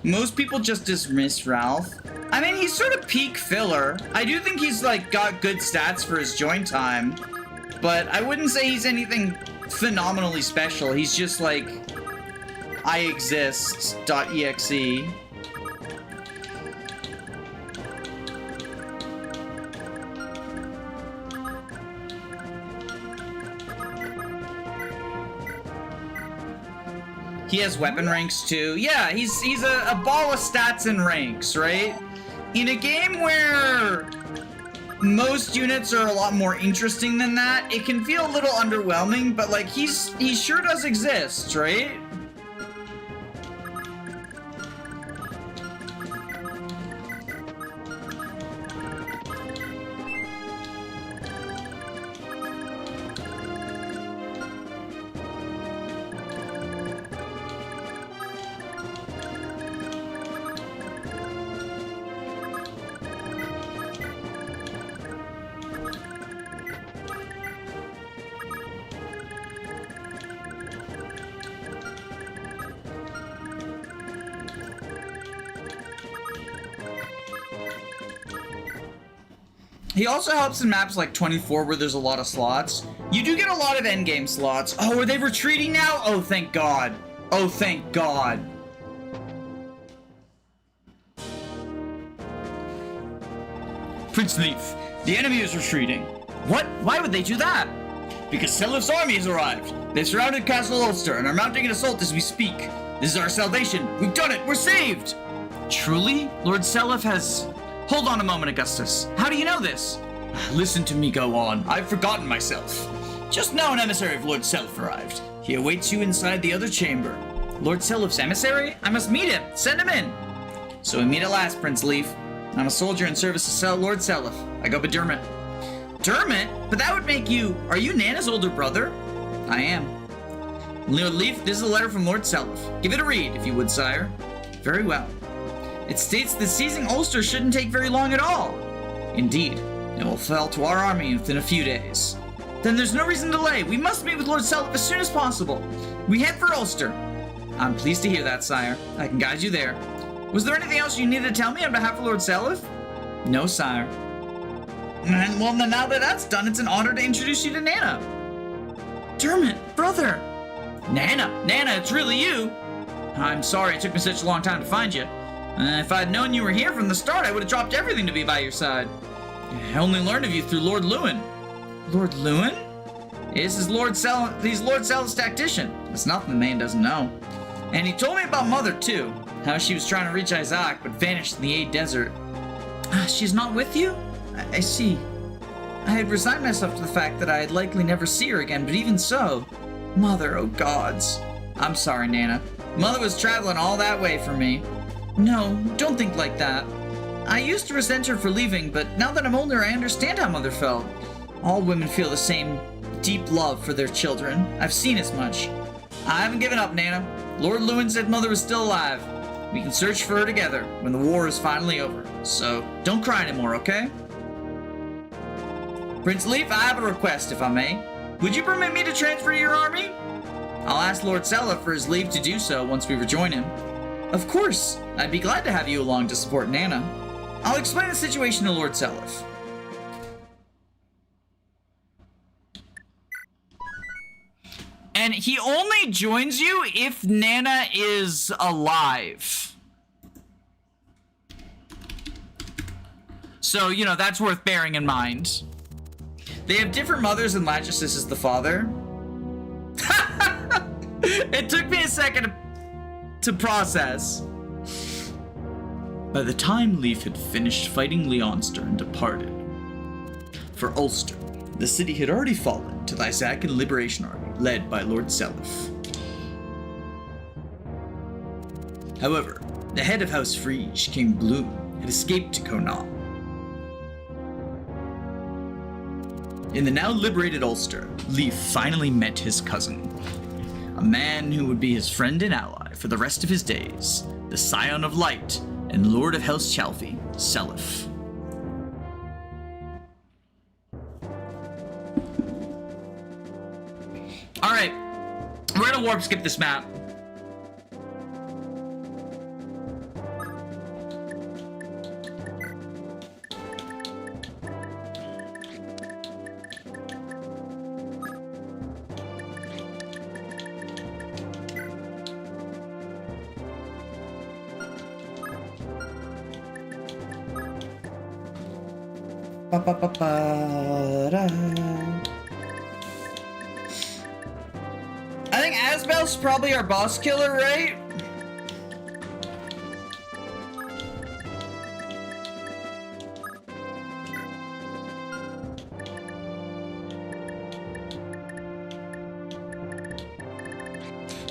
Most people just dismiss Ralph. I mean, he's sort of peak filler. I do think he's, like, got good stats for his join time. But I wouldn't say he's anything phenomenally special. He's just like I exist.exe. He has weapon ranks too. Yeah, he's a ball of stats and ranks, right? In a game where most units are a lot more interesting than that, it can feel a little underwhelming, but like he sure does exist, right? He also helps in maps like 24 where there's a lot of slots. You do get a lot of endgame slots. Oh, are they retreating now? Oh, thank God. Oh, thank God. Prince Leaf, The enemy is retreating. What? Why would they do that? Because Selif's army has arrived. They've surrounded Castle Ulster and are mounting an assault as we speak. This is our salvation. We've done it. We're saved. truly? Lord Selif has... Hold on a moment, Augustus. How do you know this? Listen to me go on. I've forgotten myself. Just now an emissary of Lord Selif arrived. He awaits you inside the other chamber. Lord Selif's emissary? I must meet him. Send him in. So we meet at last, Prince Leaf. I'm a soldier in service to Lord Selif. I go by Dermot. Dermot? But that would make you... Are you Nana's older brother? I am. Lord Leaf, this is a letter from Lord Selif. Give it a read, if you would, sire. Very well. It states that seizing Ulster shouldn't take very long at all. Indeed. It will fall to our army within a few days. Then there's no reason to delay. We must meet with Lord Selif as soon as possible. We head for Ulster. I'm pleased to hear that, sire. I can guide you there. Was there anything else you needed to tell me on behalf of Lord Selif? No, sire. And well, now that that's done, it's an honor to introduce you to Nana. Dermot, brother. Nana, it's really you. I'm sorry it took me such a long time to find you. If I'd known you were here from the start, I would have dropped everything to be by your side. I only learned of you through Lord Lewin. Lord Lewin? This is he's Lord Selif's tactician. It's nothing the man doesn't know. And he told me about Mother, too. How she was trying to reach Isaac, but vanished in the Aid Desert. She's not with you? I see. I had resigned myself to the fact that I'd likely never see her again, but even so... Mother, oh gods. I'm sorry, Nana. Mother was traveling all that way for me. No, don't think like that. I used to resent her for leaving, but now that I'm older, I understand how Mother felt. All women feel the same deep love for their children. I've seen as much. I haven't given up, Nana. Lord Lewin said Mother was still alive. We can search for her together when the war is finally over. So, don't cry anymore, okay? Prince Leaf, I have a request, if I may. Would you permit me to transfer your army? I'll ask Lord Selif for his leave to do so once we rejoin him. Of course. I'd be glad to have you along to support Nana. I'll explain the situation to Lord Selif. And he only joins you if Nana is alive. So, you know, that's worth bearing in mind. They have different mothers and Lachesis is the father. It took me a second to process. By the time Leif had finished fighting Leonster and departed for Ulster, the city had already fallen to the Isaacin Liberation Army led by Lord Selif. However, the head of House Frege, King Bloom, had escaped to Connaught. In the now liberated Ulster, Leif finally met his cousin, a man who would be his friend and ally for the rest of his days, the Scion of Light and Lord of House Chalfie, Selif. Alright, we're gonna warp skip this map. I think Asbel's probably our boss killer, right?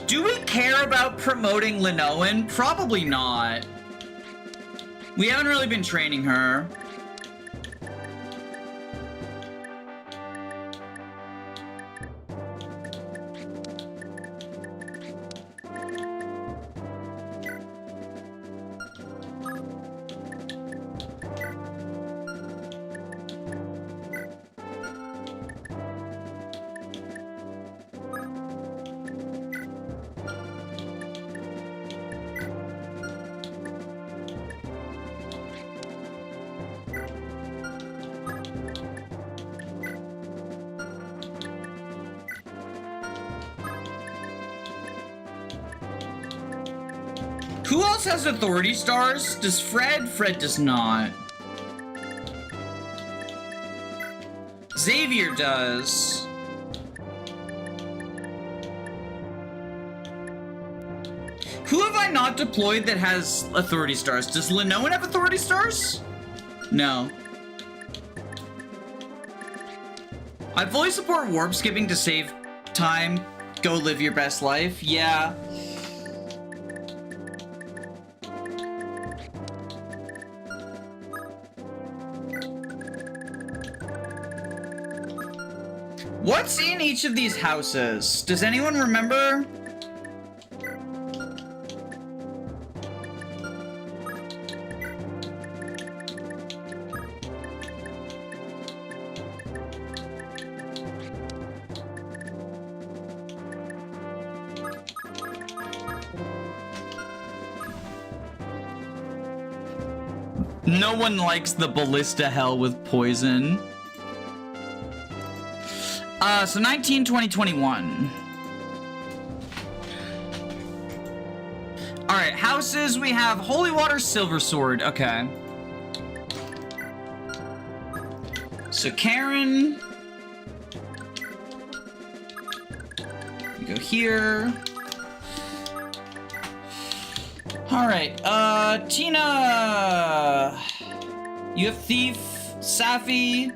Do we care about promoting Linoan? Probably not. We haven't really been training her. Who else has authority stars? Does Fred? Fred does not. Xavier does. Who have I not deployed that has authority stars? Does Linoan have authority stars? No. I fully support warp skipping to save time. Go live your best life. Yeah. What's in each of these houses? Does anyone remember? No one likes the ballista hell with poison. So 19, 20, 21. Alright, houses, we have Holy Water, Silver Sword, okay. So Karen. We go here. Alright, Tina. You have Thief, Safi.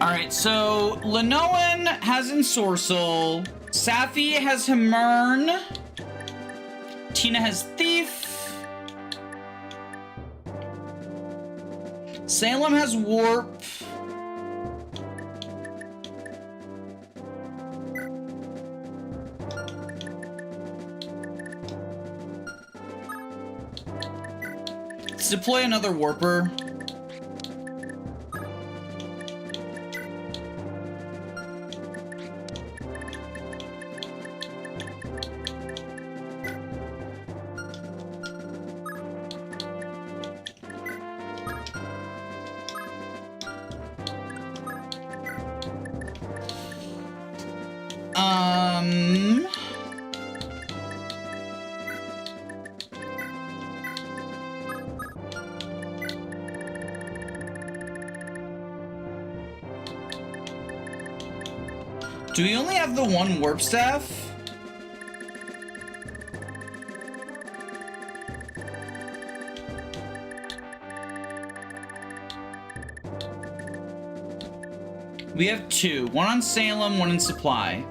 Alright, so Linoan has Ensorcel. Safi has Himern. Tina has Thief. Salem has Warp. Let's deploy another Warper. Do we only have the one warp staff? We have two. One on Salem, one in Supply.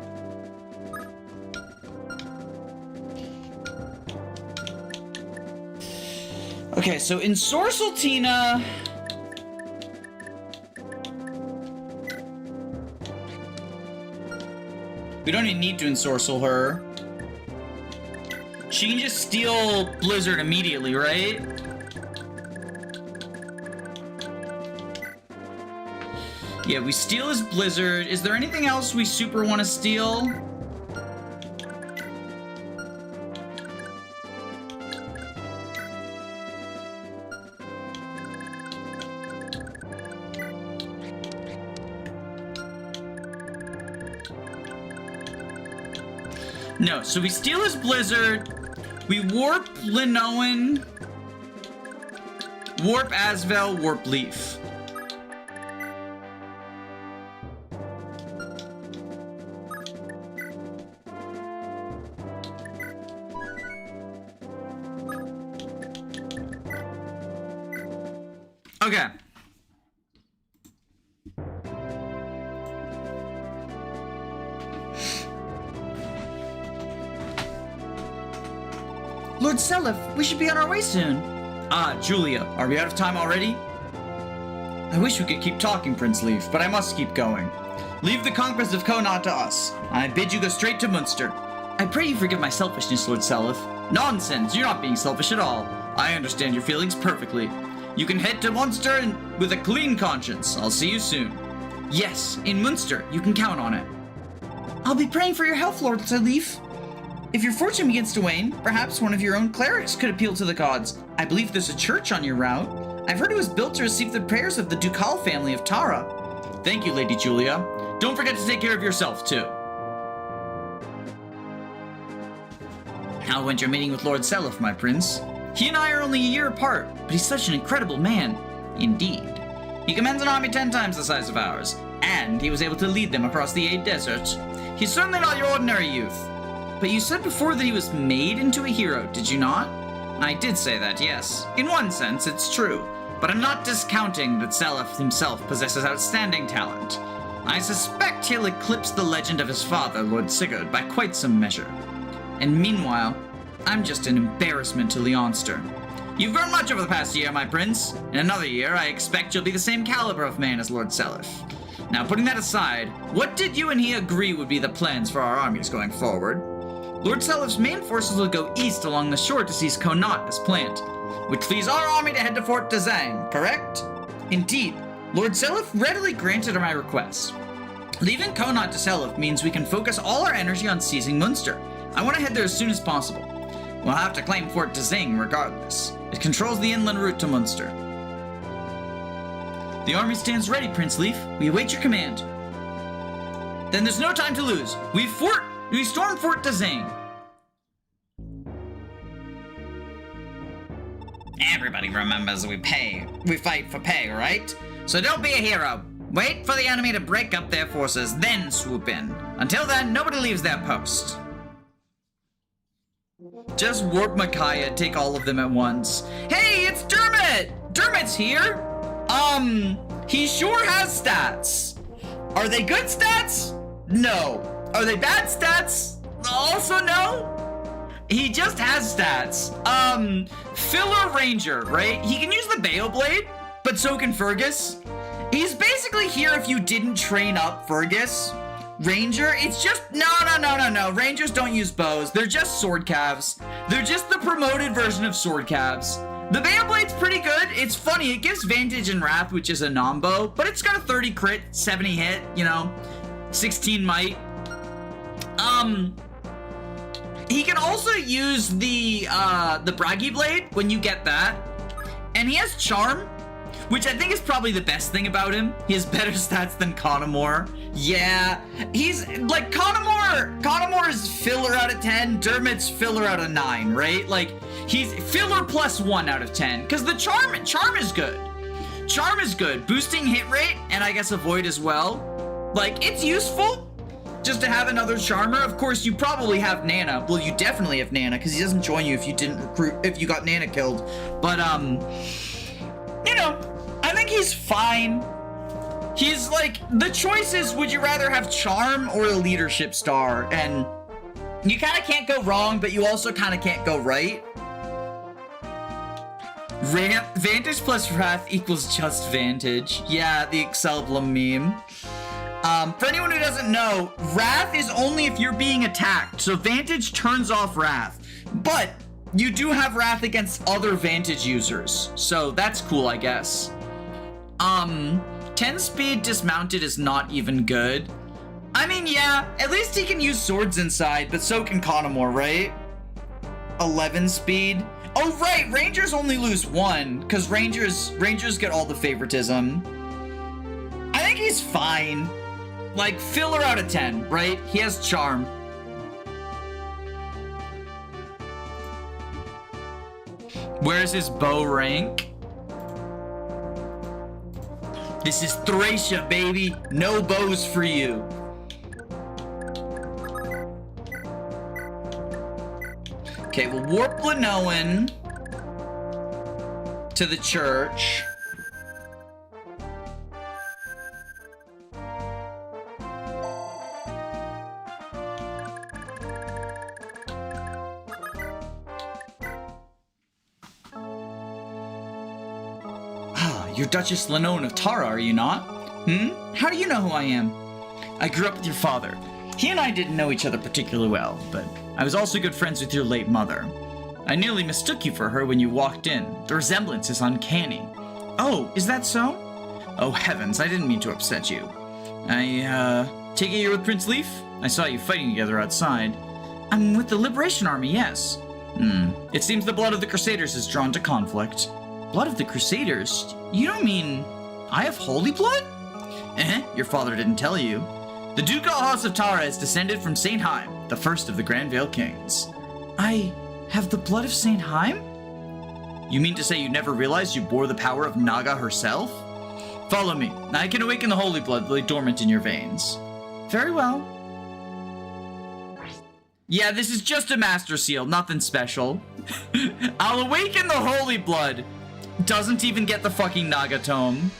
Okay, so Ensorcel Tina... We don't even need to ensorcel her. She can just steal Blizzard immediately, right? Yeah, we steal his Blizzard. Is there anything else we super want to steal? No, so we steal his Blizzard, we warp Linoan, warp Eyvel, warp Leaf. Okay. Lord Seliph, we should be on our way soon. Ah, Julia, are we out of time already? I wish we could keep talking, Prince Leaf, but I must keep going. Leave the conquest of Konat to us. I bid you go straight to Munster. I pray you forgive my selfishness, Lord Seliph. Nonsense, you're not being selfish at all. I understand your feelings perfectly. You can head to Munster and with a clean conscience. I'll see you soon. Yes, in Munster, you can count on it. I'll be praying for your health, Lord Seliph. If your fortune begins to wane, perhaps one of your own clerics could appeal to the gods. I believe there's a church on your route. I've heard it was built to receive the prayers of the ducal family of Tara. Thank you, Lady Julia. Don't forget to take care of yourself, too. How went your meeting with Lord Seliph, my prince? He and I are only a year apart, but he's such an incredible man. Indeed. He commands an army 10 times the size of ours, and he was able to lead them across the 8 deserts. He's certainly not your ordinary youth. But you said before that he was made into a hero, did you not? I did say that, yes. In one sense, it's true. But I'm not discounting that Seliph himself possesses outstanding talent. I suspect he'll eclipse the legend of his father, Lord Sigurd, by quite some measure. And meanwhile, I'm just an embarrassment to Leonster. You've grown much over the past year, my prince. In another year, I expect you'll be the same caliber of man as Lord Seliph. Now, putting that aside, what did you and he agree would be the plans for our armies going forward? Lord Seliph's main forces will go east along the shore to seize Konat as planned, which leaves our army to head to Fort Dazang, correct? Indeed, Lord Seliph readily granted my request. Leaving Konat to Seliph means we can focus all our energy on seizing Munster. I want to head there as soon as possible. We'll have to claim Fort Dazang regardless. It controls the inland route to Munster. The army stands ready, Prince Leaf. We await your command. Then there's no time to lose. We storm Fort Dazang. Everybody remembers we fight for pay, right? So don't be a hero. Wait for the enemy to break up their forces, then swoop in. Until then, nobody leaves their post. Just warp Micaiah, take all of them at once. Hey, it's Dermot! Dermot's here! He sure has stats. Are they good stats? No. Are they bad stats? Also no. He just has stats. Filler Ranger, right? He can use the Bayo Blade, but so can Fergus. He's basically here if you didn't train up Fergus. Ranger, it's just, no. Rangers don't use bows. They're just sword calves. They're just the promoted version of sword calves. The Bayo Blade's pretty good. It's funny, it gives Vantage and Wrath, which is a non-bow, but it's got a 30 crit, 70 hit, 16 might. He can also use the Braggy Blade when you get that. And he has Charm, which I think is probably the best thing about him. He has better stats than Connemore. Yeah, he's like Connemore is filler out of 10, Dermot's filler out of 9, right? Like he's filler plus 1 out of 10 because the charm is good. Charm is good, boosting hit rate and I guess avoid as well. Like it's useful just to have another charmer. Of course, you probably have Nana. Well, you definitely have Nana because he doesn't join you if you didn't recruit if you got Nana killed. But I think he's fine. He's like, the choice is, would you rather have Charm or a leadership star? And you kind of can't go wrong, but you also kind of can't go right. Vantage plus Wrath equals just Vantage. Yeah, the Excelblum meme. For anyone who doesn't know, Wrath is only if you're being attacked. So Vantage turns off Wrath. But you do have Wrath against other Vantage users. So that's cool, I guess. 10 speed dismounted is not even good. I mean, yeah, at least he can use swords inside, but so can Connemore, right? 11 speed. Oh, right, Rangers only lose 1, because Rangers get all the favoritism. I think he's fine. Like, filler out of 10, right? He has Charm. Where's his bow rank? This is Thracia, baby. No bows for you. Okay, we'll warp Lenoan to the church. You're Duchess Lenoan of Tara, are you not? How do you know who I am? I grew up with your father. He and I didn't know each other particularly well, but I was also good friends with your late mother. I nearly mistook you for her when you walked in. The resemblance is uncanny. Oh, is that so? Oh heavens, I didn't mean to upset you. Take it you're with Prince Leaf? I saw you fighting together outside. I'm with the Liberation Army, yes. It seems the blood of the Crusaders is drawn to conflict. Blood of the Crusaders? You don't mean I have holy blood? Your father didn't tell you. The ducal house of Tara is descended from St. Heim, the first of the Grand Vale Kings. I have the blood of St. Heim? You mean to say you never realized you bore the power of Naga herself? Follow me. I can awaken the holy blood that lay dormant in your veins. Very well. Yeah, this is just a master seal, nothing special. I'll awaken the holy blood. Doesn't even get the fucking Naga tome.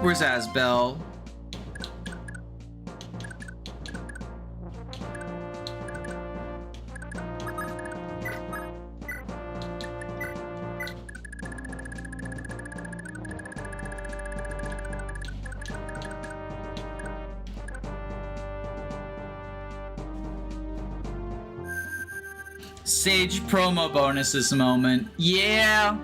Where's Asbel? Sage promo bonuses moment. Yeah.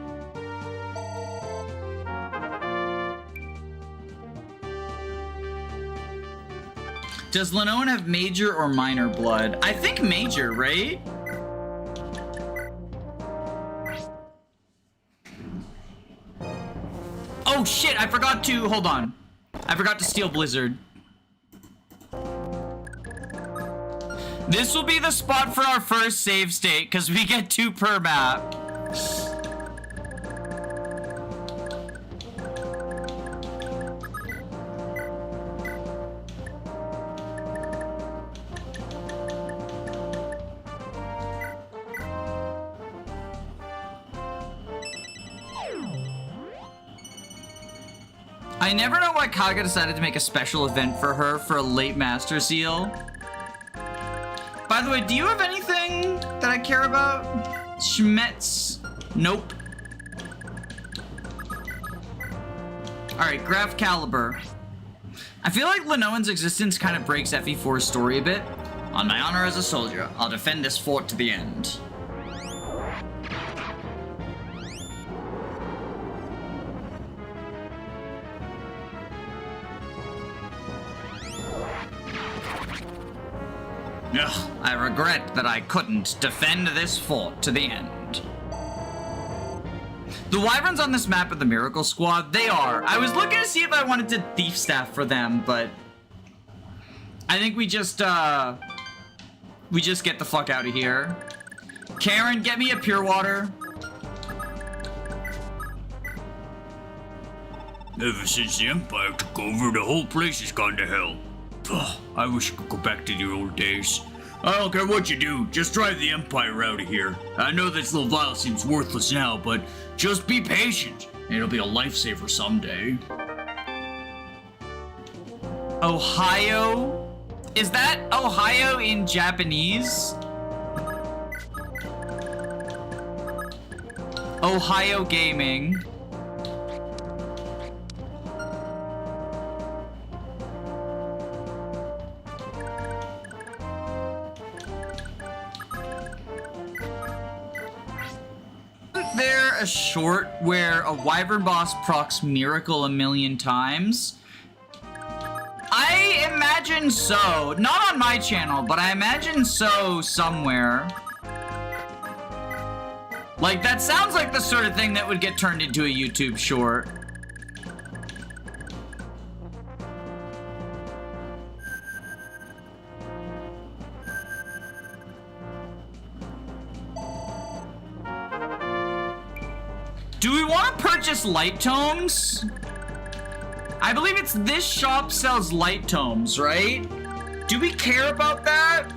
Does Lenoan have major or minor blood? I think major, right? Oh shit, I forgot to, hold on. I forgot to steal Blizzard. This will be the spot for our first save state, because we get 2 per map. I never know why Kaga decided to make a special event for her for a late Master Seal. By the way, do you have anything that I care about? Schmetz? Nope. Alright, Graf Caliber. I feel like Lenoan's existence kind of breaks FE4's story a bit. On my honor as a soldier, I'll defend this fort to the end. Ugh, I regret that I couldn't defend this fort to the end. The wyverns on this map of the Miracle Squad, they are. I was looking to see if I wanted to thief staff for them, but I think we just get the fuck out of here. Karen, get me a pure water. Ever since the Empire took over, the whole place has gone to hell. Ugh, I wish I could go back to the old days. I don't care what you do, just drive the Empire out of here. I know this little vial seems worthless now, but just be patient. It'll be a lifesaver someday. Ohio? Is that Ohio in Japanese? Ohio Gaming. Isn't there a short where a wyvern boss procs Miracle a million times? I imagine so. Not on my channel, but I imagine so somewhere. Like, that sounds like the sort of thing that would get turned into a YouTube short. Do we want to purchase light tomes? I believe it's this shop sells light tomes, right? Do we care about that?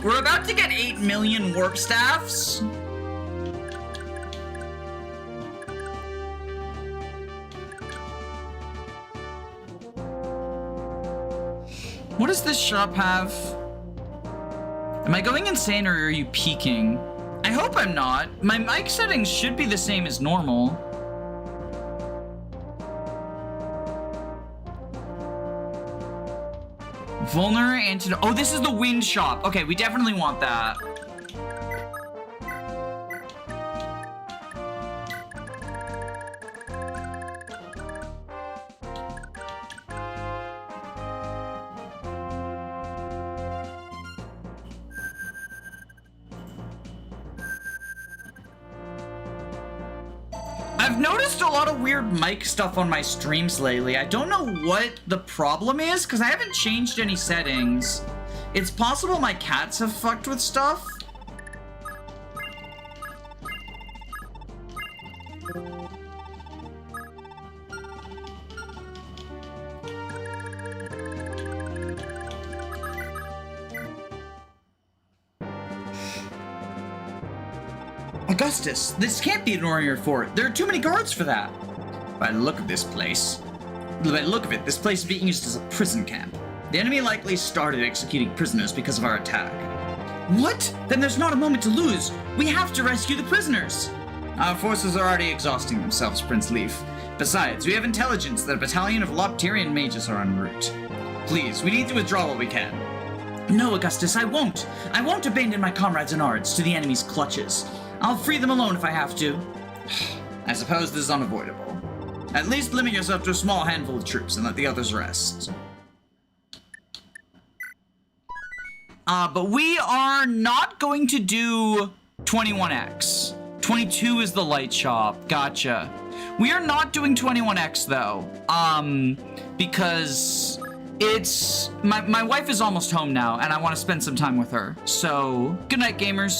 We're about to get 8 million warp staffs. What does this shop have? Am I going insane or are you peeking? I hope I'm not. My mic settings should be the same as normal. Vulner antidote. Oh, this is the wind shop. Okay, we definitely want that. I've noticed a lot of weird mic stuff on my streams lately. I don't know what the problem is, because I haven't changed any settings. It's possible my cats have fucked with stuff. Augustus, this can't be an ordinary fort. There are too many guards for that. By the look of this place, this place is being used as a prison camp. The enemy likely started executing prisoners because of our attack. What? Then there's not a moment to lose. We have to rescue the prisoners. Our forces are already exhausting themselves, Prince Leaf. Besides, we have intelligence that a battalion of Lopterian mages are en route. Please, we need to withdraw while we can. No, Augustus, I won't. I won't abandon my comrades and Ards to the enemy's clutches. I'll free them alone if I have to. I suppose this is unavoidable. At least limit yourself to a small handful of troops and let the others rest. But we are not going to do 21X. 22 is the light shop. Gotcha. We are not doing 21X though. Because it's my wife is almost home now and I want to spend some time with her. So, good night, gamers.